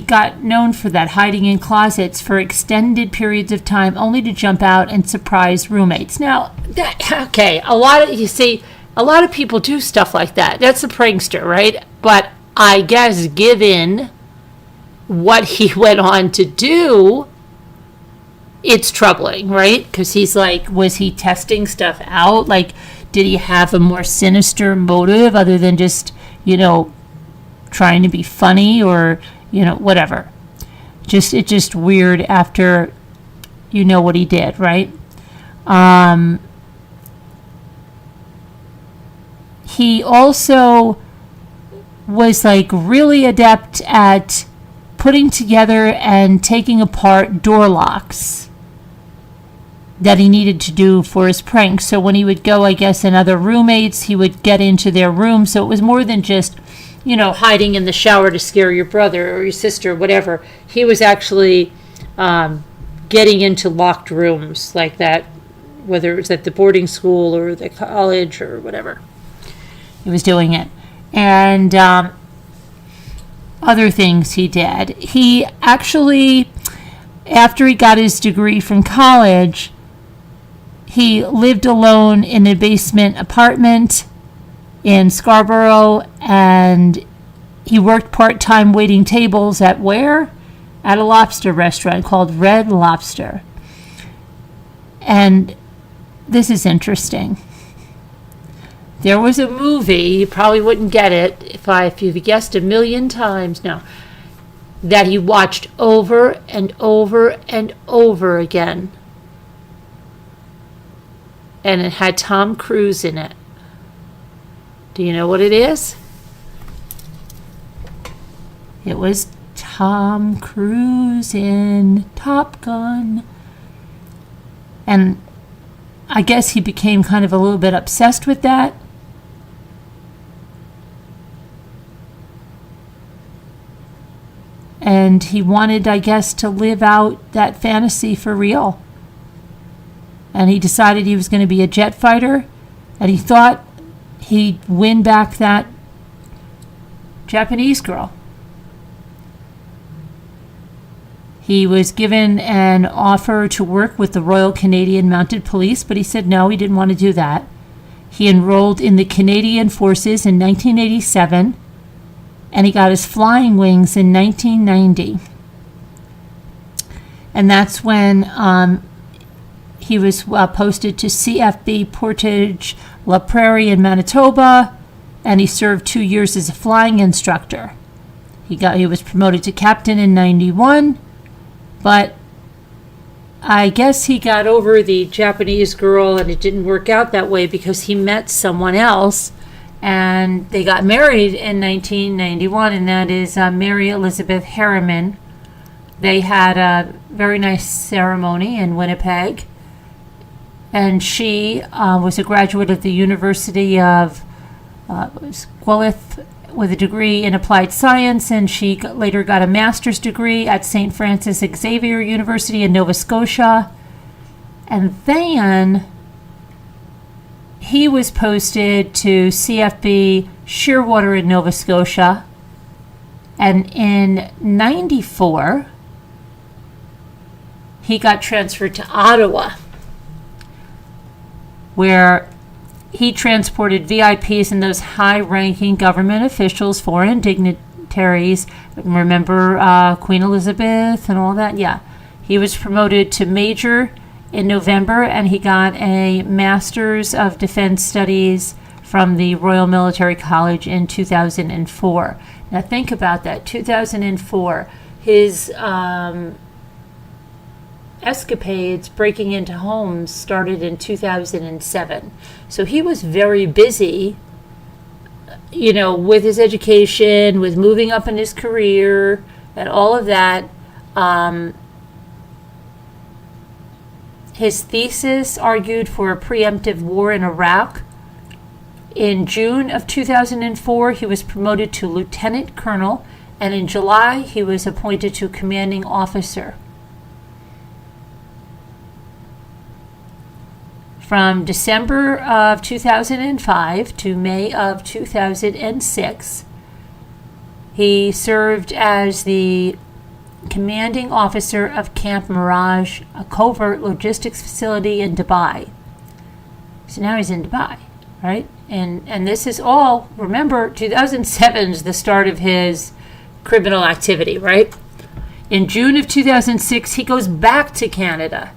got known for that, hiding in closets for extended periods of time, only to jump out and surprise roommates. Now, a lot of people do stuff like that. That's a prankster, right? But I guess given what he went on to do, it's troubling, right? Because he's like, was he testing stuff out? Like, did he have a more sinister motive other than just, trying to be funny or, whatever? It's just weird after what he did, right? He also was like really adept at putting together and taking apart door locks that he needed to do for his prank. So when he would go, I guess, and other roommates, he would get into their room. So it was more than just, hiding in the shower to scare your brother or your sister, whatever. He was actually getting into locked rooms like that, whether it was at the boarding school or the college or whatever. He was doing it. And other things he did. He actually, after he got his degree from college, he lived alone in a basement apartment in Scarborough, and he worked part-time waiting tables at where? At a lobster restaurant called Red Lobster. And this is interesting. There was a movie, you probably wouldn't get it if you've guessed 1,000,000 times now, that he watched over and over and over again. And it had Tom Cruise in it. Do you know what it is? It was Tom Cruise in Top Gun. And I guess he became kind of a little bit obsessed with that. And he wanted, I guess, to live out that fantasy for real. And he decided he was going to be a jet fighter. And he thought he'd win back that Japanese girl. He was given an offer to work with the Royal Canadian Mounted Police, but he said no, he didn't want to do that. He enrolled in the Canadian Forces in 1987, and he got his flying wings in 1990. And that's when he was posted to CFB Portage La Prairie in Manitoba, and he served 2 years as a flying instructor. He was promoted to captain in 91, but I guess he got over the Japanese girl, and it didn't work out that way because he met someone else, and they got married in 1991, and that is Mary Elizabeth Harriman. They had a very nice ceremony in Winnipeg, and she was a graduate of the University of Guelph with a degree in applied science, and she later got a master's degree at St. Francis Xavier University in Nova Scotia. And then he was posted to CFB Shearwater in Nova Scotia. And in 94, he got transferred to Ottawa, where he transported VIPs and those high-ranking government officials, foreign dignitaries. Remember Queen Elizabeth and all that? Yeah. He was promoted to major in November, and he got a Master's of Defense Studies from the Royal Military College in 2004. Now think about that, 2004. His escapades, breaking into homes, started in 2007. So he was very busy, with his education, with moving up in his career, and all of that. His thesis argued for a preemptive war in Iraq. In June of 2004, he was promoted to lieutenant colonel, and in July, he was appointed to commanding officer. From December of 2005 to May of 2006, he served as the commanding officer of Camp Mirage, a covert logistics facility in Dubai. So now he's in Dubai, right? And this is all, remember, 2007 is the start of his criminal activity, right? In June of 2006, he goes back to Canada,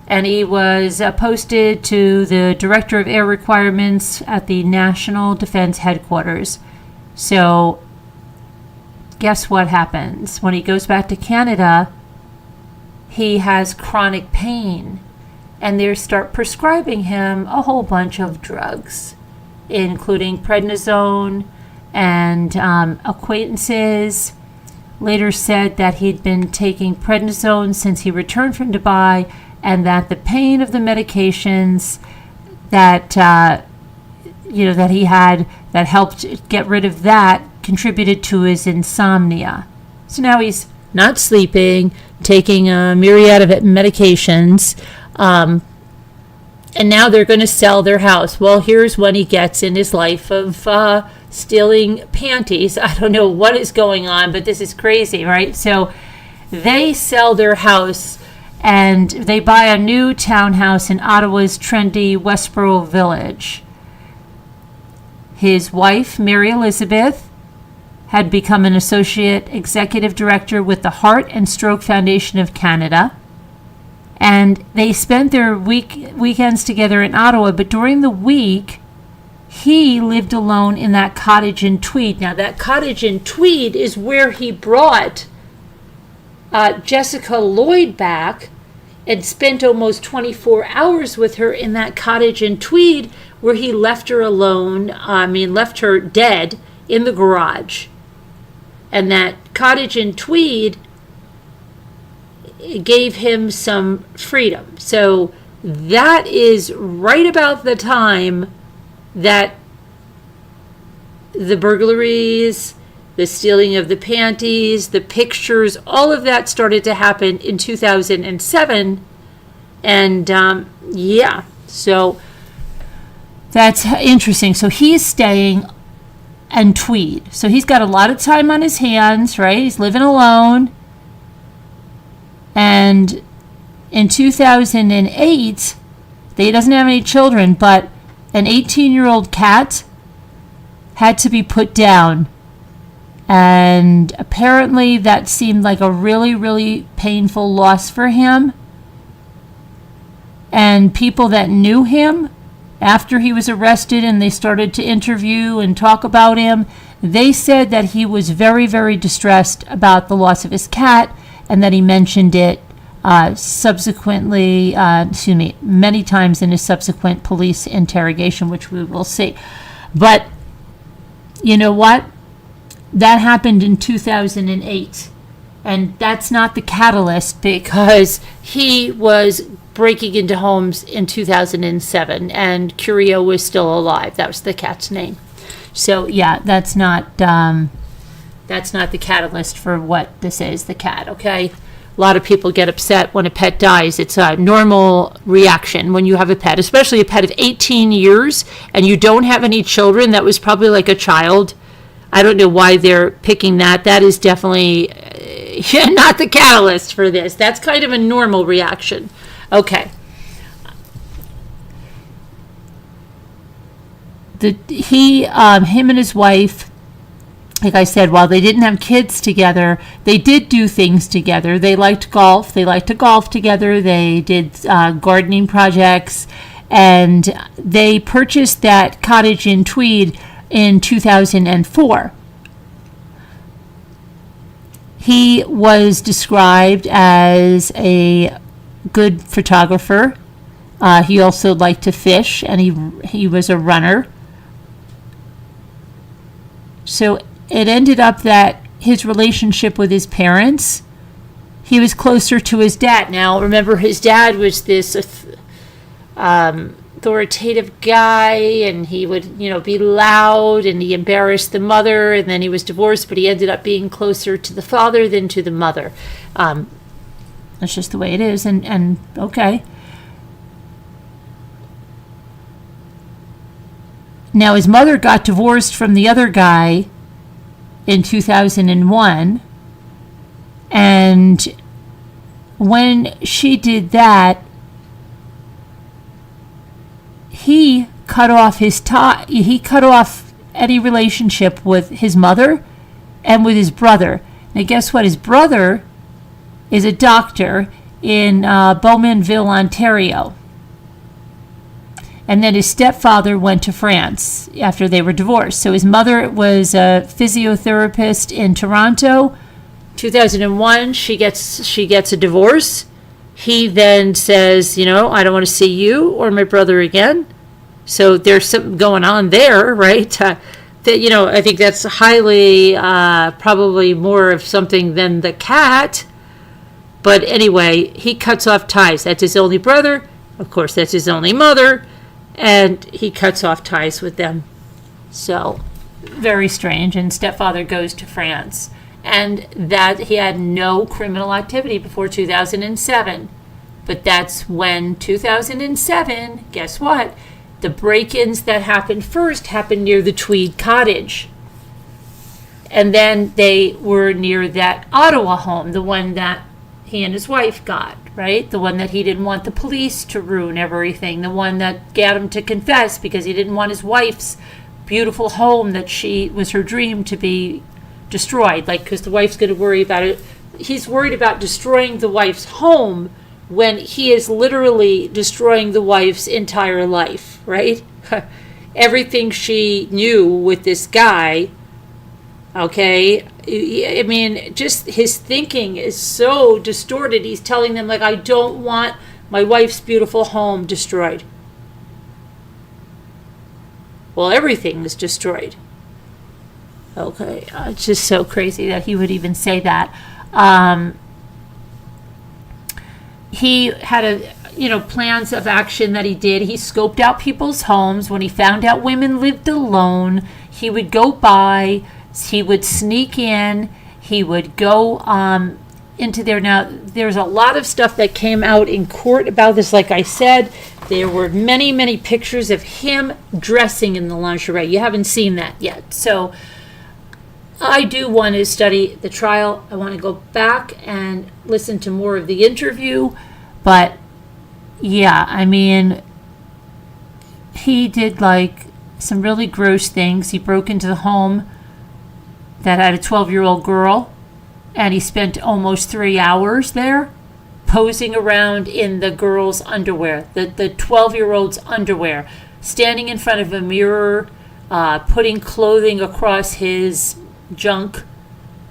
and he was posted to the Director of Air Requirements at the National Defense Headquarters. So guess what happens? When he goes back to Canada, he has chronic pain, and they start prescribing him a whole bunch of drugs, including prednisone, and acquaintances later said that he'd been taking prednisone since he returned from Dubai, and that the pain of the medications that that he had that helped get rid of that contributed to his insomnia. So now he's not sleeping, taking a myriad of medications, and now they're going to sell their house. Well, here's when he gets in his life of stealing panties. I don't know what is going on, but this is crazy, right? So they sell their house and they buy a new townhouse in Ottawa's trendy Westboro Village. His wife, Mary Elizabeth, had become an associate executive director with the Heart and Stroke Foundation of Canada. And they spent their weekends together in Ottawa, but during the week, he lived alone in that cottage in Tweed. Now, that cottage in Tweed is where he brought Jessica Lloyd back and spent almost 24 hours with her in that cottage in Tweed, where he left her alone, left her dead in the garage. And that cottage in Tweed gave him some freedom. So that is right about the time that the burglaries, the stealing of the panties, the pictures, all of that started to happen in 2007. And so that's interesting. So he's staying in Tweed. So he's got a lot of time on his hands, right? He's living alone. And in 2008, he doesn't have any children, but an 18-year-old cat had to be put down. And apparently that seemed like a really, really painful loss for him. And people that knew him, after he was arrested and they started to interview and talk about him, they said that he was very, very distressed about the loss of his cat, and that he mentioned it many times in his subsequent police interrogation, which we will see. But you know what? That happened in 2008. And that's not the catalyst, because he was breaking into homes in 2007 and Curio was still alive. That was the cat's name. So yeah, that's not the catalyst for what this is, the cat, okay? A lot of people get upset when a pet dies. It's a normal reaction when you have a pet, especially a pet of 18 years and you don't have any children. That was probably like a child. I don't know why they're picking that. That is definitely not the catalyst for this. That's kind of a normal reaction. Okay. Him and his wife, like I said, while they didn't have kids together, they did do things together. They liked golf. They liked to golf together. They did gardening projects. And they purchased that cottage in Tweed in 2004. He was described as a good photographer. He also liked to fish, and he was a runner. So it ended up that his relationship with his parents, he was closer to his dad. Now, remember, his dad was this authoritative guy, and he would, be loud, and he embarrassed the mother, and then he was divorced, but he ended up being closer to the father than to the mother. That's just the way it is, and okay. Now, his mother got divorced from the other guy in 2001, and when she did that, he cut off he cut off any relationship with his mother and with his brother. Now, guess what? His brother is a doctor in Bowmanville, Ontario. And then his stepfather went to France after they were divorced. So his mother was a physiotherapist in Toronto. 2001, she gets a divorce. He then says, I don't want to see you or my brother again. So there's something going on there, right? That I think that's highly probably more of something than the cat. But anyway, he cuts off ties. That's his only brother. Of course, that's his only mother. And he cuts off ties with them. So, very strange. And stepfather goes to France. And that he had no criminal activity before 2007. But that's when 2007, guess what? The break-ins that happened first happened near the Tweed Cottage. And then they were near that Ottawa home, the one that he and his wife got. Right? The one that he didn't want the police to ruin everything. The one that got him to confess because he didn't want his wife's beautiful home that was her dream to be destroyed. Because the wife's going to worry about it. He's worried about destroying the wife's home when he is literally destroying the wife's entire life. Right? Everything she knew with this guy. Okay, I mean, just his thinking is so distorted. He's telling them, I don't want my wife's beautiful home destroyed. Well, everything is destroyed. Okay, it's just so crazy that he would even say that. He had plans of action that he did. He scoped out people's homes. When he found out women lived alone, he would go by. He would sneak in. He would go into there. Now, there's a lot of stuff that came out in court about this. Like I said, there were many, many pictures of him dressing in the lingerie. You haven't seen that yet. So I do want to study the trial. I want to go back and listen to more of the interview. But, yeah, I mean, he did, some really gross things. He broke into the home that had a 12-year-old girl, and he spent almost 3 hours there posing around in the girl's underwear, the 12-year-old's underwear, standing in front of a mirror, putting clothing across his junk,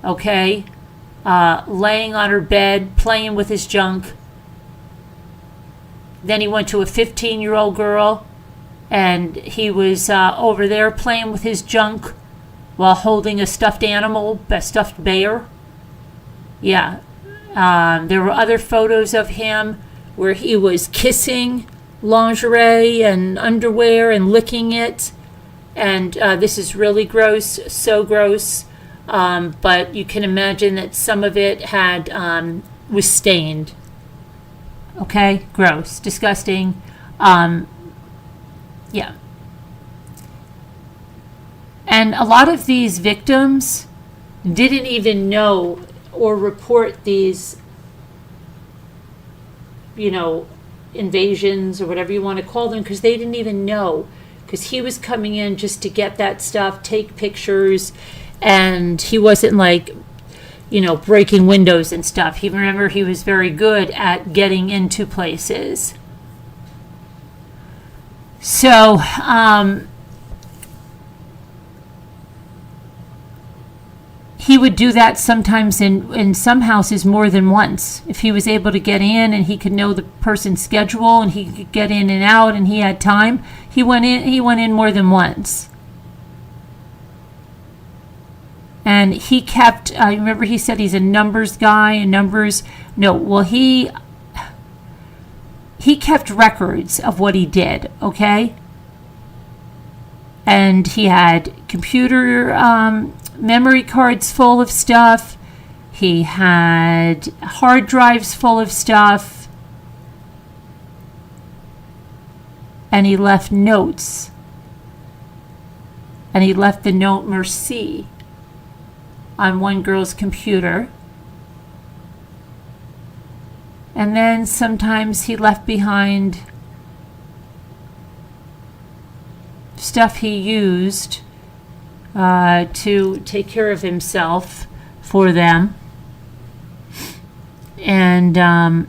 okay, laying on her bed, playing with his junk. Then he went to a 15-year-old girl, and he was over there playing with his junk while holding a stuffed animal, a stuffed bear. Yeah. There were other photos of him where he was kissing lingerie and underwear and licking it. And this is really gross, so gross. But you can imagine that some of it was stained. Okay? Gross. Disgusting. Yeah. And a lot of these victims didn't even know or report these, invasions or whatever you want to call them, because they didn't even know. Because he was coming in just to get that stuff, take pictures, and he wasn't breaking windows and stuff. He was very good at getting into places. So, he would do that sometimes in some houses more than once. If he was able to get in and he could know the person's schedule and he could get in and out and he had time, he went in more than once. And he kept, I remember he said he's a numbers guy, he kept records of what he did, okay? And he had computer memory cards full of stuff. He had hard drives full of stuff. And he left notes. And he left the note Merci on one girl's computer. And then sometimes he left behind stuff he used to take care of himself for them. And then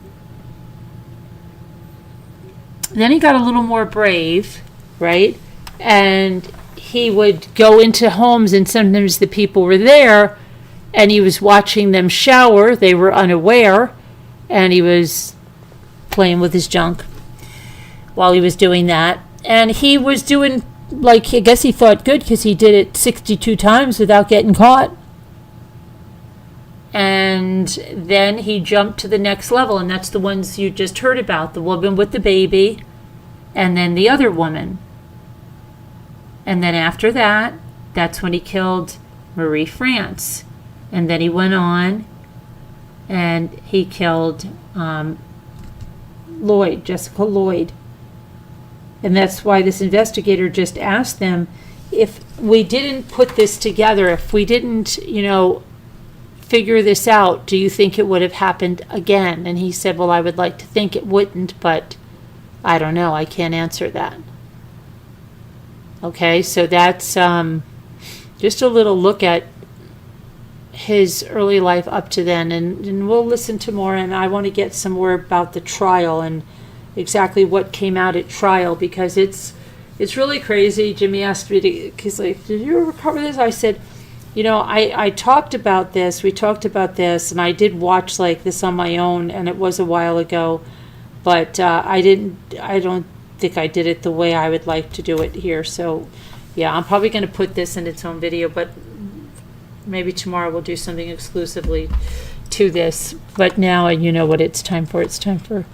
he got a little more brave, right? And he would go into homes and sometimes the people were there and he was watching them shower. They were unaware and he was playing with his junk while he was doing that. And he was doing, like, I guess he thought good because he did it 62 times without getting caught. And then he jumped to the next level, and that's the ones you just heard about, the woman with the baby, and then the other woman. And then after that, that's when he killed Marie France. And then he went on and he killed Jessica Lloyd. And that's why this investigator just asked them, if we didn't put this together, if we didn't, figure this out, do you think it would have happened again? And he said, well, I would like to think it wouldn't, but I don't know. I can't answer that. Okay, so that's just a little look at his early life up to then. And we'll listen to more, and I want to get some more about the trial and exactly what came out at trial, because it's really crazy. Jimmy asked me he's like, did you ever cover this? I said, I talked about this, we talked about this, and I did watch like this on my own, and it was a while ago, but I don't think I did it the way I would like to do it here. So yeah, I'm probably going to put this in its own video, but maybe tomorrow we'll do something exclusively to this. But now you know what it's time for. It's time for